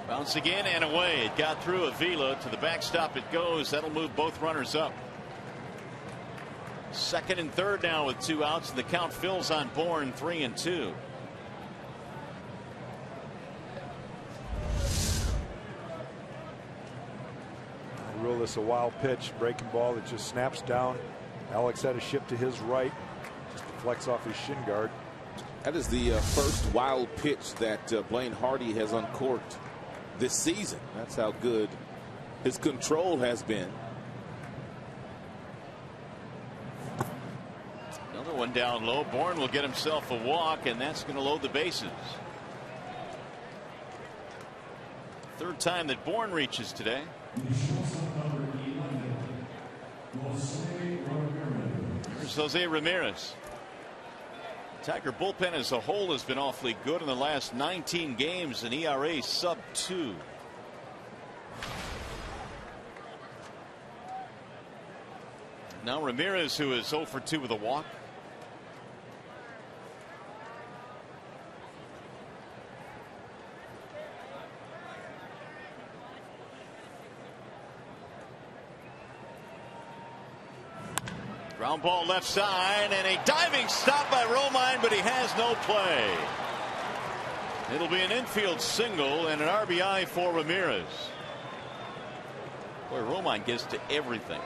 Bounce again and away. It got through Avila. To the backstop it goes. That'll move both runners up. 2nd and 3rd now with 2 outs, and the count fills on Bourn, 3-2. Rule this a wild pitch, breaking ball that just snaps down. Alex had a shift to his right, just deflects off his shin guard. That is the first wild pitch that Blaine Hardy has uncorked this season. That's how good his control has been. Another one down low. Bourn will get himself a walk, and that's going to load the bases. 3rd time that Bourn reaches today. Here's Jose Ramirez. Tiger bullpen as a whole has been awfully good in the last 19 games, an ERA sub 2. Now Ramirez, who is 0 for 2 with a walk. Ground ball left side, and a diving stop by Romine, but he has no play. It'll be an infield single and an RBI for Ramirez. Boy, Romine gets to everything.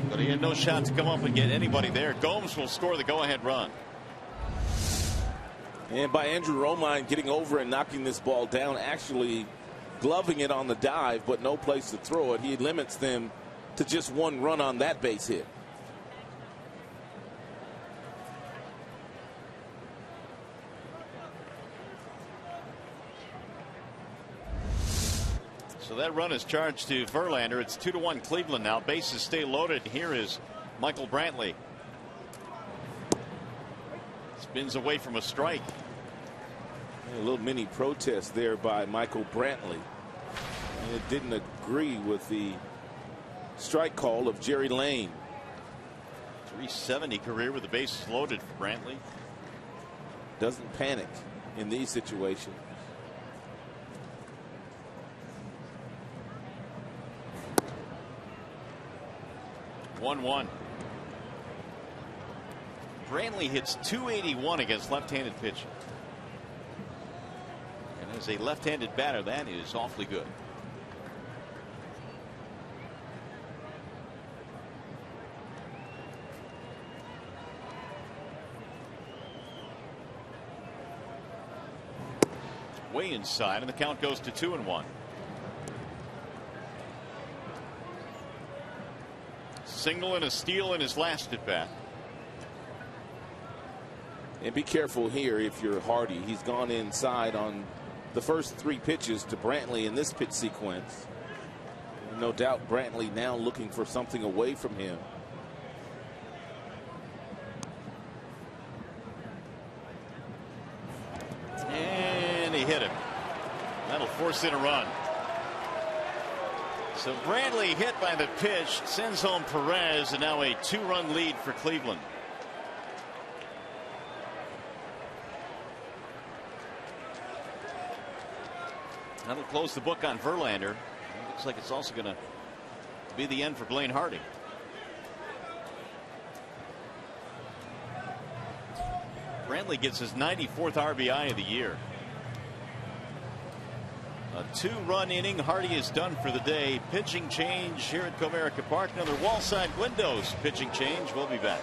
But he had no shot to come up and get anybody there. Gomes will score the go-ahead run. And by Andrew Romine getting over and knocking this ball down, actually gloving it on the dive, but no place to throw it. He limits them to just 1 run on that base hit. So that run is charged to Verlander. It's 2-1 Cleveland now. Bases stay loaded. Here is Michael Brantley. Spins away from a strike. A little mini protest there by Michael Brantley. And it didn't agree with the strike call of Jerry Lane. 370 career with the bases loaded for Brantley. Doesn't panic in these situations. Brantley hits .281 against left-handed pitching. And as a left-handed batter, that is awfully good. Way inside, and the count goes to 2-1. Single and a steal in his last at bat. And be careful here if you're Hardy. He's gone inside on the first 3 pitches to Brantley in this pitch sequence. No doubt Brantley now looking for something away from him. And he hit him. That'll force in a run. So Brantley hit by the pitch, sends home Perez, and now a 2-run lead for Cleveland. That'll close the book on Verlander. Looks like it's also going to be the end for Blaine Hardy. Brantley gets his 94th RBI of the year. A 2-run inning. Hardy is done for the day. Pitching change here at Comerica Park. Another wall side windows pitching change. We'll be back.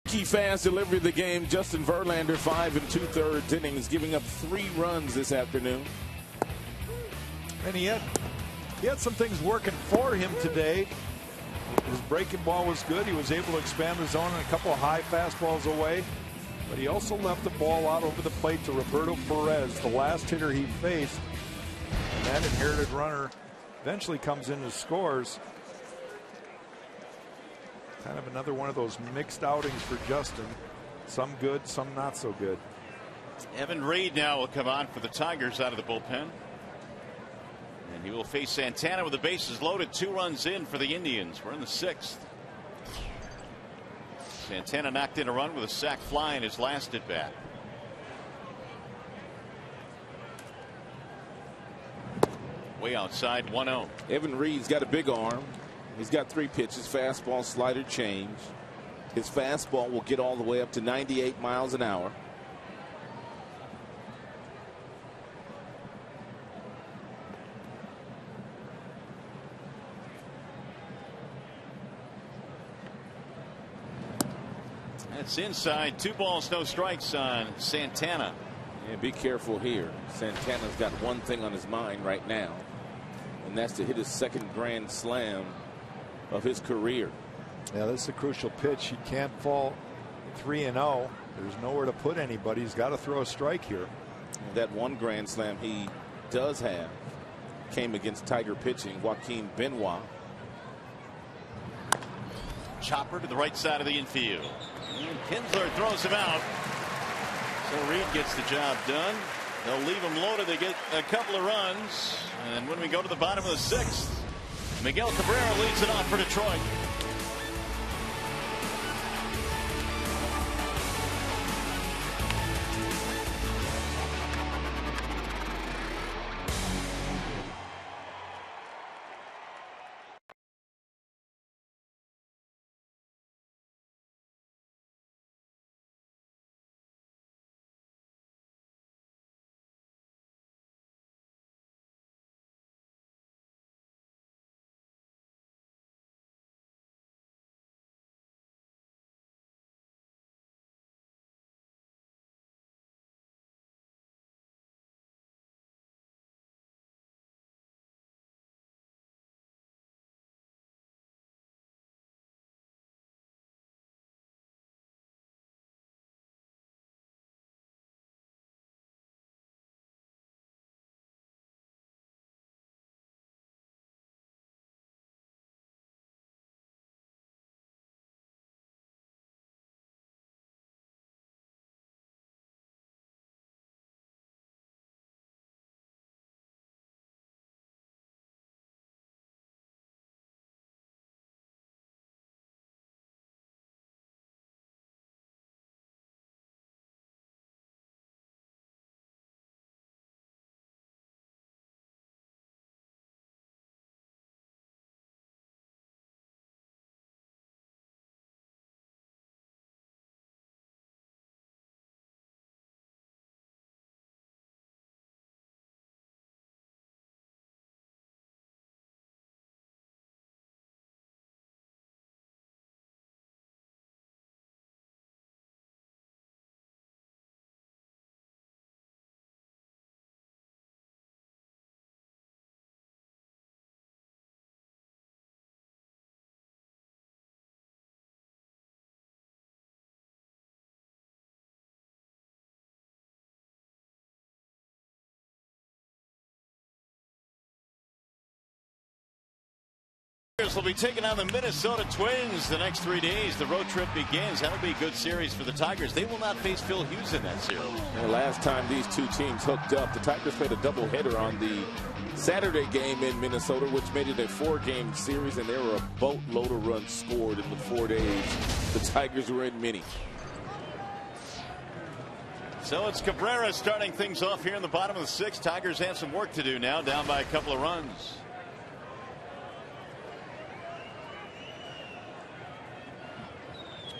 Key fast delivery of the game. Justin Verlander 5 2/3 innings, giving up 3 runs this afternoon. And he had some things working for him today. His breaking ball was good. He was able to expand the zone and a couple of high fastballs away. But he also left the ball out over the plate to Roberto Perez, the last hitter he faced. And that inherited runner eventually comes in and scores. Kind of another one of those mixed outings for Justin. Some good, some not so good. Evan Reed now will come on for the Tigers out of the bullpen. And he will face Santana with the bases loaded. 2 runs in for the Indians. We're in the 6th. Santana knocked in a run with a sac fly in his last at bat. Way outside, 1-0. Evan Reed's got a big arm. He's got 3 pitches, fastball, slider, change. His fastball will get all the way up to 98 miles an hour. That's inside. 2 balls, no strikes on Santana. Yeah, be careful here. Santana's got one thing on his mind right now, and that's to hit his 2nd grand slam of his career. Yeah, this is a crucial pitch. He can't fall 3-0. There's nowhere to put anybody. He's got to throw a strike here. That 1 grand slam he does have came against Tiger pitching, Joaquin Benoit. Chopper to the right side of the infield. And Kinsler throws him out. So Reed gets the job done. They'll leave him loaded. They get a couple of runs. And when we go to the bottom of the 6th, Miguel Cabrera leads it off for Detroit. Tigers will be taking on the Minnesota Twins the next 3 days. The road trip begins. That'll be a good series for the Tigers. They will not face Phil Hughes in that series. And last time these two teams hooked up, the Tigers played a doubleheader on the Saturday game in Minnesota, which made it a 4-game series, and there were a boatload of runs scored in the 4 days. The Tigers were in many. So it's Cabrera starting things off here in the bottom of the 6th. Tigers have some work to do now, down by a couple of runs.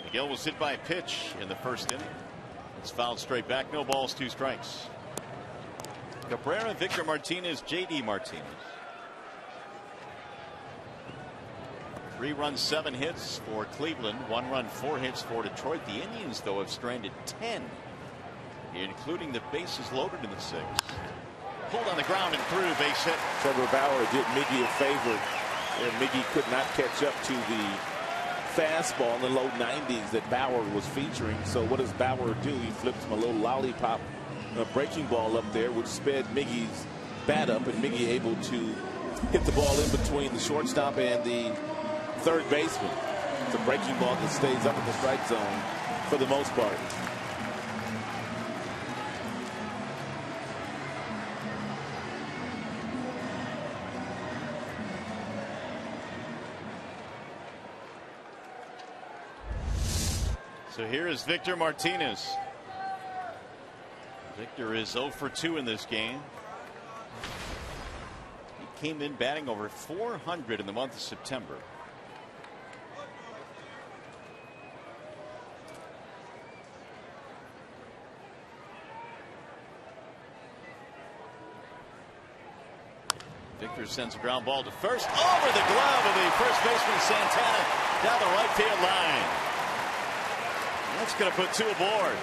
Miguel was hit by a pitch in the first inning. It's fouled straight back. No balls, 2 strikes. Cabrera, Victor Martinez, J.D. Martinez. 3 runs, 7 hits for Cleveland. 1 run, 4 hits for Detroit. The Indians, though, have stranded 10, including the bases loaded in the 6th. Pulled on the ground and through, base hit. Trevor Bauer did Miggy a favor, and Miggy could not catch up to the fastball in the low 90s that Bauer was featuring. So what does Bauer do? He flips him a little lollipop, a breaking ball up there, which sped Miggy's bat up, and Miggy able to hit the ball in between the shortstop and the third baseman. It's a breaking ball that stays up in the strike zone for the most part. So here is Victor Martinez. Victor is 0 for 2 in this game. He came in batting over 400 in the month of September. Victor sends a ground ball to first, over the glove of the first baseman Santana down the right field line. That's going to put 2 aboard.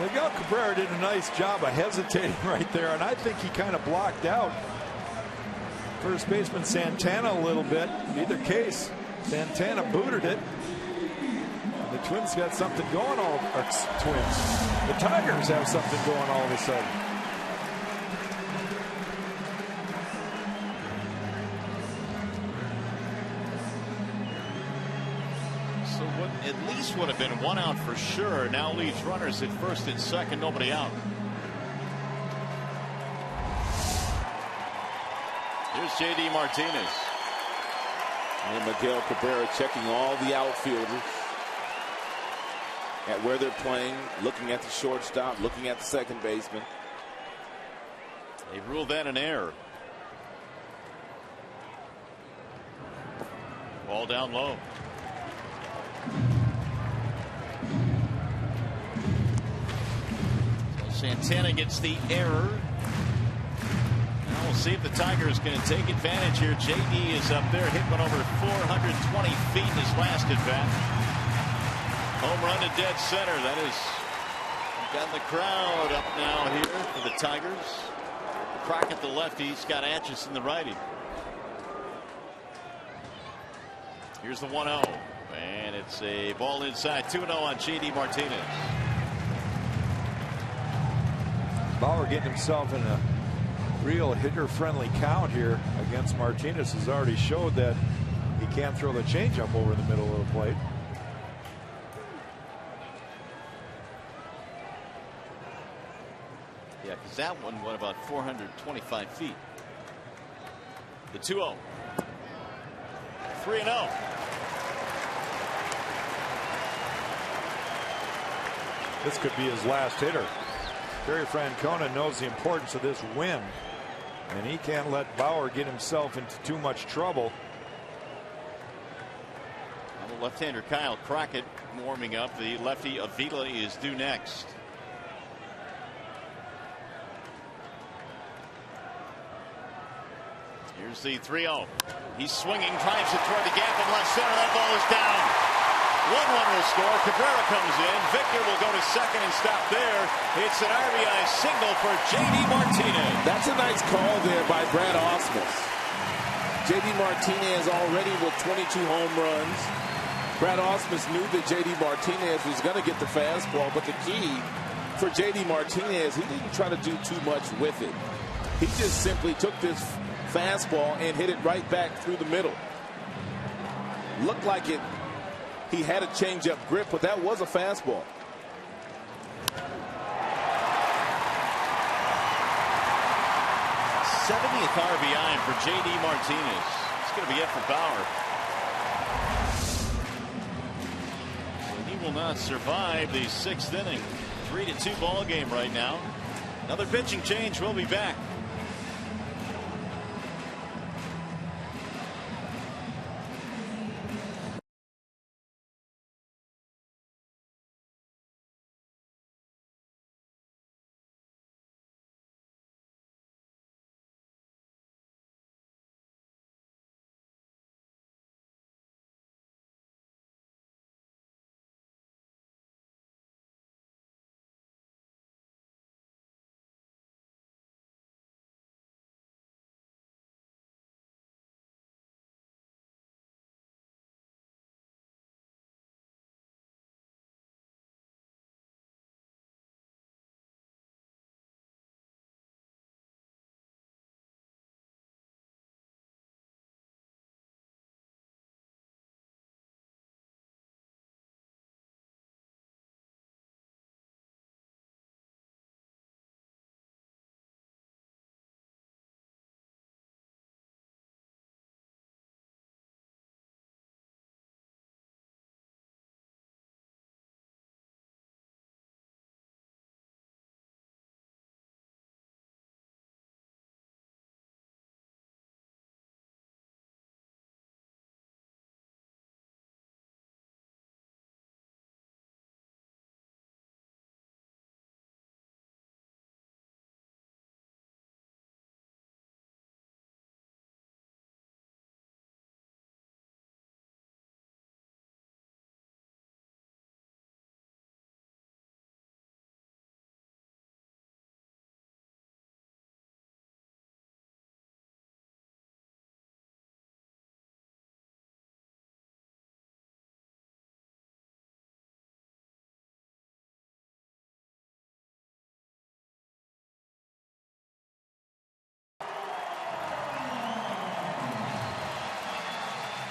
Miguel Cabrera did a nice job of hesitating right there, and I think he kind of blocked out first baseman Santana a little bit. In either case, Santana booted it. And the Twins got something going The Tigers have something going all of a sudden. At least would have been 1 out for sure. Now leaves runners at first and second, nobody out. Here's J.D. Martinez. And Miguel Cabrera checking all the outfielders at where they're playing, looking at the shortstop, looking at the second baseman. They ruled that an error. Ball down low. Santana gets the error. Now we'll see if the Tigers can take advantage here. JD is up there, hit one over 420 feet in his last at bat. Home run to dead center. That is got the crowd up now here for the Tigers. Crockett the lefty, Scott Atchison the righty. Here's the 1-0, and it's a ball inside. 2-0 on J.D. Martinez. Bauer getting himself in a real hitter-friendly count here against Martinez. Has already showed that he can't throw the changeup over the middle of the plate. Yeah, because that one went about 425 feet. The 2-0. 3-0. This could be his last hitter. Terry Francona knows the importance of this win, and he can't let Bauer get himself into too much trouble. Well, the left-hander Kyle Crockett warming up. The lefty Avila is due next. Here's the 3-0. He's swinging, drives it toward the gap in left center. That ball is down. 1 run will score. Cabrera comes in. Victor will go to second and stop there. It's an RBI single for J.D. Martinez. That's a nice call there by Brad Ausmus. J.D. Martinez already with 22 home runs. Brad Ausmus knew that J.D. Martinez was going to get the fastball, but the key for J.D. Martinez, he didn't try to do too much with it. He just simply took this fastball and hit it right back through the middle. Looked like it. He had a changeup grip, but that was a fastball. th RBI for J.D. Martinez. It's going to be it for Bauer. He will not survive the 6th inning. 3-2 ball game right now. Another pitching change. We'll be back.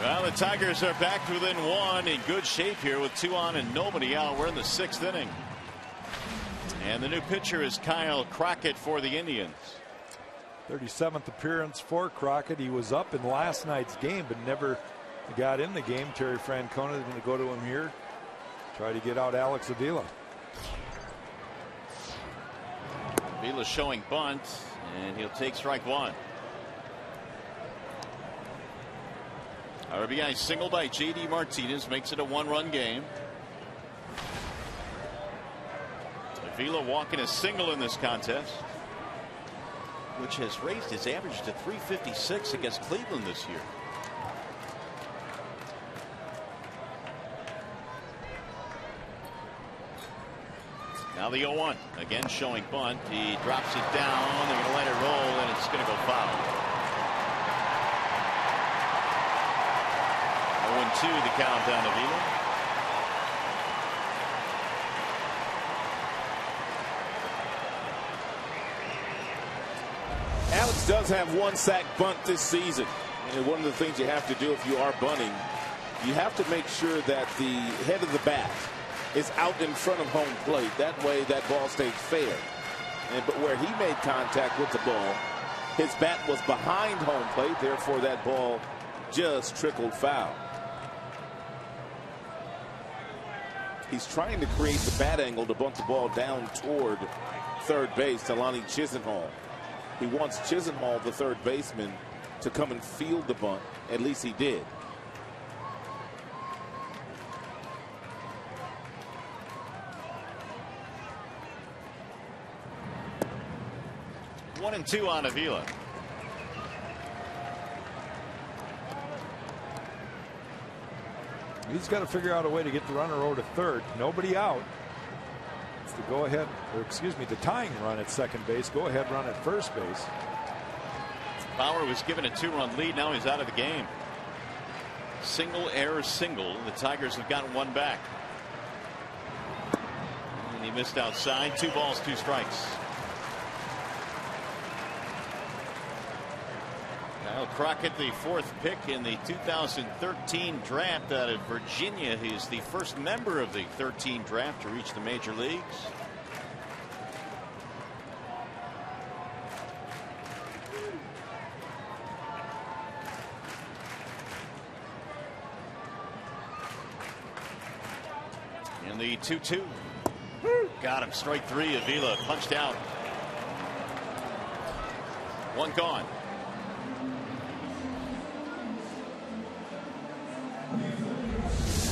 Well, the Tigers are back within 1, in good shape here with 2 on and nobody out. We're in the 6th inning. And the new pitcher is Kyle Crockett for the Indians. 37th appearance for Crockett. He was up in last night's game but never got in the game. Terry Francona is going to go to him here. Try to get out Alex Avila. Avila showing bunt, and he'll take strike 1. RBI single by J.D. Martinez makes it a 1-run game. Avila walking a single in this contest, which has raised his average to .356 against Cleveland this year. Now the 0-1 again showing bunt. He drops it down. They're going to let it roll, and it's going to go foul. 0-2 the count down to Avila. Alex does have 1 sack bunt this season. And one of the things you have to do if you are bunting, you have to make sure that the head of the bat is out in front of home plate. That way that ball stays fair. But where he made contact with the ball, his bat was behind home plate. Therefore that ball just trickled foul. He's trying to create the bat angle to bunt the ball down toward third base to Lonnie Chisenhall. He wants Chisenhall, the third baseman, to come and field the bunt. At least he did. One and 2 on Avila. He's got to figure out a way to get the runner over to third. Nobody out. It's the go ahead, or excuse me, the tying run at second base. Go ahead run at first base. Bauer was given a 2-run lead. Now he's out of the game. Single error single. The Tigers have gotten 1 back. And he missed outside. 2 balls, 2 strikes. Well, Crockett, the 4th pick in the 2013 draft out of Virginia. He's the first member of the 13 draft to reach the major leagues. In the 2-2. Got him. Strike 3. Avila punched out. One gone.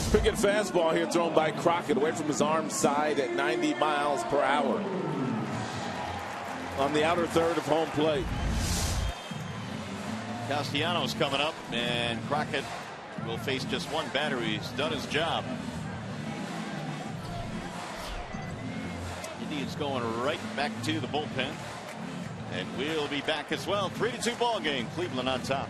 Cricket fastball here thrown by Crockett away from his arm side at 90 miles per hour. On the outer third of home plate. Castellanos coming up, and Crockett will face just one batter. He's done his job. Indians going right back to the bullpen. And we'll be back as well. 3-2 ball game. Cleveland on top.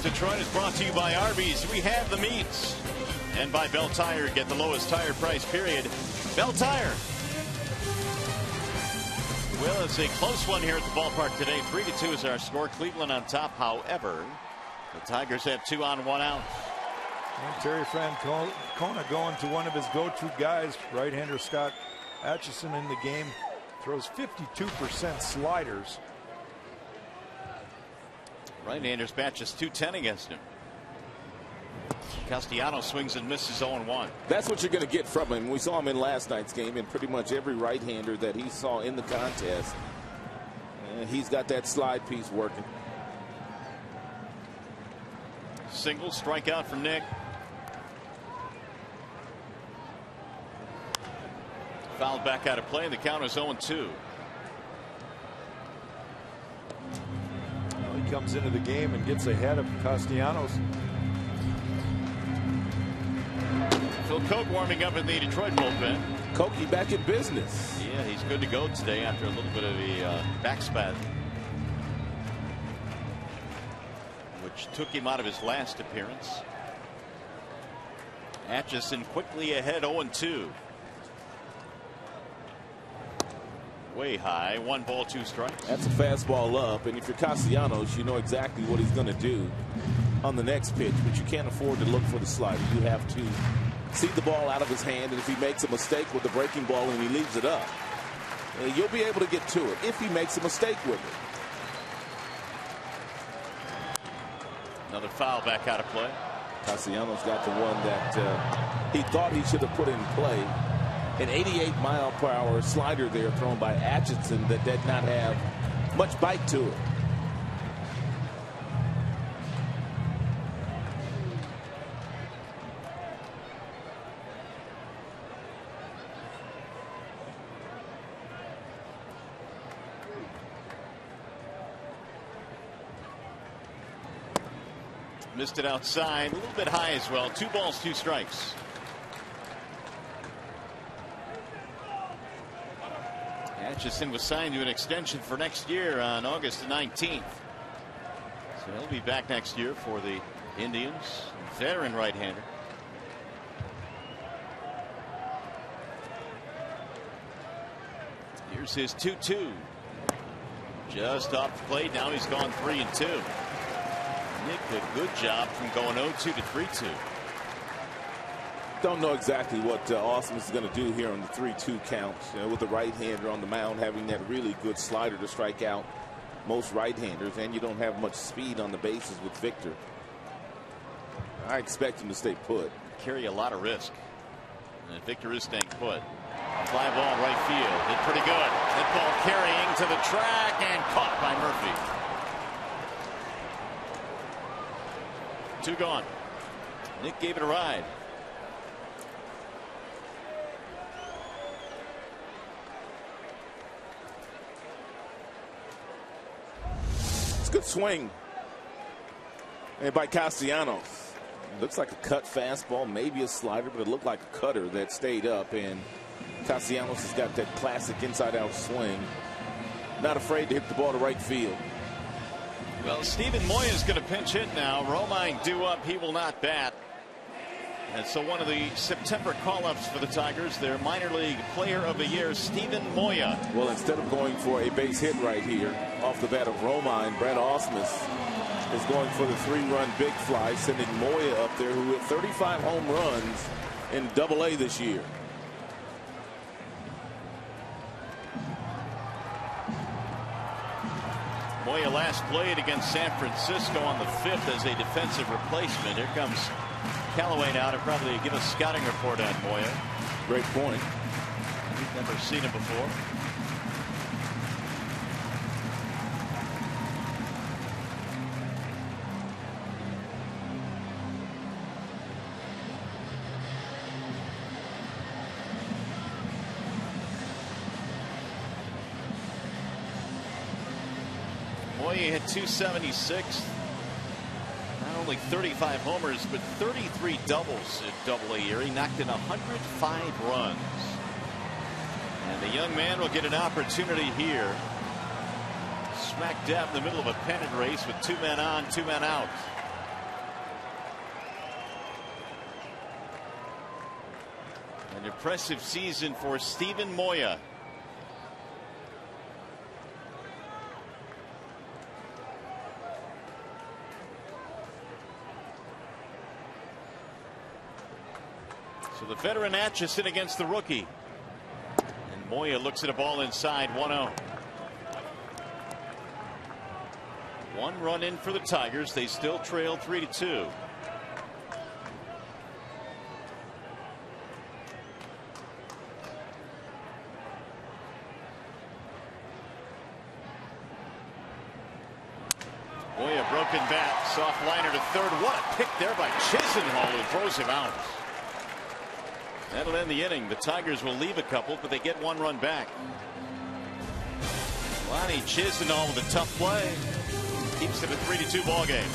Detroit is brought to you by Arby's. We have the meats. And by Bell Tire. Get the lowest tire price, period. Bell Tire. Well, it's a close one here at the ballpark today. 3-2 is our score. Cleveland on top. However, the Tigers have 2 on, 1 out. And Terry Francona going to one of his go-to guys, right-hander Scott Atchison in the game. Throws 52% sliders. Right-handers bat just .210 against him. Castellanos swings and misses 0-1. That's what you're going to get from him. We saw him in last night's game, and pretty much every right-hander that he saw in the contest, he's got that slide piece working. Single strikeout from Nick. Fouled back out of play, and the count is 0-2. He comes into the game and gets ahead of Castellanos. Phil Koch warming up in the Detroit bullpen. Koch back in business. Yeah, he's good to go today after a little bit of a back spat, which took him out of his last appearance. Atchison quickly ahead, 0-2. Way high, 1 ball, 2 strikes. That's a fastball up, and if you're Castellanos, you know exactly what he's going to do on the next pitch, but you can't afford to look for the slider. You have to see the ball out of his hand, and if he makes a mistake with the breaking ball and he leaves it up, you'll be able to get to it if he makes a mistake with it. Another foul back out of play. Castellanos got the one that he thought he should have put in play. an 88-mile-per-hour slider there thrown by Atchison that did not have much bite to it. Missed it outside, a little bit high as well. 2 balls, 2 strikes. Atchison was signed to an extension for next year on August 19th. So he'll be back next year for the Indians. Veteran right-hander. Here's his 2-2. Just off the plate. Now he's gone 3-2. Nick, a good job from going 0-2 to 3-2. Don't know exactly what Ausmus is going to do here on the 3-2 count. With the right-hander on the mound having that really good slider to strike out most right-handers, and you don't have much speed on the bases with Victor. I expect him to stay put. Carry a lot of risk. And Victor is staying put. Fly ball right field. Hit pretty good. That ball carrying to the track and caught by Murphy. 2 gone. Nick gave it a ride. It's a good swing. And by Castellanos. Looks like a cut fastball, maybe a slider, but it looked like a cutter that stayed up. And Castellanos has got that classic inside-out swing. Not afraid to hit the ball to right field. Well, Steven Moya is going to pinch hit now. Romine due up. He will not bat. And so one of the September call-ups for the Tigers, their minor league player of the year, Steven Moya. Well, instead of going for a base hit right here off the bat of Romine, Brad Ausmus is going for the 3-run big fly, sending Moya up there, who hit 35 home runs in Double-A this year. Moya last played against San Francisco on the 5th as a defensive replacement. Here comes Callaway now to probably give a scouting report on Moya. Great point. We've never seen him before. Moya hit .276. Not only 35 homers, but 33 doubles in Double-A year. He knocked in 105 runs. And the young man will get an opportunity here. Smack dab in the middle of a pennant race with 2 men on, 2 men out. An impressive season for Steven Moya. So the veteran Atchison against the rookie. And Moya looks at a ball inside, 1-0. 1 run in for the Tigers. They still trail 3-2. Moya broken bat, soft liner to third. What a pick there by Chisenhall, who throws him out. That'll end the inning. The Tigers will leave a couple, but they get 1 run back. Lonnie Chisenhall with a tough play. Keeps it a 3-2 ball game.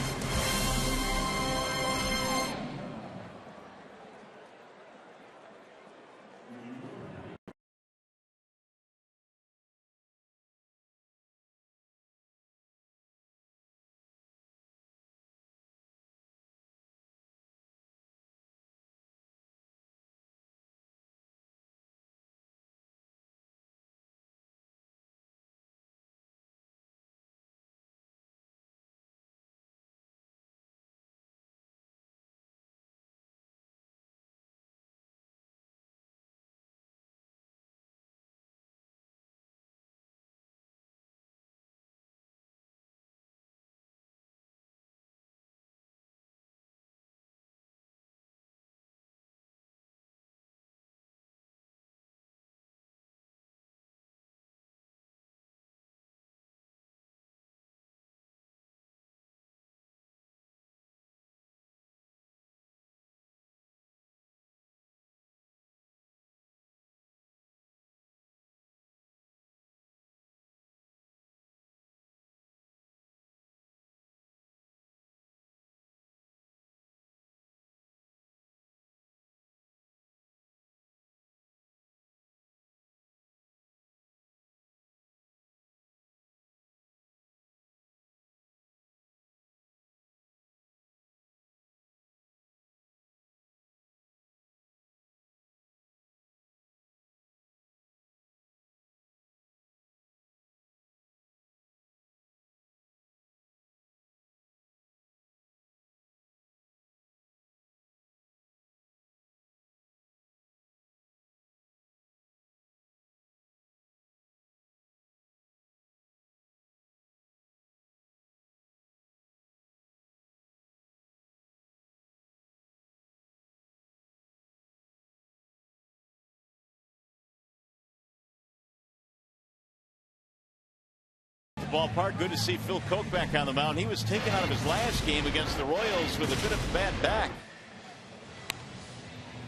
ballpark. Good to see Phil Koch back on the mound. He was taken out of his last game against the Royals with a bit of a bad back.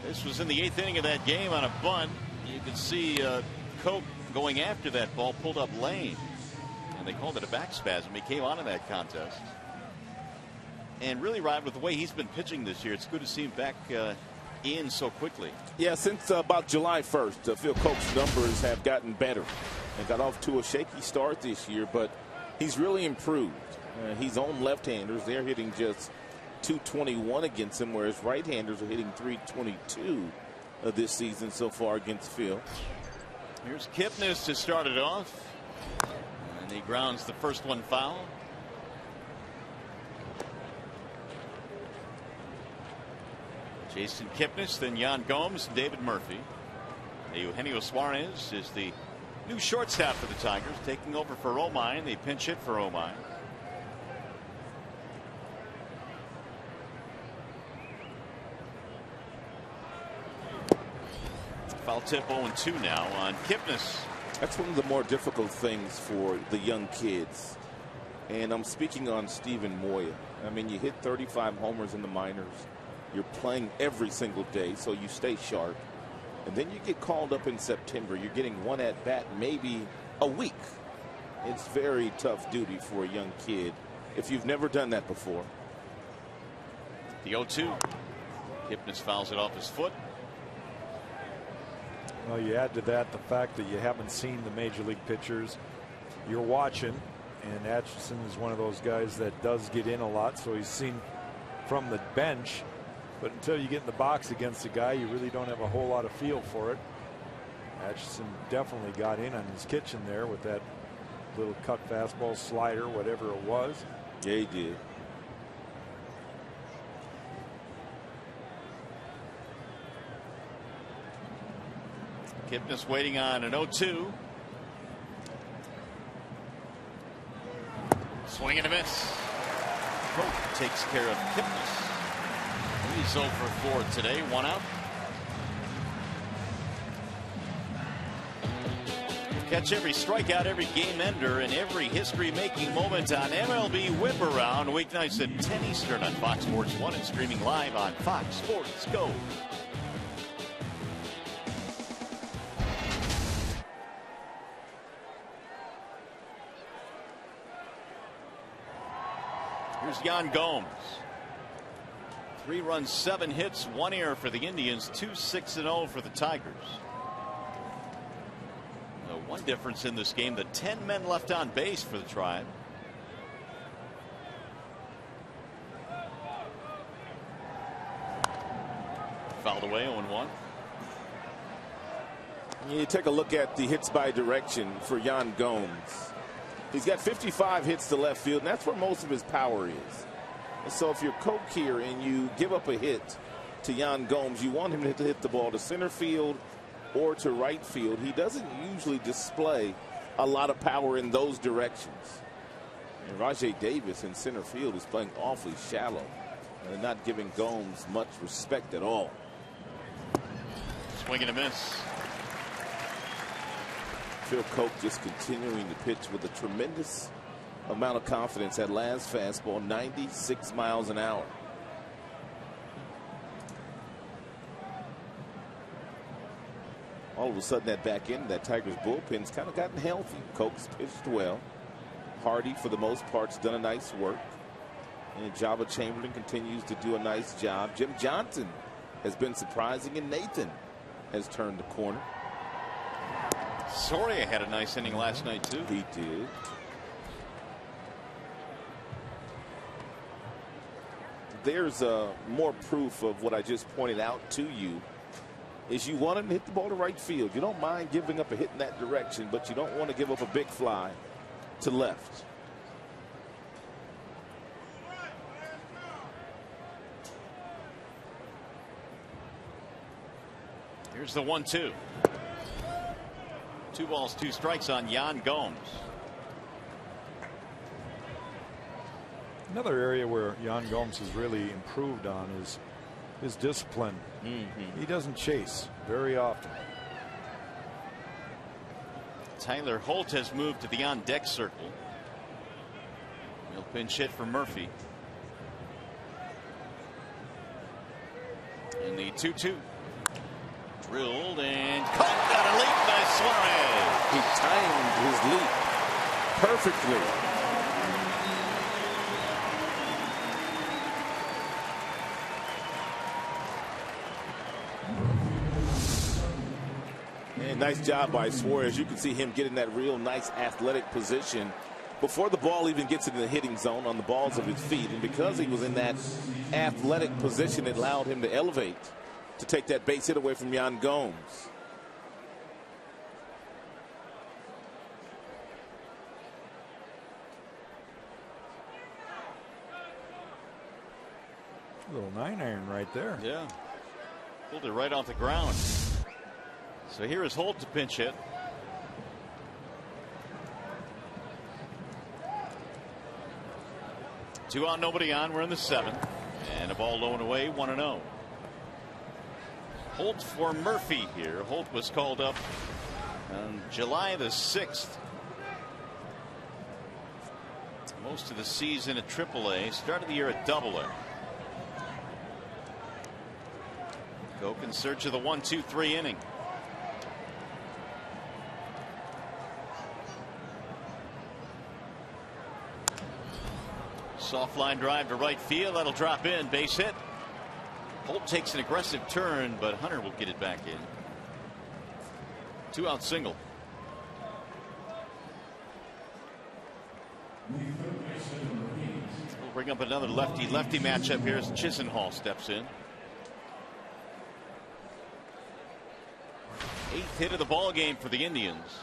This was in the 8th inning of that game on a bunt. You can see Koch going after that ball, pulled up lane, and they called it a back spasm. He came on in that contest. And really, Rod, with the way he's been pitching this year, it's good to see him back in so quickly. Yeah, since about July 1st, Phil Koch's numbers have gotten better. They got off to a shaky start this year, but he's really improved. He's on left-handers. They're hitting just .221 against him, whereas right-handers are hitting .322 this season so far against Phil. Here's Kipnis to start it off. And he grounds the first one foul. Jason Kipnis, then Yan Gomes, and David Murphy. Eugenio Suarez is the new shortstop for the Tigers, taking over for Romine. They pinch hit for Romine. Foul tip 0-2 now on Kipnis. That's one of the more difficult things for the young kids. And I'm speaking on Steven Moya. I mean, you hit 35 homers in the minors. You're playing every single day, so you stay sharp. And then you get called up in September. You're getting one at bat, maybe a week. It's very tough duty for a young kid if you've never done that before. The 0-2. Kipnis fouls it off his foot. Well, you add to that the fact that you haven't seen the major league pitchers. You're watching, and Atchison is one of those guys that does get in a lot, so he's seen from the bench. But until you get in the box against the guy, you really don't have a whole lot of feel for it. Atchison definitely got in on his kitchen there with that little cut fastball, slider, whatever it was. Yeah, he did. Kipnis waiting on an 0-2. Swing and a miss. Koch takes care of Kipnis. He's 0 for 4 today, 1 out. Catch every strikeout, every game ender, and every history-making moment on MLB Whip Around, weeknights at 10 Eastern on Fox Sports 1 and streaming live on Fox Sports Go. Here's Yan Gomes. 3 runs, 7 hits, 1 error for the Indians, 2-6-0 for the Tigers. One difference in this game, the 10 men left on base for the Tribe. Fouled away, 0-1. You take a look at the hits by direction for Yan Gomes. He's got 55 hits to left field, and that's where most of his power is. And so if you're Koch here and you give up a hit to Yan Gomes, you want him to hit the ball to center field or to right field. He doesn't usually display a lot of power in those directions. And Rajai Davis in center field is playing awfully shallow and not giving Gomes much respect at all. Swing and a miss. Phil Koch just continuing to pitch with a tremendous amount of confidence. That last fastball, 96 miles an hour. All of a sudden, that back end, that Tigers bullpen's kind of gotten healthy. Koch's pitched well. Hardy, for the most part, has done a nice work. And Java Chamberlain continues to do a nice job. Jim Johnson has been surprising, and Nathan has turned the corner. Soria had a nice inning last night, too. He did. There's more proof of what I just pointed out to you. Is you want him to hit the ball to right field. You don't mind giving up a hit in that direction, but you don't want to give up a big fly to left. Here's the 1-2. 2 balls, 2 strikes on Yan Gomes. Another area where Yan Gomes has really improved on is his discipline. He doesn't chase very often. Tyler Holt has moved to the on-deck circle. Pinch hit for Murphy. In the 2-2. Drilled and caught. Got a leap by Suarez. He timed his leap perfectly. And nice job by Suarez. You can see him getting that real nice athletic position before the ball even gets into the hitting zone on the balls of his feet. And because he was in that athletic position, it allowed him to elevate to take that base hit away from Yan Gomes. A little 9-iron right there. Yeah. Pulled it right off the ground. So here is Holt to pinch hit. Two on, nobody on. We're in the 7th. And a ball low and away, 1-0. Holt for Murphy here. Holt was called up on July the 6th. Most of the season at AAA. Started the year at AA. Koch in search of the 1-2-3 inning. Soft line drive to right field. That'll drop in. Base hit. Holt takes an aggressive turn, but Hunter will get it back in. 2-out single. We'll bring up another lefty-lefty matchup here as Chisenhall steps in. 8th hit of the ball game for the Indians.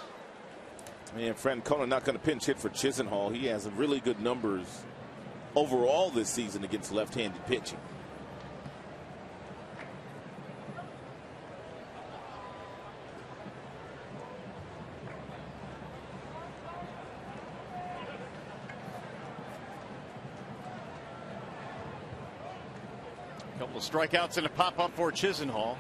And Francona not going to pinch hit for Chisenhall. He has really good numbers overall this season against left-handed pitching. A couple of strikeouts and a pop-up for Chisenhall.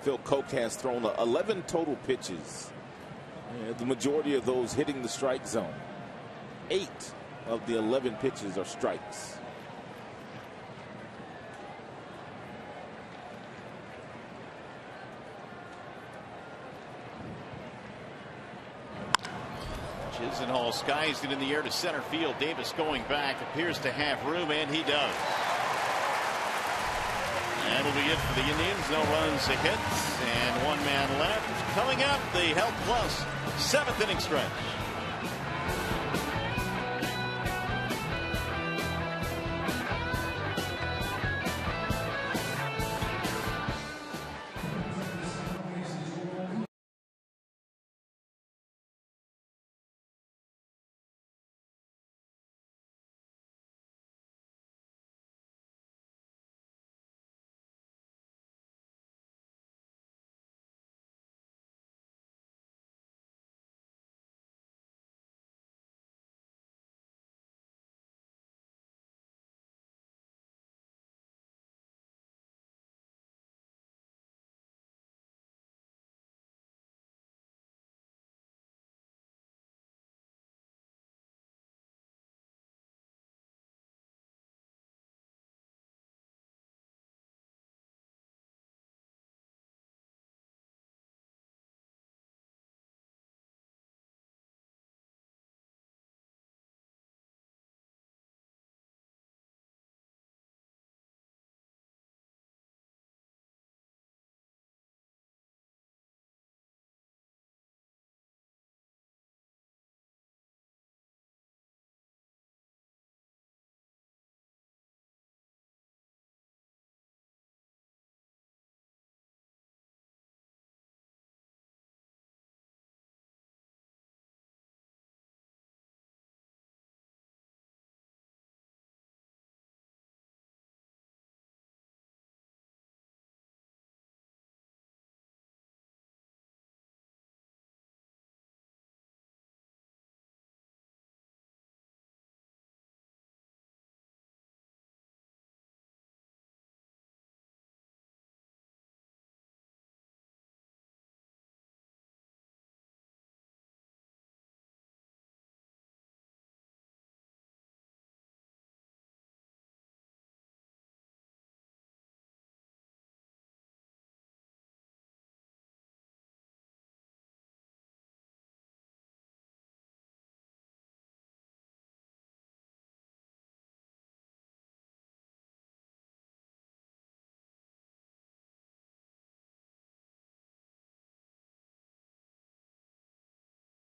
Phil Koch has thrown 11 total pitches. The majority of those hitting the strike zone. 8 of the 11 pitches are strikes. Chisenhall skies it in the air to center field. Davis going back, appears to have room, and he does. That'll be it for the Indians. No runs, a hit, and 1 man left. Coming up, the Health Plus 7th inning stretch.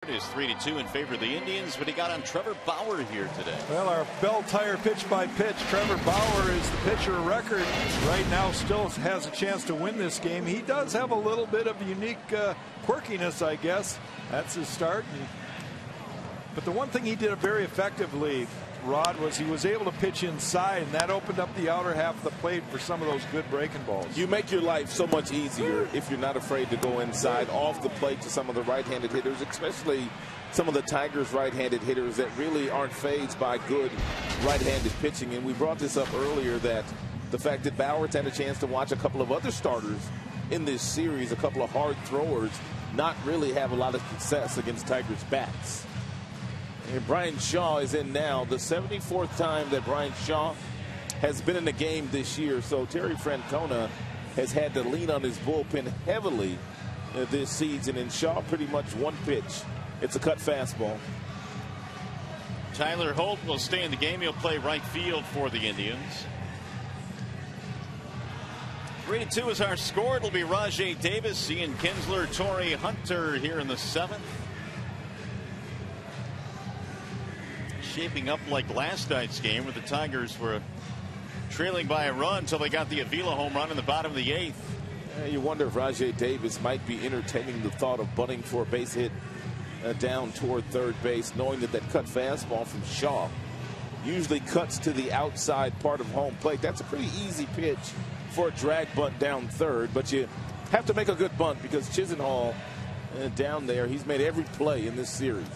It is 3-2 in favor of the Indians, but he got on Trevor Bauer here today. Well, our bell tire pitch by pitch. Trevor Bauer is the pitcher of record right now, still has a chance to win this game. He does have a little bit of unique quirkiness, I guess. That's his start. But the one thing he did very effectively, Rod, was he was able to pitch inside, and that opened up the outer half of the plate for some of those good breaking balls. You make your life so much easier if you're not afraid to go inside off the plate to some of the right-handed hitters, especially some of the Tigers' right-handed hitters that really aren't fazed by good right-handed pitching. And we brought this up earlier, that the fact that Bauer's had a chance to watch a couple of other starters in this series, a couple of hard throwers, not really have a lot of success against Tigers' bats. And Bryan Shaw is in now, the 74th time that Bryan Shaw has been in the game this year. So Terry Francona has had to lean on his bullpen heavily this season. And Shaw pretty much one pitch. It's a cut fastball. Tyler Holt will stay in the game. He'll play right field for the Indians. 3-2 is our score. It'll be Rajai Davis, Ian Kinsler, Torrey Hunter here in the 7th. Shaping up like last night's game, where the Tigers were trailing by a run until they got the Avila home run in the bottom of the 8th. You wonder if Rajai Davis might be entertaining the thought of bunting for a base hit down toward third base, knowing that cut fastball from Shaw usually cuts to the outside part of home plate. That's a pretty easy pitch for a drag bunt down third, but you have to make a good bunt because Chisenhall down there, he's made every play in this series.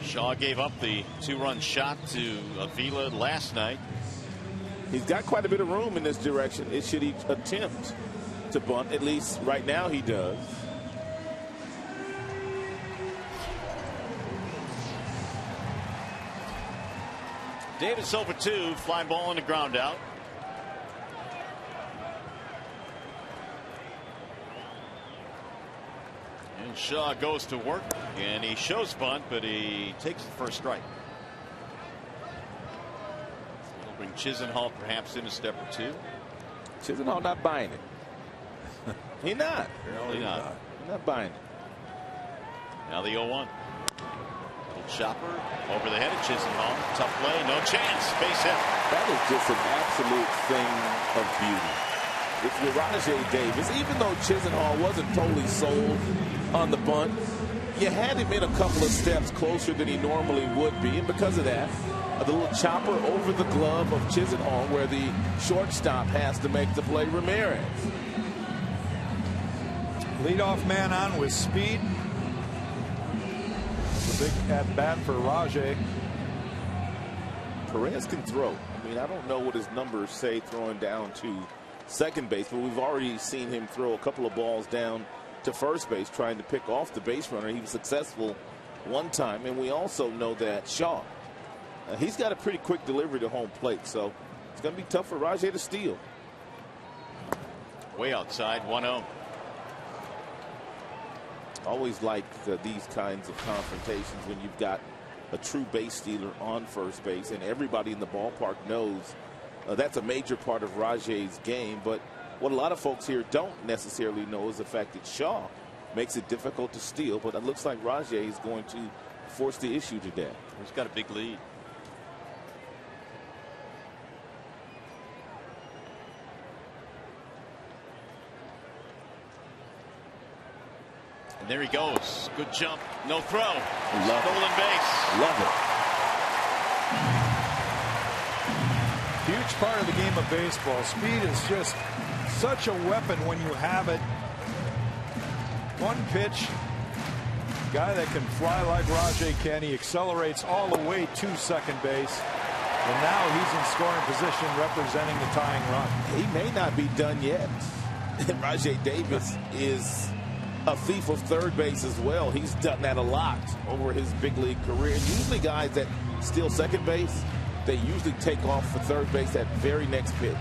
Shaw gave up the 2-run shot to Avila last night. He's got quite a bit of room in this direction. It should he attempt to bunt, at least right now he does. Davis over 2, fly ball on the ground out. And Shaw goes to work, and he shows bunt, but he takes the first strike. He'll bring Chisenhall perhaps in a step or two. Chisenhall not buying it. He's not. Really not. He's not buying it. Now the 0-1. Chopper over the head of Chisenhall. Tough play, no chance. Base hit. That is just an absolute thing of beauty. If you're Rajai Davis, even though Chisenhall wasn't totally sold on the bunt, you had him in a couple of steps closer than he normally would be, and because of that, the little chopper over the glove of Chisenhall, where the shortstop has to make the play. Ramirez. Leadoff man on with speed. Big at bat for Rajai. Perez can throw. I mean, I don't know what his numbers say throwing down to second base, but we've already seen him throw a couple of balls down to first base trying to pick off the base runner. He was successful one time, and we also know that Shaw, he's got a pretty quick delivery to home plate, so it's going to be tough for Rajai to steal. Way outside, 1-0. Always like these kinds of confrontations when you've got a true base stealer on first base, and everybody in the ballpark knows that's a major part of Rajai's game. But what a lot of folks here don't necessarily know is the fact that Shaw makes it difficult to steal. But it looks like Rajai is going to force the issue today. He's got a big lead. And there he goes. Good jump. No throw. Stolen base. Love it. Huge part of the game of baseball. Speed is just such a weapon when you have it. One pitch. Guy that can fly like Rajai can. He accelerates all the way to second base. And now he's in scoring position representing the tying run. He may not be done yet. Rajai Davis is a thief of third base as well. He's done that a lot over his big league career. And usually guys that steal second base, they usually take off for third base that very next pitch.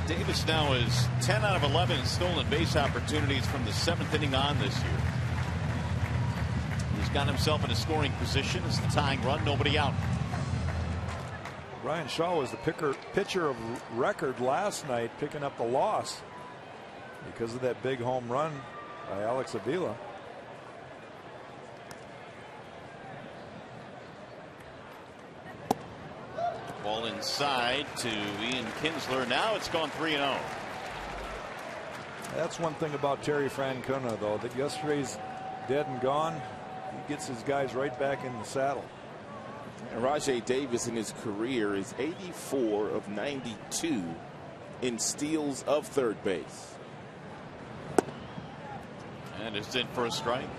Davis now is 10 out of 11 stolen base opportunities from the 7th inning on this year. He's got himself in a scoring position. It's the tying run, nobody out. Bryan Shaw was the pitcher of record last night, picking up the loss. because of that big home run by Alex Avila. Ball inside to Ian Kinsler. Now it's gone 3-0. That's one thing about Terry Francona, though, that yesterday's dead and gone. He gets his guys right back in the saddle. And Rajai Davis in his career is 84 of 92 in steals of third base. And it's in for a strike.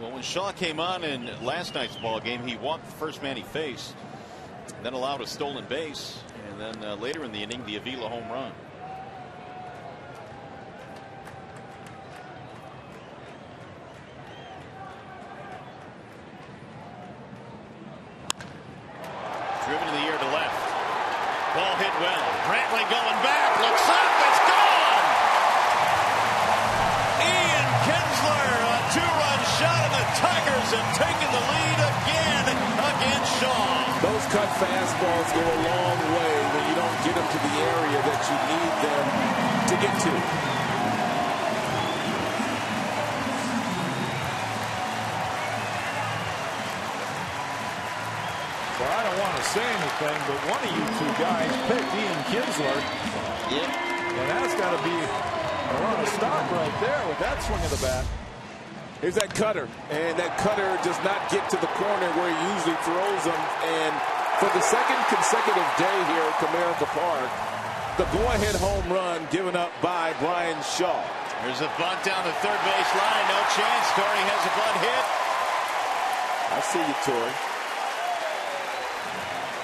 Well, when Shaw came on in last night's ball game, he walked the first man he faced, then allowed a stolen base, and then later in the inning, the Avila home run. Driven in the air to left. Ball hit well. Brantley going back. Looks up. It's gone. Ian Kinsler, a two-run shot, and the Tigers have taken the lead again against Shaw. Those cut fastballs go a long way when you don't get them to the area that you need them to get to. Well, I don't want to say anything, but one of you two guys picked Ian Kinsler. Yep. And that's got to be a lot of stock right there with that swing of the bat. Here's that cutter, and that cutter does not get to the corner where he usually throws them. And for the second consecutive day here at Comerica Park, the go-ahead home run given up by Bryan Shaw. There's a bunt down the third base line. No chance. Torrey has a bunt hit. I see you, Torrey.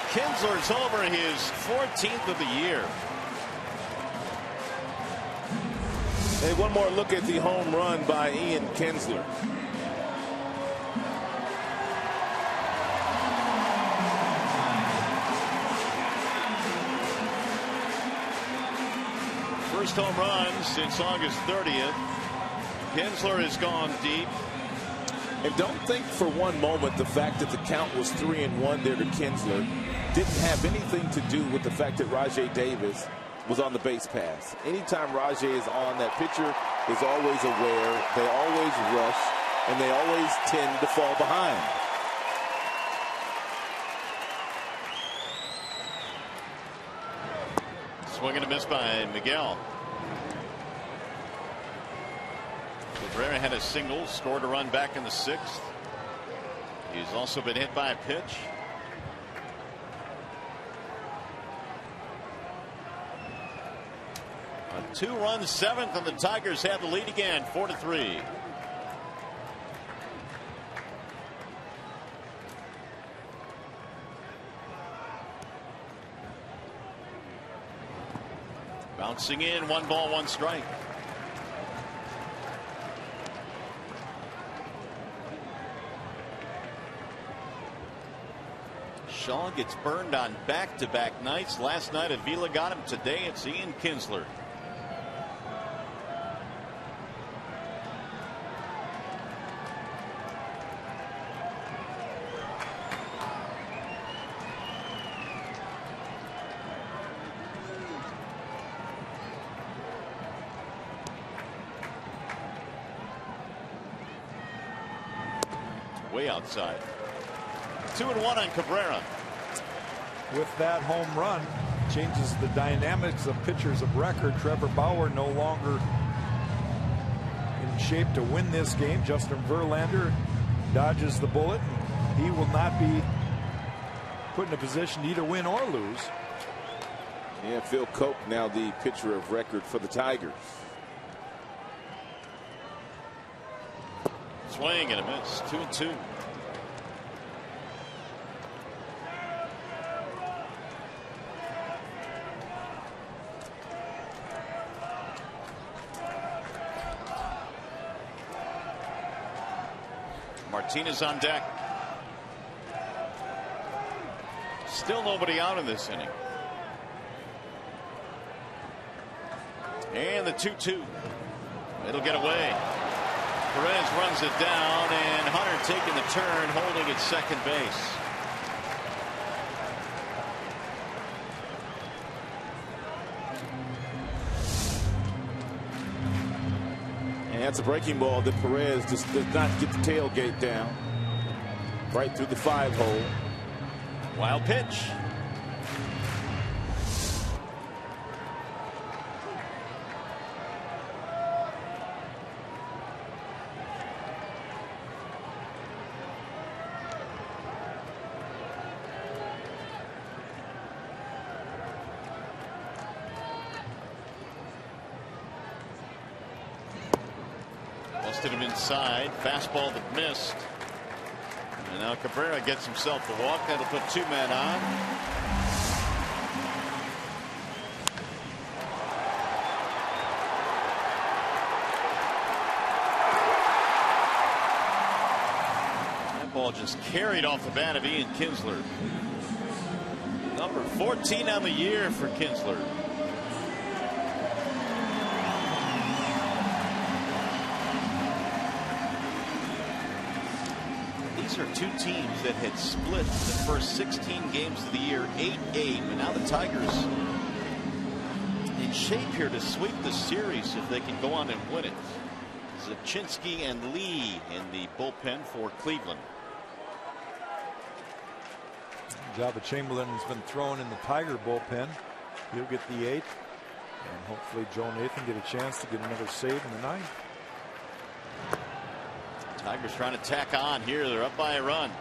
Kinsler's over his 14th of the year. And one more look at the home run by Ian Kinsler. First home run since August 30th. Kinsler has gone deep. And don't think for one moment the fact that the count was 3-1 there to Kinsler didn't have anything to do with the fact that Rajai Davis was on the base pass. Anytime Rajai is on, that pitcher is always aware, they always rush, and they always tend to fall behind. Swing and a miss by Miguel. Cabrera had a single, scored a run back in the 6th. He's also been hit by a pitch. A 2-run 7th, and the Tigers have the lead again, 4-3. Bouncing in, 1 ball, 1 strike. Shaw gets burned on back-to-back nights. Last night Avila got him. Today it's Ian Kinsler. Way outside. 2-1 on Cabrera. With that home run, changes the dynamics of pitchers of record. Trevor Bauer no longer in shape to win this game. Justin Verlander dodges the bullet. He will not be put in a position to either win or lose. Yeah, Phil Coke now the pitcher of record for the Tigers. Swing and a miss. 2-2. Martinez on deck. Still nobody out in this inning. And the 2-2. It'll get away. Perez runs it down, and Hunter taking the turn, holding at second base. That's a breaking ball that Perez just does not get the tailgate down. Right through the 5-hole. Wild pitch. Busted him inside. Fastball that missed. And now Cabrera gets himself the walk. That'll put 2 men on. That ball just carried off the bat of Ian Kinsler. Number 14 on the year for Kinsler. These are two teams that had split the first 16 games of the year 8-8, and now the Tigers in shape here to sweep the series if they can go on and win it. Zaczynski and Lee in the bullpen for Cleveland. Jabba Chamberlain has been thrown in the Tiger bullpen. He'll get the 8th, and hopefully Joe Nathan get a chance to get another save in the 9th. Tigers trying to tack on here. They're up by a run.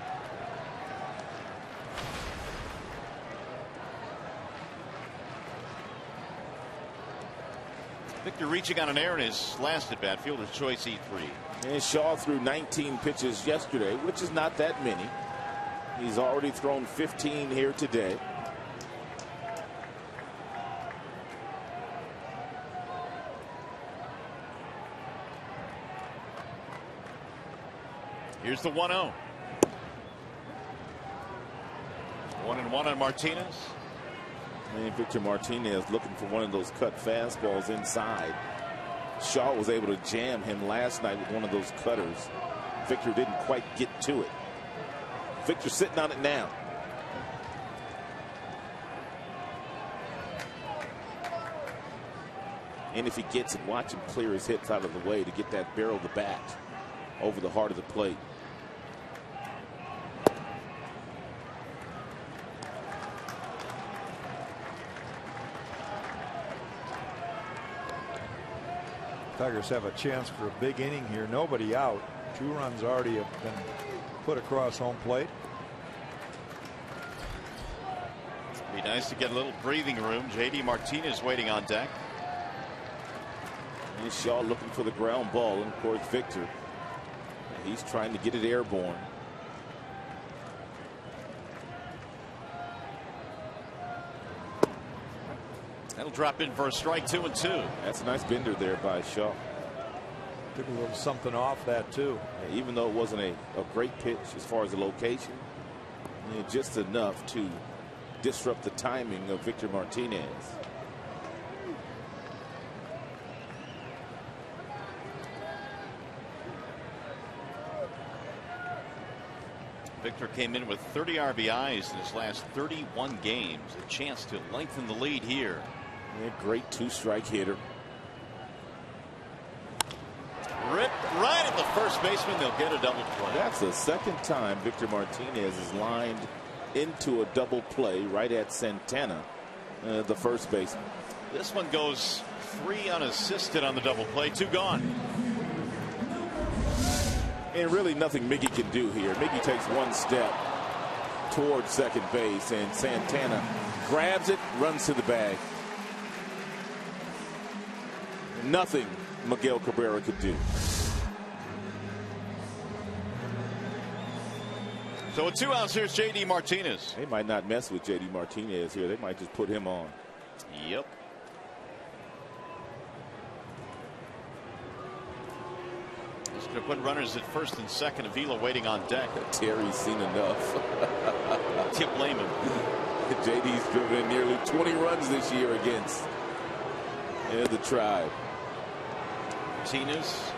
Victor reaching on an error in his last at bat. Fielder's choice E3. And Shaw threw 19 pitches yesterday, which is not that many. He's already thrown 15 here today. Here's the 1-0. 1-1 on Martinez. And Victor Martinez looking for one of those cut fastballs inside. Shaw was able to jam him last night with one of those cutters. Victor didn't quite get to it. Victor sitting on it now. And if he gets it, watch him clear his hits out of the way to get that barrel of the bat over the heart of the plate. Tigers have a chance for a big inning here. Nobody out. 2 runs already have been put across home plate. Be nice to get a little breathing room. JD Martinez waiting on deck. And Shaw looking for the ground ball, and of course Victor. He's trying to get it airborne. That'll drop in for a strike. 2-2. That's a nice bender there by Shaw. Took a little something off that too. Even though it wasn't a great pitch as far as the location, just enough to disrupt the timing of Victor Martinez. Victor came in with 30 RBIs in his last 31 games. A chance to lengthen the lead here. Yeah, great 2-strike hitter. Ripped right at the first baseman. They'll get a double play. That's the second time Victor Martinez is lined into a double play right at Santana, the first baseman. This one goes 3 unassisted on the double play. 2 gone. And really nothing Miggy can do here. Miggy takes 1 step towards second base, and Santana grabs it, runs to the bag. Nothing Miguel Cabrera could do. So with 2 outs, here's JD Martinez. They might not mess with JD Martinez here. They might just put him on. Yep. He's going to put runners at first and second. Avila waiting on deck. Terry's seen enough. Can't blame him. JD's driven in nearly 20 runs this year against the Tribe. Martinez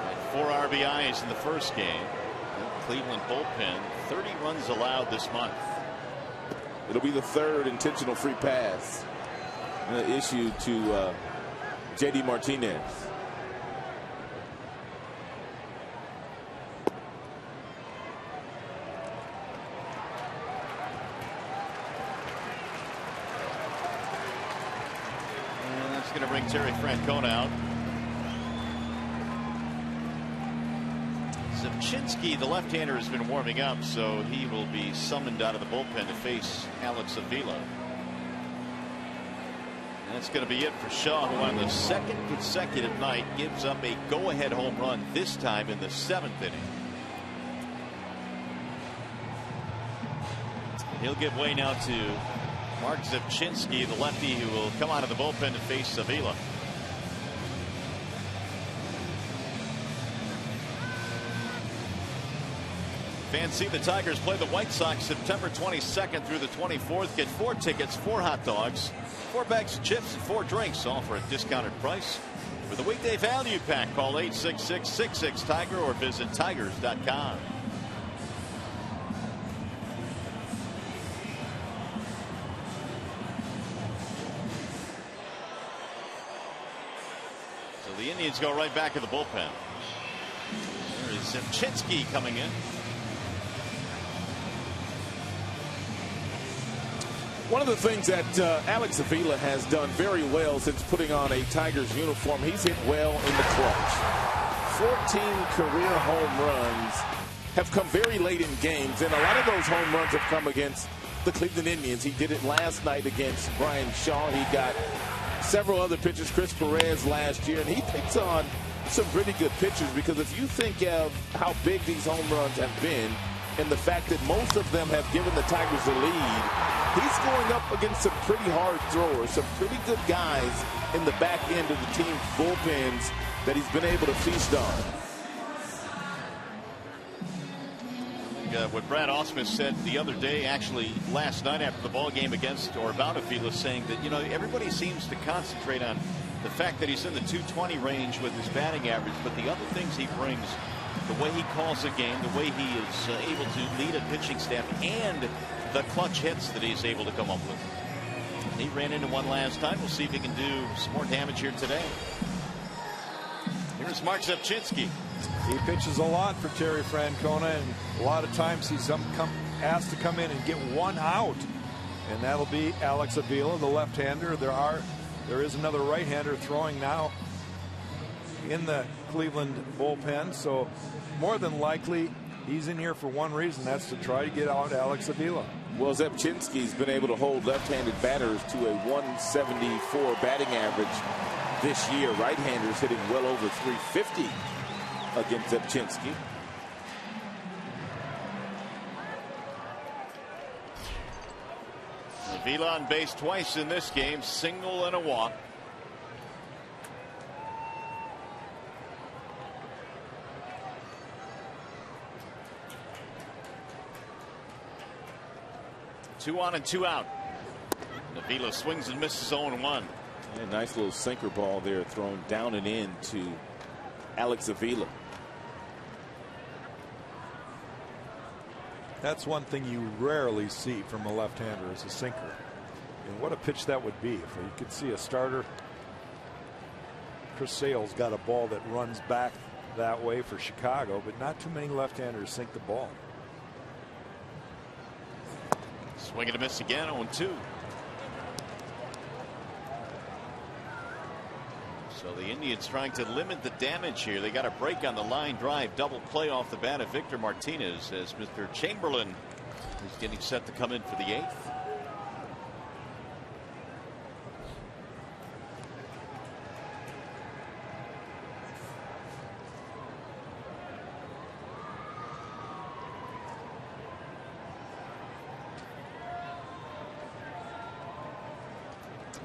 had 4 RBIs in the first game. Cleveland bullpen, 30 runs allowed this month. It'll be the 3rd intentional free pass issued to JD Martinez. bring Terry Francona out. Zimchinski, the left-hander, has been warming up, so he will be summoned out of the bullpen to face Alex Avila. And that's going to be it for Shaw, who on the second consecutive night gives up a go-ahead home run, this time in the 7th inning. He'll give way now to Mark Zimchinski, the lefty, who will come out of the bullpen to face Avila. Fans see the Tigers play the White Sox September 22nd through the 24th. Get 4 tickets, 4 hot dogs, 4 bags of chips, and 4 drinks, all for a discounted price. For the weekday value pack, call 866-66-TIGER or visit tigers.com. So the Indians go right back to the bullpen. There is Zimchinski coming in. One of the things that Alex Avila has done very well since putting on a Tigers uniform, he's hit well in the clutch. 14 career home runs have come very late in games, and a lot of those home runs have come against the Cleveland Indians. He did it last night against Brian Shaw. He got several other pitchers, Chris Perez last year, and he picks on some pretty good pitchers, because if you think of how big these home runs have been and the fact that most of them have given the Tigers the lead, he's going up against some pretty hard throwers, some pretty good guys in the back end of the team's bullpens that he's been able to feast on. What Brad Ausmus said the other day, actually last night after the ball game against or about Avila, saying that, you know, everybody seems to concentrate on the fact that he's in the 220 range with his batting average, but the other things he brings, the way he calls the game, the way he is able to lead a pitching staff, and the clutch hits that he's able to come up with. He ran into one last time. We'll see if he can do some more damage here today. Here's Mark Zimchinski. He pitches a lot for Terry Francona, and a lot of times he's asked to come in and get one out, and that'll be Alex Avila, the left-hander. There is another right-hander throwing now in the Cleveland bullpen, so more than likely he's in here for one reason. That's to try to get out Alex Avila. Well, Zimchinski's been able to hold left-handed batters to a 174 batting average this year. Right-handers hitting well over 350 against Zimchinski. Avila on base twice in this game, single and a walk. Two on and two out. Avila swings and misses 0-1. Yeah, nice little sinker ball there thrown down and in to Alex Avila. That's one thing you rarely see from a left-hander, is a sinker. And what a pitch that would be if you could see a starter. Chris Sale's got a ball that runs back that way for Chicago, but not too many left-handers sink the ball. Swing and a miss again, 0-2. So the Indians trying to limit the damage here. They got a break on the line drive, double play off the bat of Victor Martinez, as Mr. Chamberlain is getting set to come in for the 8th.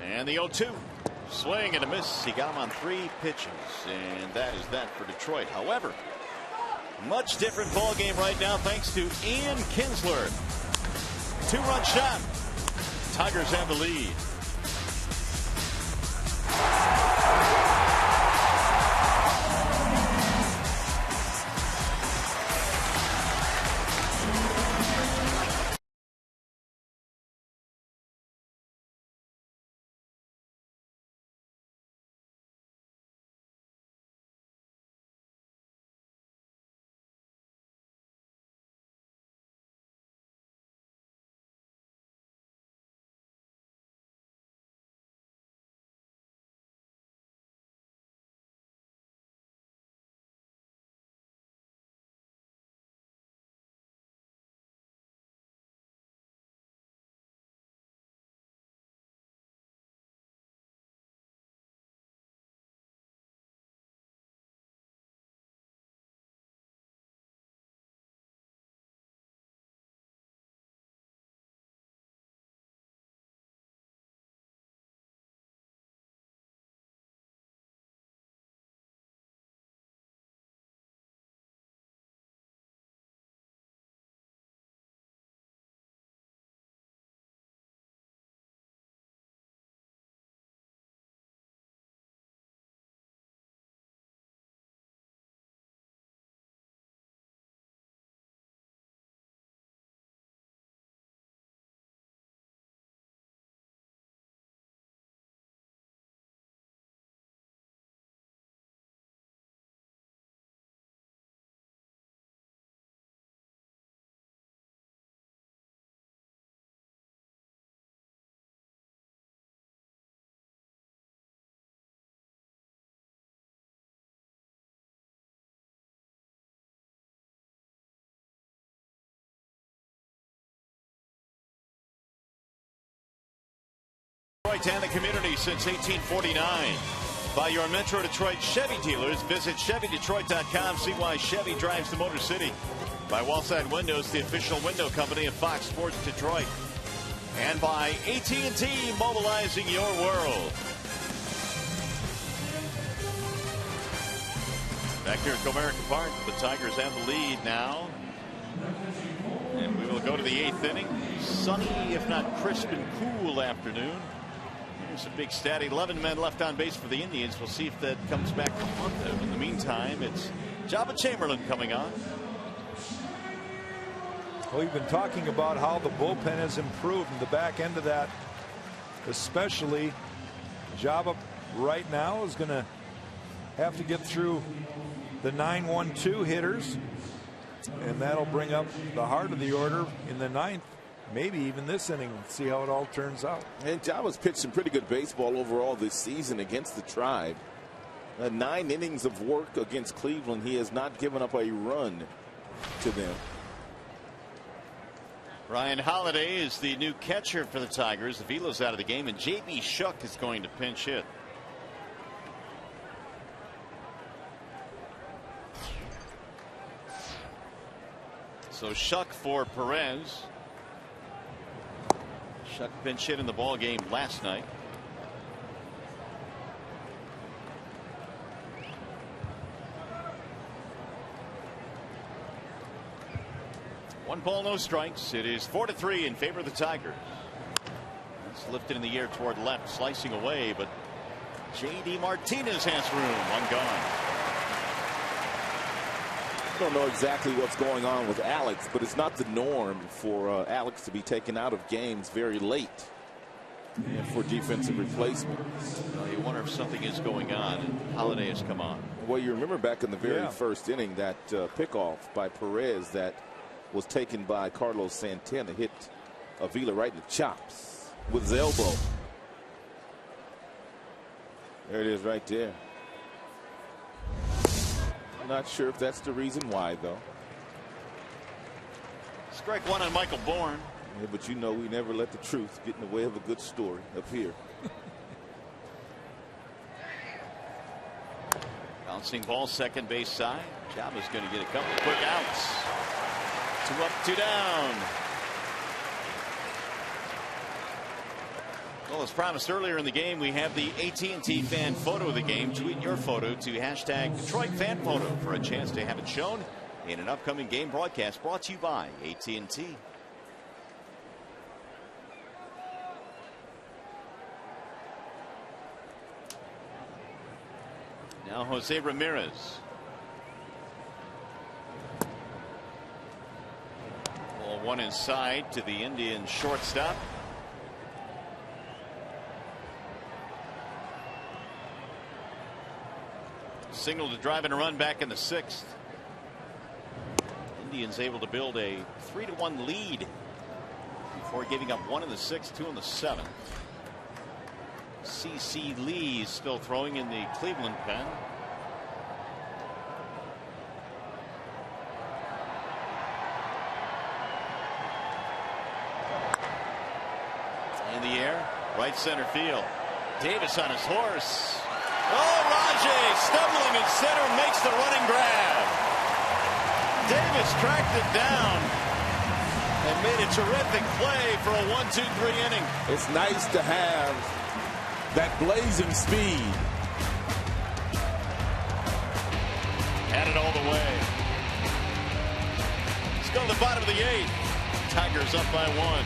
And the 0-2. Swing and a miss. He got him on 3 pitches, and that is that for Detroit. However, much different ball game right now thanks to Ian Kinsler. 2-run shot. Tigers have the lead. Detroit and the community since 1849. By your Metro Detroit Chevy dealers. Visit ChevyDetroit.com. See why Chevy drives the Motor City. By Wallside Windows, the official window company of Fox Sports Detroit. And by AT&T, mobilizing your world. Back here at Comerica Park, the Tigers have the lead now. And we will go to the 8th inning. Sunny, if not crisp and cool afternoon. Here's a big stat. 11 men left on base for the Indians. We'll see if that comes back to haunt them. In the meantime, it's Jabba Chamberlain coming on. Well, we've been talking about how the bullpen has improved in the back end of that. Especially Jabba right now is going to have to get through the 9-1-2 hitters. And that'll bring up the heart of the order in the 9th. Maybe even this inning. See how it all turns out. And Java's pitched some pretty good baseball overall this season against the Tribe. 9 innings of work against Cleveland. He has not given up a run to them. Ryan Holiday is the new catcher for the Tigers. Avila's out of the game, and J.B. Shuck is going to pinch hit. So Shuck for Perez. Shuck pinch hit in the ball game last night. One ball, no strikes. It is 4-3 in favor of the Tigers. It's lifted in the air toward left, slicing away, but J.D. Martinez has room. One gone. I don't know exactly what's going on with Alex, but it's not the norm for Alex to be taken out of games very late and for defensive replacement. You wonder if something is going on, and Holiday has come on. Well, you remember back in the very first inning, that pickoff by Perez that was taken by Carlos Santana hit Avila right in the chops with his elbow. There it is right there. Not sure if that's the reason why, though. Strike one on Michael Bourne. Yeah, but you know we never let the truth get in the way of a good story up here. Bouncing ball, second base side. Java's going to get a couple of quick outs. 2 up, 2 down. Well, as promised earlier in the game, we have the AT&T fan photo of the game. Tweet your photo to hashtag Detroit Fan Photo for a chance to have it shown in an upcoming game broadcast brought to you by AT&T. Now Jose Ramirez. Ball one inside to the Indian shortstop. Signal to drive and a run back in the 6th. Indians able to build a 3-1 lead before giving up 1 in the 6th, 2 in the 7th. C.C. Lee still throwing in the Cleveland pen. In the air, right center field. Davis on his horse. Oh, Rajay stumbling in center, makes the running grab. Davis tracked it down and made a terrific play for a 1-2-3 inning. It's nice to have that blazing speed. Had it all the way. Let's go to the bottom of the 8th. Tigers up by 1.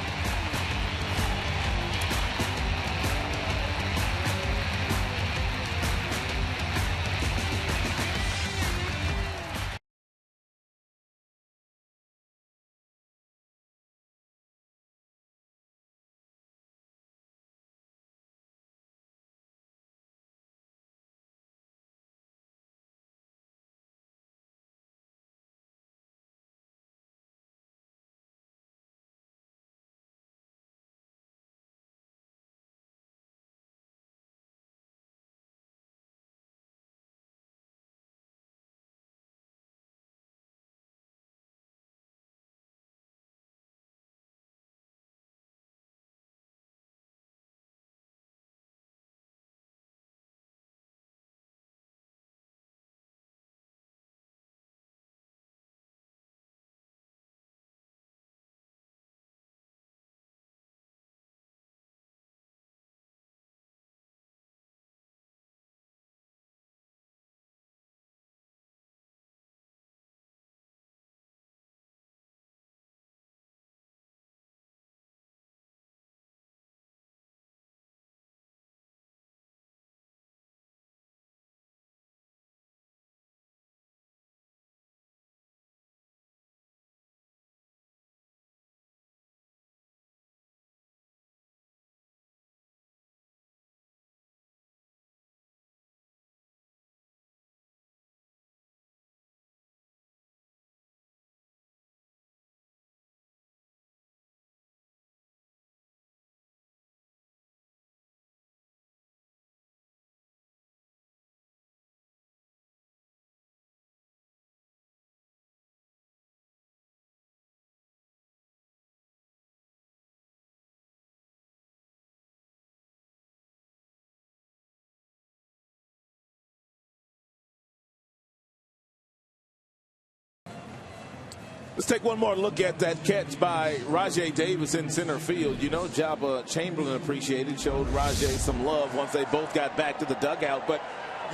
Let's take one more look at that catch by Rajai Davis in center field. You know, Jabba Chamberlain appreciated, showed Rajai some love once they both got back to the dugout. But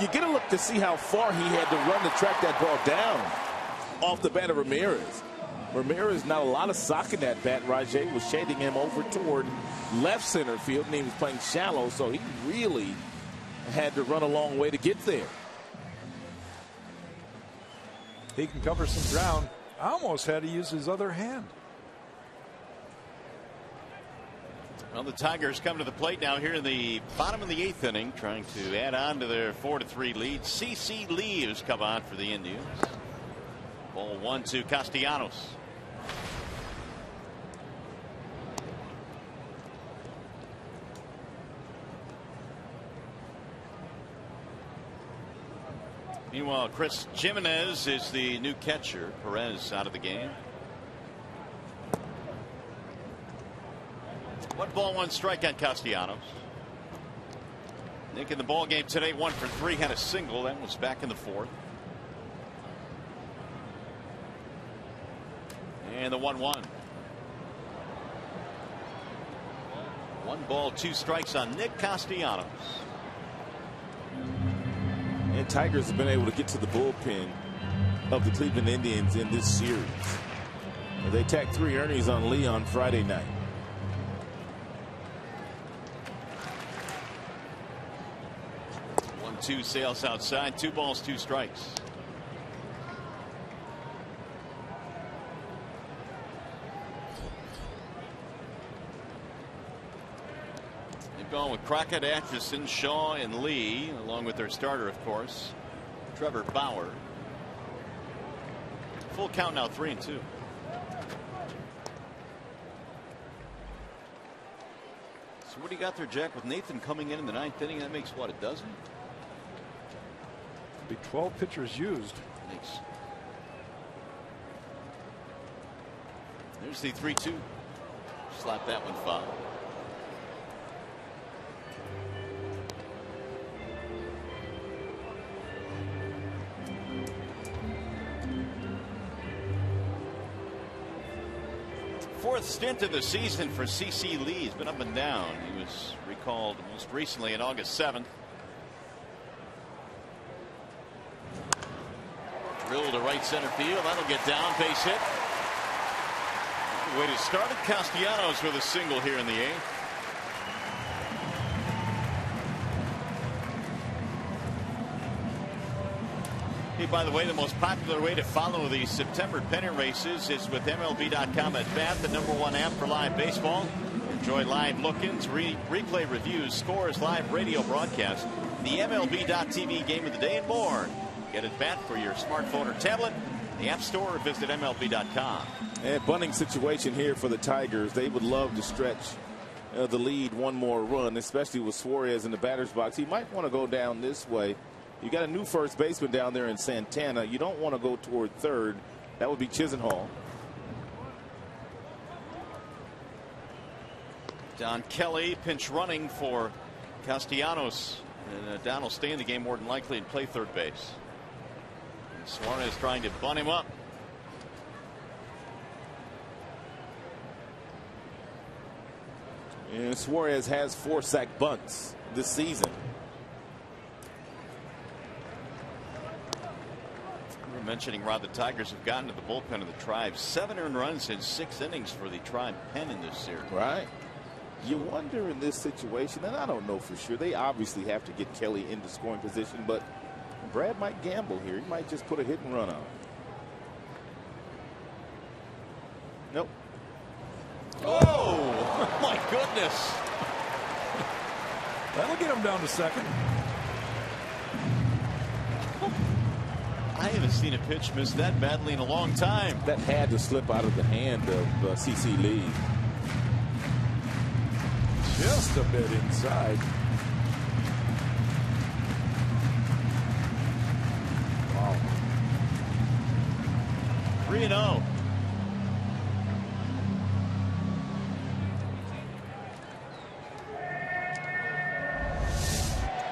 you get a look to see how far he had to run to track that ball down off the bat of Ramirez. Ramirez, not a lot of sock in that bat. Rajai was shading him over toward left center field, and he was playing shallow, so he really had to run a long way to get there. He can cover some ground. I almost had to use his other hand. Well, the Tigers come to the plate now here in the bottom of the 8th inning, trying to add on to their 4-3 lead. C.C. Lee has come on for the Indians. Ball 1 to Castellanos. Meanwhile, Chris Jimenez is the new catcher. Perez out of the game. 1 ball, 1 strike on Castellanos. Nick in the ball game today, 1 for 3, had a single. That was back in the 4th. And the 1-1. 1 ball, 2 strikes on Nick Castellanos. And Tigers have been able to get to the bullpen of the Cleveland Indians in this series. They tacked 3 earnings on Lee on Friday night. Two sails outside, 2 balls, 2 strikes. They've gone with Crockett, Atchison, Shaw, and Lee, along with their starter, of course, Trevor Bauer. Full count now, 3-2. So what do you got there, Jack, with Nathan coming in the 9th inning? That makes what, a dozen? Be 12 pitchers used. Thanks. There's the 3-2. Slap that one foul. Fourth stint of the season for C.C. Lee. He's been up and down. He was recalled most recently on August 7th. Drill to right center field. That'll get down. Base hit. Way to start it. Castellanos with a single here in the 8th. Hey, by the way, the most popular way to follow the September pennant races is with MLB.com at bat, the #1 app for live baseball. Enjoy live look-ins, replay reviews, scores, live radio broadcasts, the MLB.TV game of the day, and more. Get at bat for your smartphone or tablet, the App Store, or visit MLB.com. And bunting situation here for the Tigers. They would love to stretch the lead 1 more run, especially with Suarez in the batter's box. He might want to go down this way. You got a new first baseman down there in Santana. You don't want to go toward third. That would be Chisenhall. Don Kelly pinch running for Castellanos. And Don will stay in the game more than likely and play third base. Suarez trying to bunt him up. And Suarez has 4 sack bunts this season. We were mentioning, Rod, the Tigers have gotten to the bullpen of the Tribe. 7 earned runs in 6 innings for the Tribe pen in this series. Right. You wonder in this situation, and I don't know for sure, they obviously have to get Kelly into scoring position, but Brad might gamble here. He might just put a hit and run on. Nope. Oh, my goodness. That'll get him down to second. I haven't seen a pitch miss that badly in a long time. That had to slip out of the hand of C.C. Lee. Just a bit inside. Wow. 3-0.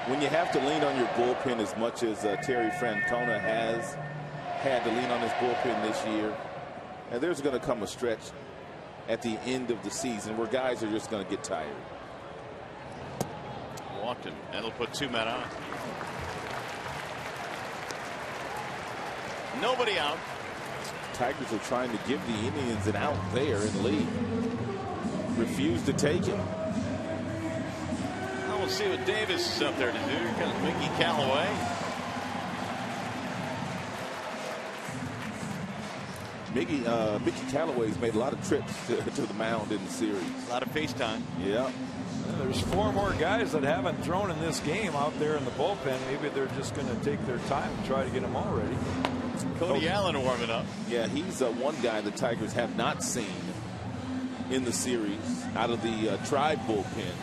When you have to lean on your bullpen as much as Terry Francona has had to lean on his bullpen this year, And there's going to come a stretch at the end of the season where guys are just going to get tired. Walked him. That'll put 2 men on. Nobody out. Tigers are trying to give the Indians an out there and lead. Refused to take it. Well, we'll see what Davis is up there to do. Here comes Mickey Callaway. Mickey Callaway's made a lot of trips to the mound in the series. A lot of FaceTime. Yeah. There's 4 more guys that haven't thrown in this game out there in the bullpen. Maybe they're just going to take their time and try to get them all ready. Cody Allen warming up. Yeah, he's one guy the Tigers have not seen in the series out of the Tribe bullpen.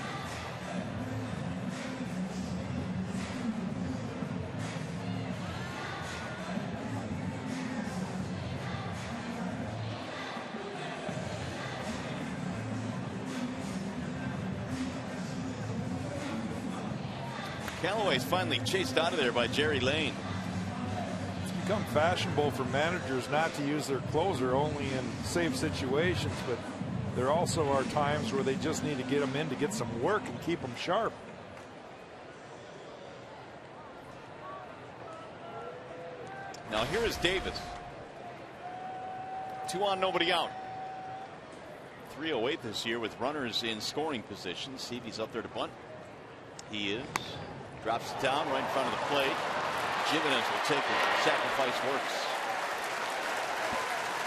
Callaway's finally chased out of there by Jerry Lane. It's become fashionable for managers not to use their closer only in safe situations, but there also are times where they just need to get them in to get some work and keep them sharp. Now here is Davis. 2 on, nobody out. 308 this year with runners in scoring position. Seavey's up there to bunt. He is. Drops it down right in front of the plate. Jimenez will take it. Sacrifice works.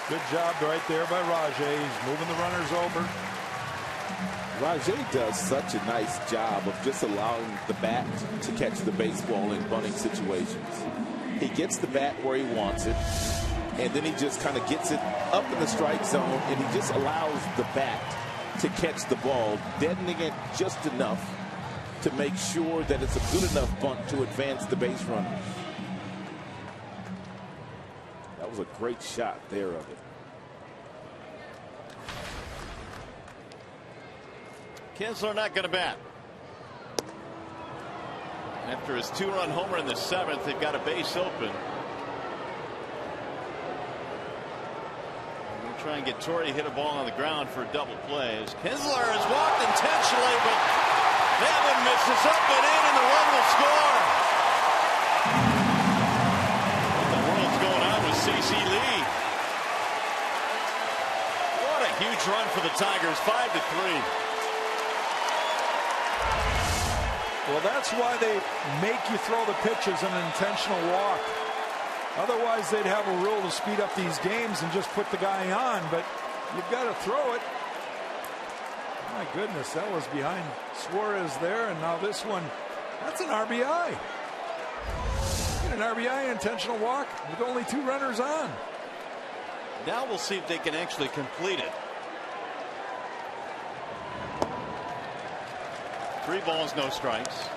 Good job right there by Rajai. He's moving the runners over. Rajai does such a nice job of just allowing the bat to catch the baseball in bunting situations. He gets the bat where he wants it, and then he just kind of gets it up in the strike zone, and he just allows the bat to catch the ball, deadening it just enough to make sure that it's a good enough bunt to advance the base runners. That was a great shot there of it. Kinsler not going to bat. After his 2-run homer in the 7th, they've got a base open. We'll try and get Torrey hit a ball on the ground for a double play. As Kinsler has walked intentionally, but that one misses up and in, and the run will score. What the world's going on with C.C. Lee? What a huge run for the Tigers, 5-3. Well, that's why they make you throw the pitches in an intentional walk. Otherwise, they'd have a rule to speed up these games and just put the guy on, but you've got to throw it. My goodness, that was behind Suarez there, and now this one, that's an RBI. Get an RBI intentional walk with only 2 runners on. Now we'll see if they can actually complete it. 3 balls, no strikes.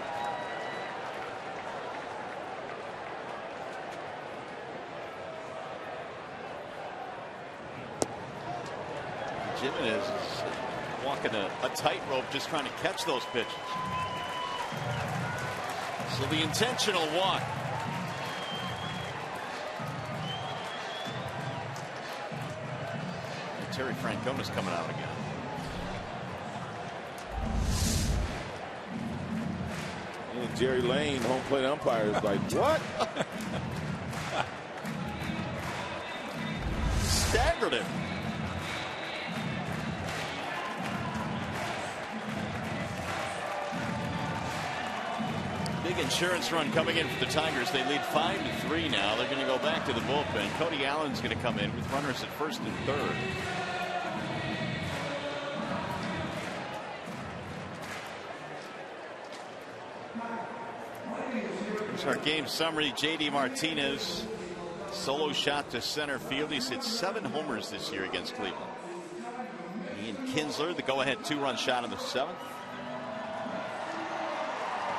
Jimenez is walking a tightrope just trying to catch those pitches. So the intentional walk. And Terry Francona's coming out again. And Jerry Lane, home plate umpire, is like, what? Staggered him. Big insurance run coming in for the Tigers. They lead 5-3 now. They're going to go back to the bullpen. Cody Allen's going to come in with runners at first and third. Here's our game summary. J.D. Martinez, solo shot to center field. He's hit 7 homers this year against Cleveland. Ian Kinsler, the go-ahead 2-run shot in the 7th.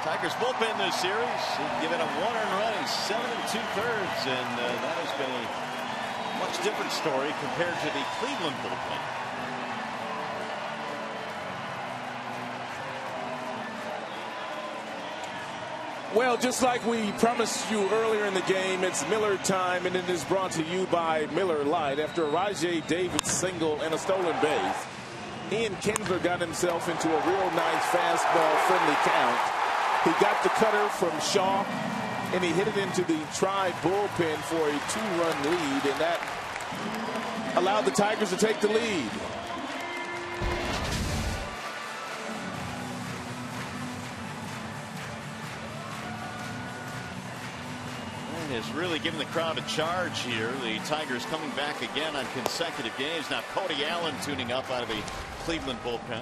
Tigers bullpen this series, given a 1-earned run in 7 2/3, and that has been a much different story compared to the Cleveland bullpen. Well, just like we promised you earlier in the game, it's Miller time, and it is brought to you by Miller Lite. After a Rajay Davis single and a stolen base, Ian Kinsler got himself into a real nice fastball-friendly count. He got the cutter from Shaw, and he hit it into the Tribe bullpen for a 2-run lead, and that allowed the Tigers to take the lead. Is really giving the crowd a charge here. The Tigers coming back again on consecutive games. Now Cody Allen tuning up out of the Cleveland bullpen.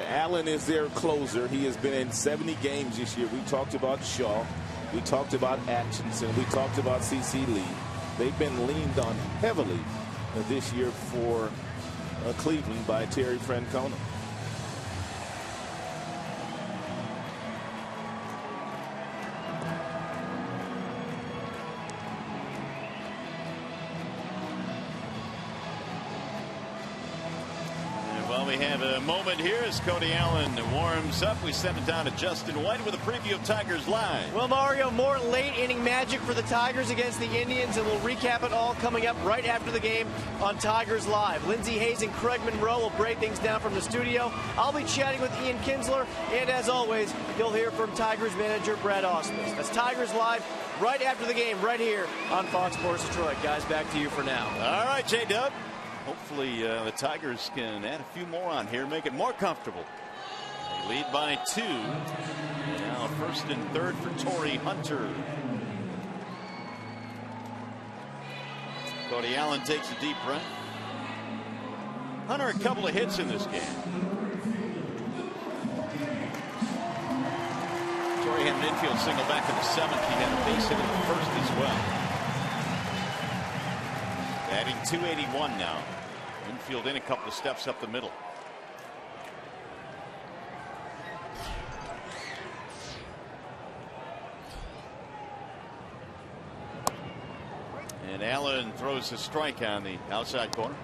Allen is their closer. He has been in 70 games this year. We talked about Shaw. We talked about Atchison. We talked about C.C. Lee. They've been leaned on heavily this year for Cleveland by Terry Francona. We have a moment here as Cody Allen warms up. We send it down to Justin White with a preview of Tigers Live. Well, Mario, more late inning magic for the Tigers against the Indians, and we'll recap it all coming up right after the game on Tigers Live. Lindsey Hayes and Craig Monroe will break things down from the studio. I'll be chatting with Ian Kinsler, and as always, you'll hear from Tigers manager Brad Ausmus. That's Tigers Live right after the game, right here on Fox Sports Detroit. Guys, back to you for now. All right, J-Dub. Hopefully the Tigers can add a few more on here, make it more comfortable. They lead by 2. Now first and third for Torrey Hunter. Cody Allen takes a deep breath. Hunter a couple of hits in this game. Torrey had an infield single back in the 7th. He had a base hit in the 1st as well. Batting .281 now. Infield in a couple of steps up the middle. And Allen throws a strike on the outside corner.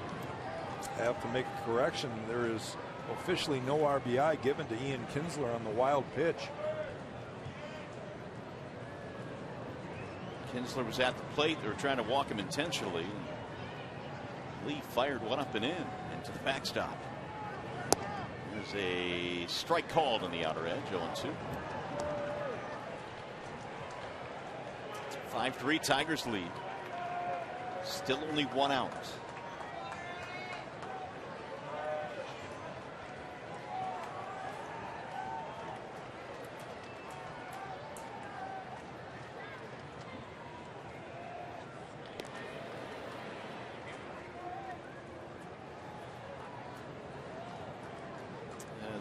I have to make a correction. There is officially no RBI given to Ian Kinsler on the wild pitch. Kinsler was at the plate. They were trying to walk him intentionally. Lee fired one up and in into the backstop. There's a strike called on the outer edge. 0-2. 5-3 Tigers lead. Still only 1 out.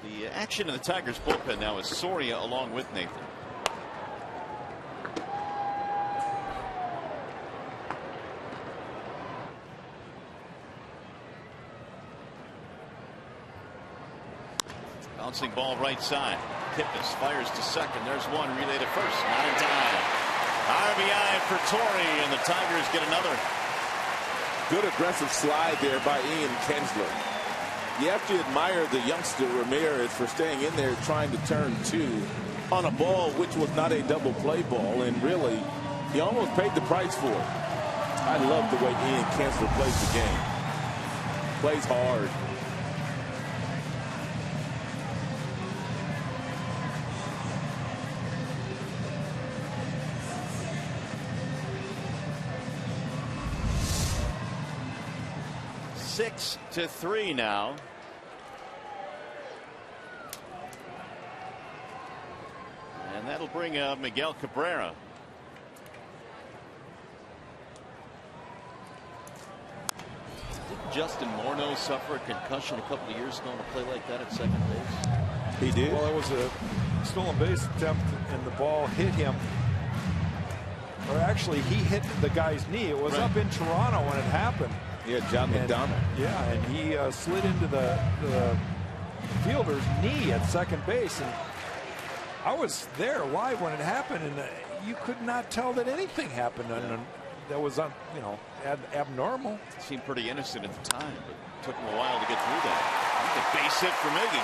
The action in the Tigers bullpen now is Soria along with Nathan. Bouncing ball right side. Kipnis fires to second. There's one. Relay to first. Not in time. RBI for Torrey, and the Tigers get another. Good aggressive slide there by Ian Kinsler. You have to admire the youngster Ramirez for staying in there trying to turn 2 on a ball which was not a double play ball, and really he almost paid the price for it. I love the way Ian Kinsler plays the game. Plays hard. Six to 3 now. And that'll bring up Miguel Cabrera. Didn't Justin Morneau suffer a concussion a couple of years ago on a play like that at second base? He did. Well, it was a stolen base attempt, and the ball hit him. Or actually, he hit the guy's knee. It was up in Toronto when it happened. Yeah, John McDonald. Yeah, and he slid into the fielder's knee at second base. And I was there live when it happened, and you could not tell that anything happened. And that was, abnormal. It seemed pretty innocent at the time, but it took him a while to get through that. That's a base hit for Miggy.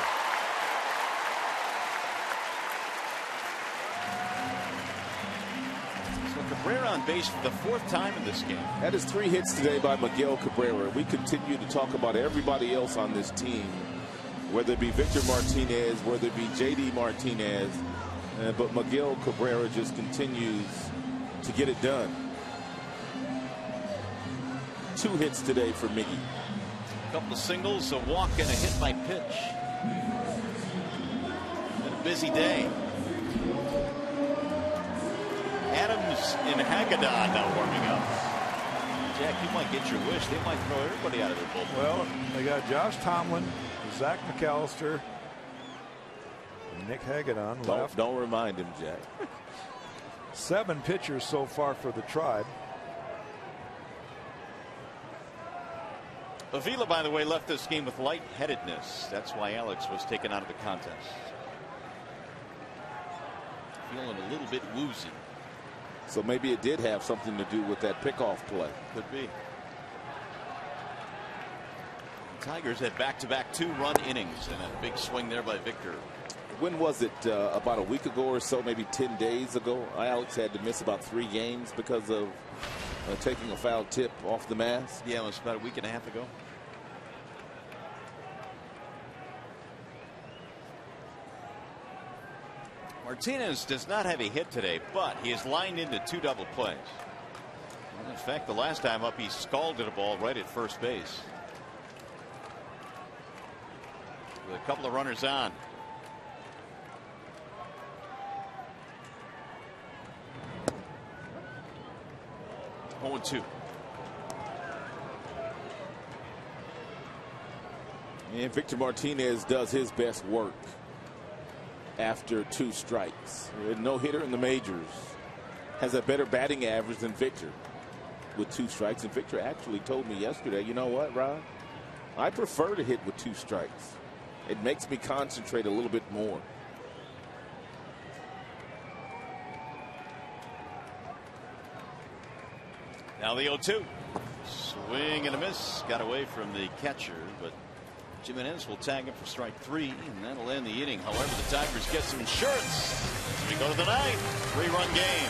on base for the 4th time in this game. That is 3 hits today by Miguel Cabrera. We continue to talk about everybody else on this team, whether it be Victor Martinez, whether it be J.D. Martinez, but Miguel Cabrera just continues to get it done. 2 hits today for Miggy. A couple of singles, a walk, and a hit by pitch. Been a busy day. Adams and Hagedorn now warming up. Jack, you might get your wish. They might throw everybody out of their bullpen. Well, they got Josh Tomlin, Zach McAllister, and Nick Hagedorn left. Don't remind him, Jack. 7 pitchers so far for the Tribe. Avila, by the way, left this game with lightheadedness. That's why Alex was taken out of the contest. Feeling a little bit woozy. So maybe it did have something to do with that pickoff play. Could be. The Tigers had back-to-back 2-run innings and a big swing there by Victor. When was it? About a week ago or so, maybe 10 days ago. Alex had to miss about 3 games because of taking a foul tip off the mask. Yeah, it was about a week and a half ago. Martinez does not have a hit today, but he is lined into 2 double plays. And in fact, the last time up, he scalded a ball right at first base. With a couple of runners on. Oh, 2. And Victor Martinez does his best work after 2 strikes. No hitter in the majors has a better batting average than Victor with 2 strikes. And Victor actually told me yesterday, you know what, Rod? I prefer to hit with 2 strikes. It makes me concentrate a little bit more. Now the 0-2. Swing and a miss. Got away from the catcher, but Jimenez will tag him for strike 3, and that'll end the inning. However, the Tigers get some insurance as we go to the 9th. 3-run game.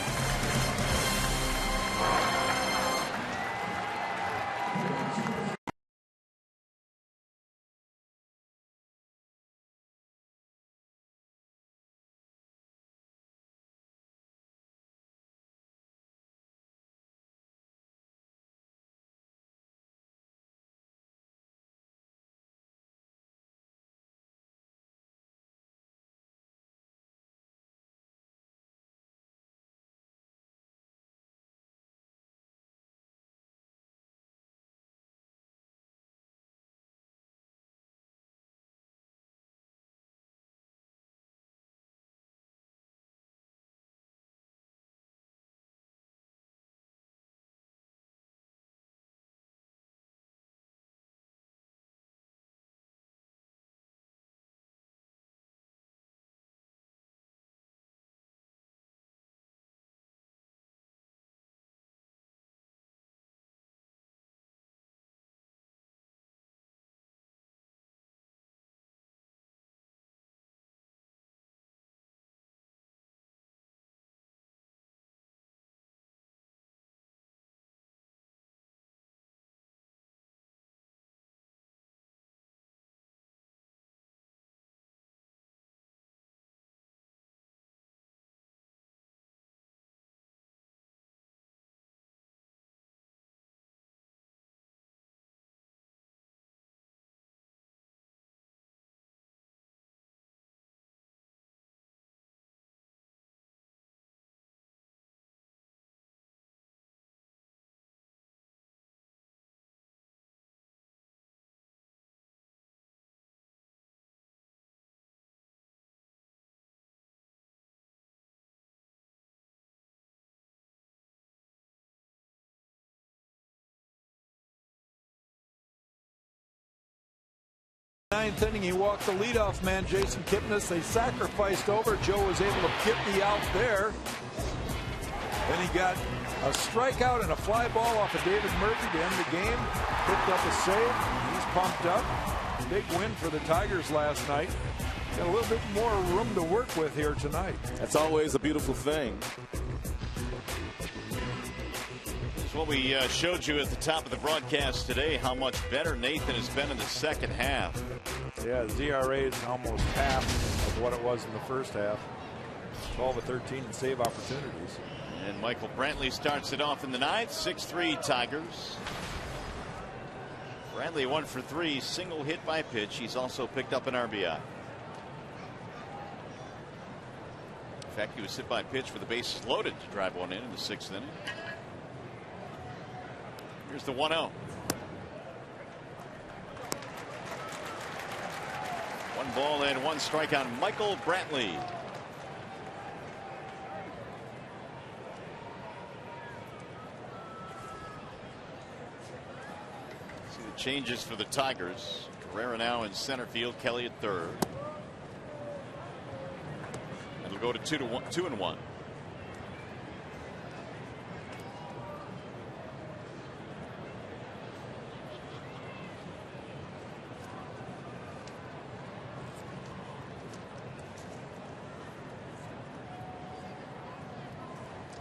Ninth inning, he walked the leadoff man, Jason Kipnis. They sacrificed over. Joe was able to get the out there. Then he got a strikeout and a fly ball off of David Murphy to end the game. Picked up a save. He's pumped up. Big win for the Tigers last night. Got a little bit more room to work with here tonight. That's always a beautiful thing. What we showed you at the top of the broadcast today, how much better Nathan has been in the second half. Yeah, his ERA is almost half of what it was in the first half. 12 of 13 in save opportunities. And Michael Brantley starts it off in the ninth. 6-3 Tigers. Brantley 1 for 3, single hit by pitch. He's also picked up an RBI. In fact, he was hit by pitch with the bases loaded to drive one in the 6th inning. Here's the 1-0. One ball and one strike on Michael Brantley. See the changes for the Tigers. Carrera now in center field, Kelly at third. It'll go to 2-1.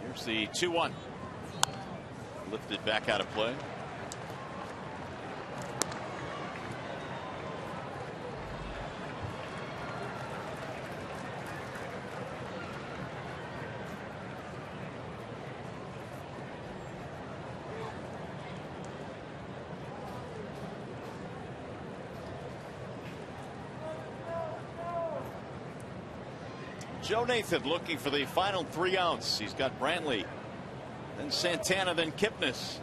Here's the 2-1. Lifted back out of play. Joe Nathan looking for the final 3 outs. He's got Brantley, then Santana, then Kipnis.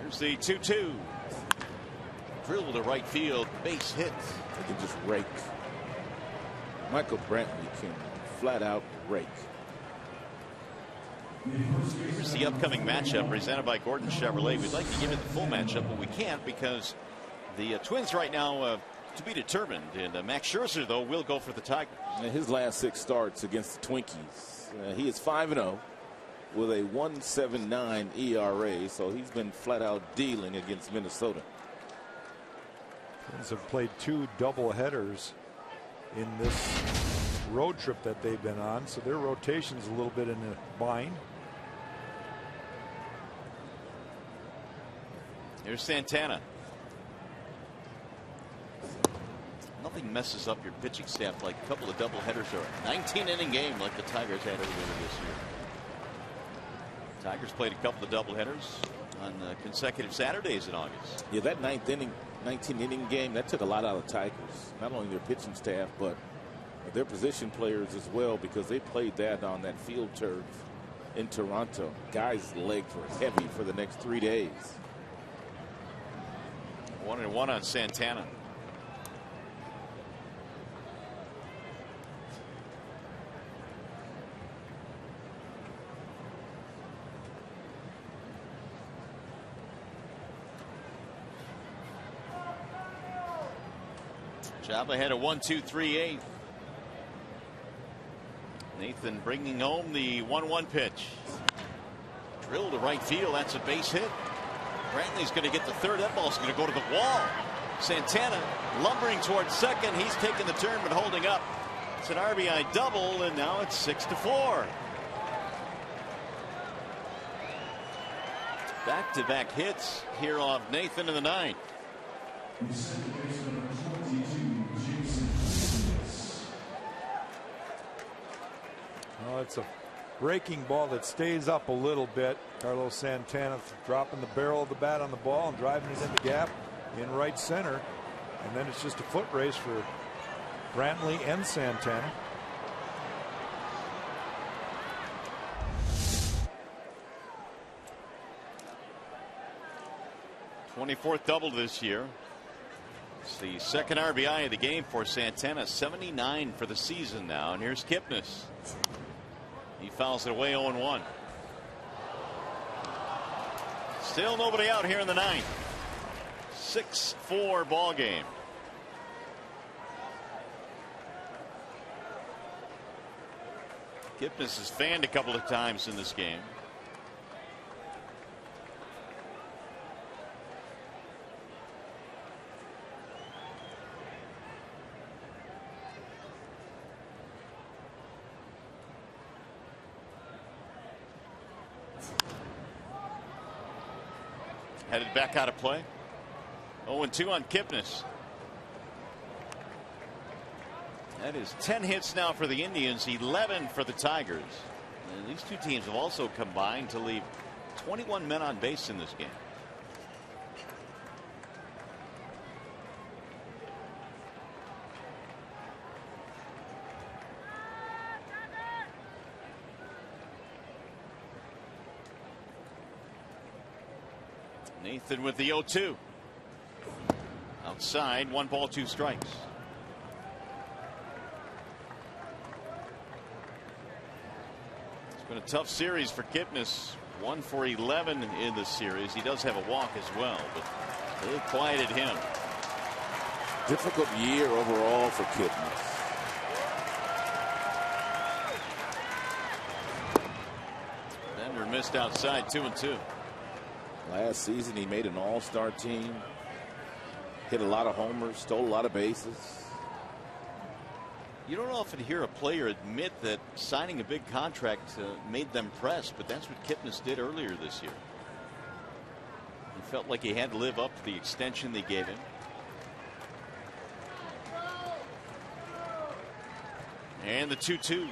Here's the 2-2. Drilled to right field, base hit. They can just rake. Michael Brantley can flat out rake. Here's the upcoming matchup presented by Gordon Chevrolet. We'd like to give you the full matchup, but we can't because the Twins right now to be determined. And Max Scherzer, though, will go for the Tigers. And his last 6 starts against the Twinkies, he is 5-0 with a 1.79 ERA. So he's been flat out dealing against Minnesota. Twins have played 2 doubleheaders in this road trip that they've been on, so their rotation's a little bit in a bind. Here's Santana. Nothing messes up your pitching staff like a couple of doubleheaders or a 19-inning game like the Tigers had earlier this year. Tigers played a couple of doubleheaders on consecutive Saturdays in August. Yeah, that 19-inning game, that took a lot out of Tigers. Not only their pitching staff, but their position players as well, because they played that on that field turf in Toronto. Guys' legs were heavy for the next 3 days. 1-1 on Santana. Job ahead of 1-2-3-8. Nathan bringing home the 1-1 pitch. Drilled to right field. That's a base hit. Brantley's going to get the third. That ball's going to go to the wall. Santana lumbering towards second. He's taking the turn but holding up. It's an RBI double, and now it's 6-4. Back-to-back hits here off Nathan in the ninth. Well, it's a breaking ball that stays up a little bit. Carlos Santana dropping the barrel of the bat on the ball and driving it in the gap in right center. And then it's just a foot race for Brantley and Santana. '24th double this year. It's the second RBI of the game for Santana. 79 for the season now. And here's Kipnis. He fouls it away 0-1. Still nobody out here in the ninth. 6-4 ball game. Kipnis has fanned a couple of times in this game. Headed back out of play. 0-2 on Kipnis. That is 10 hits now for the Indians, 11 for the Tigers. And these two teams have also combined to leave 21 men on base in this game. Nathan with the 0-2. Outside, 1 ball, 2 strikes. It's been a tough series for Kipnis. 1 for 11 in the series. He does have a walk as well, but they quieted him. Difficult year overall for Kipnis. Bender missed outside, 2-2. Last season he made an all-star team. Hit a lot of homers, stole a lot of bases. You don't often hear a player admit that signing a big contract made them press, but that's what Kipnis did earlier this year. He felt like he had to live up to the extension they gave him. And the 2-2.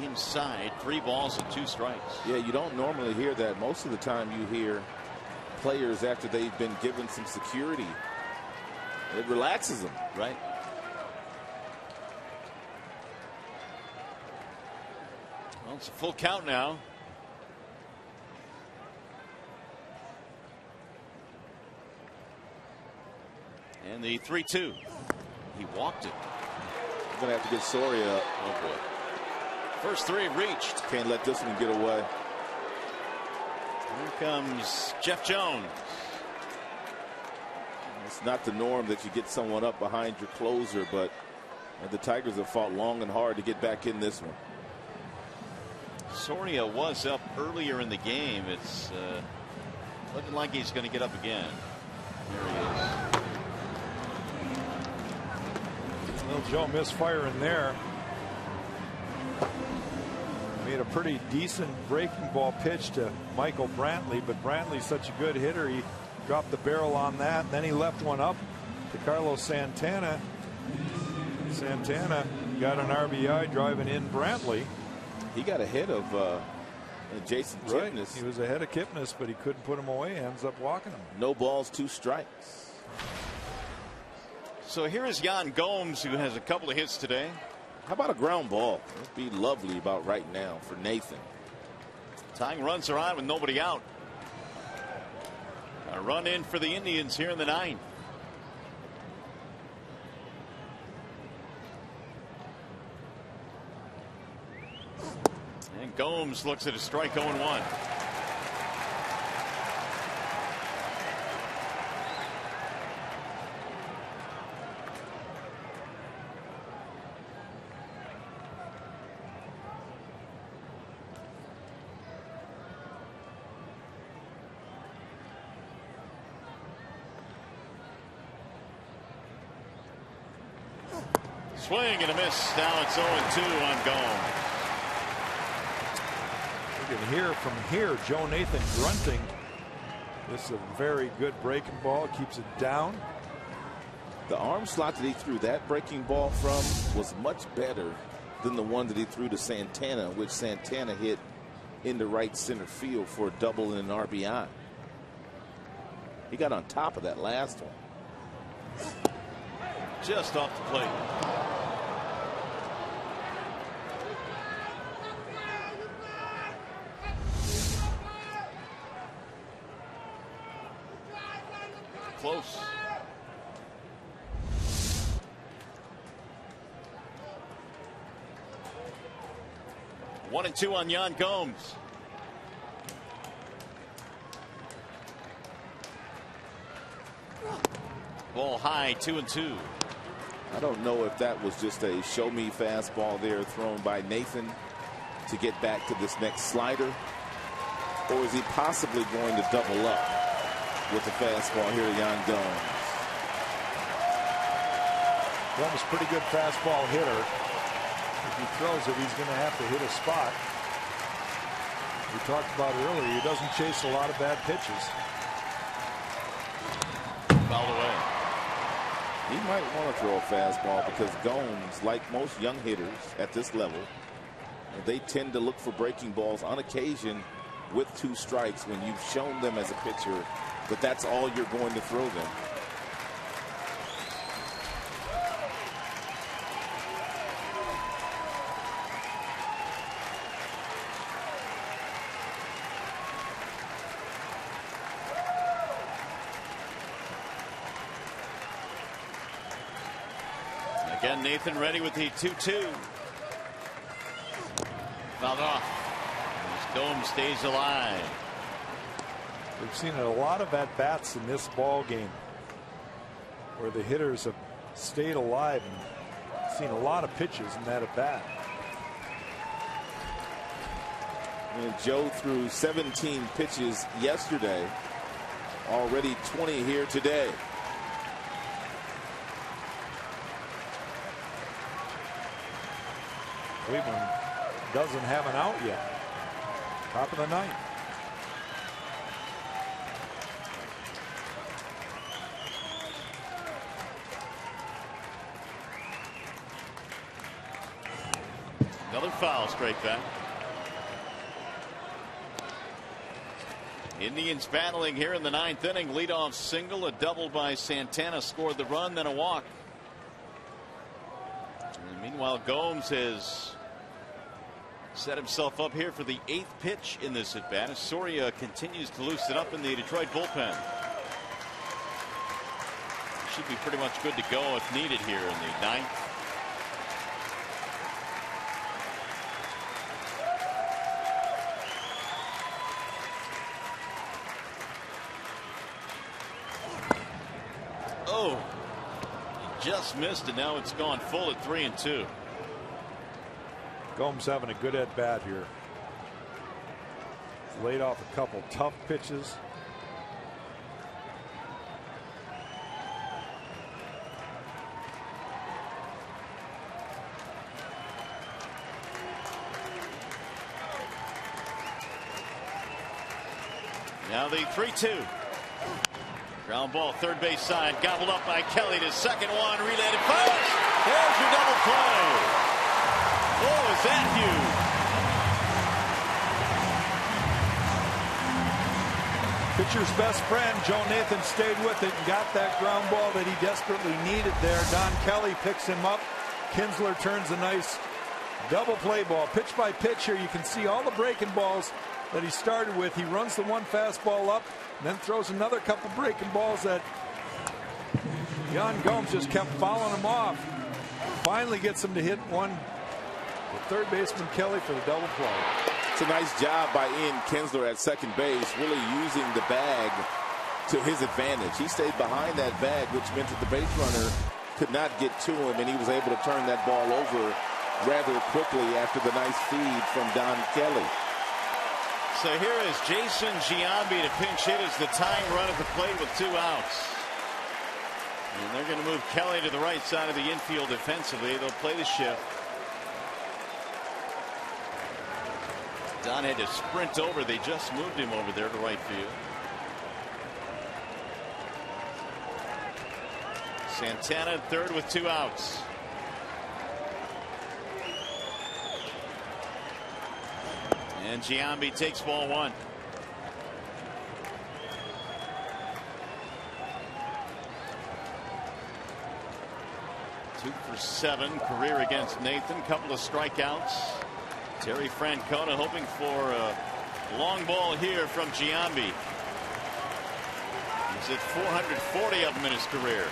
Inside, 3 balls and 2 strikes. Yeah, you don't normally hear that. Most of the time you hear players after they've been given some security. It relaxes them. Right. Well, it's a full count now. And the 3-2. He walked it. We're going to have to get Soria up. Oh, boy. First 3 reached. Can't let this one get away. Here comes Jeff Jones. It's not the norm that you get someone up behind your closer, but the Tigers have fought long and hard to get back in this one. Soria was up earlier in the game. It's looking like he's going to get up again. There he is. Little Joe misfiring there. Made a pretty decent breaking ball pitch to Michael Brantley, but Brantley's such a good hitter. He dropped the barrel on that, and then he left one up to Carlos Santana. Santana got an RBI driving in Brantley. He got ahead of Jason Kipnis. Right. He was ahead of Kipnis, but he couldn't put him away. Ends up walking him. No balls, 2 strikes. So here is Yan Gomes, who has a couple of hits today. How about a ground ball? It'd be lovely about right now for Nathan. Tying runs are on with nobody out. A run in for the Indians here in the 9th. And Gomes looks at a strike 0-1. Swing and a miss. Now it's 0-2 on Gomes. You can hear from here Joe Nathan grunting. This is a very good breaking ball. Keeps it down. The arm slot that he threw that breaking ball from was much better than the one that he threw to Santana, which Santana hit into right center field for a double and an RBI. He got on top of that last one. Just off the plate. Close. One and 2 on Yan Gomes. Ball high, 2-2. I don't know if that was just a show me fastball there thrown by Nathan to get back to this next slider, or is he possibly going to double up with the fastball here, Yan Gomes? Gomes, pretty good fastball hitter. If he throws it, he's going to have to hit a spot. We talked about it earlier. He doesn't chase a lot of bad pitches. He might want to throw a fastball because Gomes, like most young hitters at this level, they tend to look for breaking balls on occasion with 2 strikes when you've shown them as a pitcher that that's all you're going to throw them. Again, Nathan ready with the 2-2. Fouled off. As Gomes stays alive. We've seen a lot of at-bats in this ball game where the hitters have stayed alive and seen a lot of pitches in that at-bat. And Joe threw 17 pitches yesterday. Already 20 here today. Cleveland doesn't have an out yet. Top of the 9th. Another foul straight back. Indians battling here in the 9th inning. Leadoff single, a double by Santana scored the run, then a walk. And meanwhile, Gomes has set himself up here for the 8th pitch in this at bat as Soria continues to loosen up in the Detroit bullpen. Should be pretty much good to go if needed here in the 9th. Oh, he just missed it. Now it's gone full at 3-2. Gomes having a good at bat here. He's laid off a couple tough pitches. Now the 3-2. Ground ball, third base side, gobbled up by Kelly to second one, relayed to first. There's your double play. Oh, is that huge? Pitcher's best friend, Joe Nathan, stayed with it and got that ground ball that he desperately needed there. Don Kelly picks him up. Kinsler turns a nice double play ball. Pitch by pitch here, you can see all the breaking balls that he started with. He runs the one fastball up and then throws another couple breaking balls that Yan Gomes just kept fouling him off. Finally gets him to hit one. The third baseman Kelly for the double play. It's a nice job by Ian Kinsler at second base, really using the bag to his advantage. He stayed behind that bag, which meant that the base runner could not get to him, and he was able to turn that ball over rather quickly after the nice feed from Don Kelly. So here is Jason Giambi to pinch hit as the tying run at the plate with 2 outs. And they're going to move Kelly to the right side of the infield defensively. They'll play the shift. Don had to sprint over. They just moved him over there to right field. Santana third with 2 outs. And Giambi takes ball 1. Two for 7 career against Nathan. Couple of strikeouts. Terry Francona hoping for a long ball here from Giambi. He's at 440 of them in his career.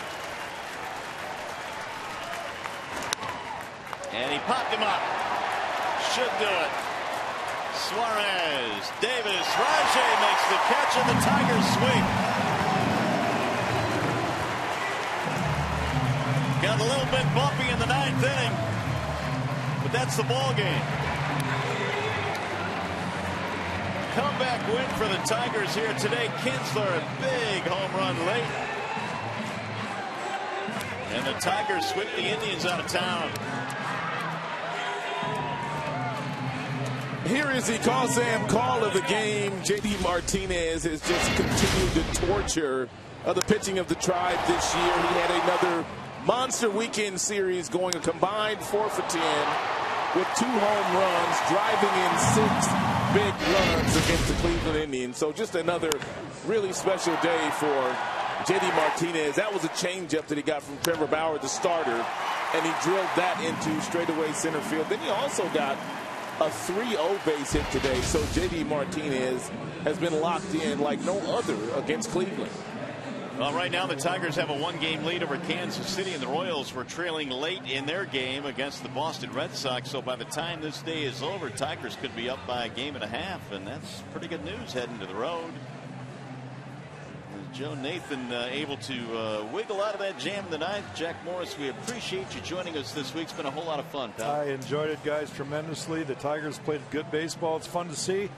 And he popped him up. Should do it. Suarez, Davis, Rajay makes the catch and the Tigers sweep. Got a little bit bumpy in the 9th inning, but that's the ball game. Comeback win for the Tigers here today. Kinsler, a big home run late. And the Tigers sweep the Indians out of town. Here is the Call-Sam call of the game. JD Martinez has just continued to torture the pitching of the Tribe this year. He had another monster weekend series, going a combined 4 for 10 with 2 home runs, driving in 6 big runs against the Cleveland Indians. So just another really special day for J.D. Martinez. That was a changeup that he got from Trevor Bauer, the starter, and he drilled that into straightaway center field. Then he also got a 3-0 base hit today. So J.D. Martinez has been locked in like no other against Cleveland. Well, right now the Tigers have a 1-game lead over Kansas City, and the Royals were trailing late in their game against the Boston Red Sox. So by the time this day is over, Tigers could be up by a game and a half, and that's pretty good news heading to the road. Joe Nathan able to wiggle out of that jam in the ninth. Jack Morris, we appreciate you joining us this week. It's been a whole lot of fun, pal. I enjoyed it, guys, tremendously. The Tigers played good baseball. It's fun to see,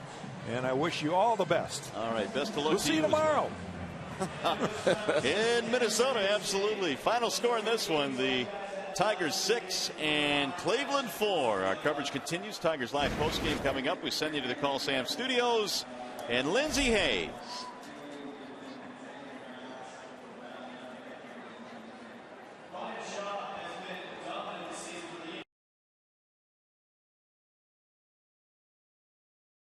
and I wish you all the best. All right, best of luck We'll to see you tomorrow. In Minnesota, absolutely. Final score in this one, the Tigers 6 and Cleveland 4. Our coverage continues. Tigers Live postgame coming up. We send you to the Call Sam Studios and Lindsey Hayes.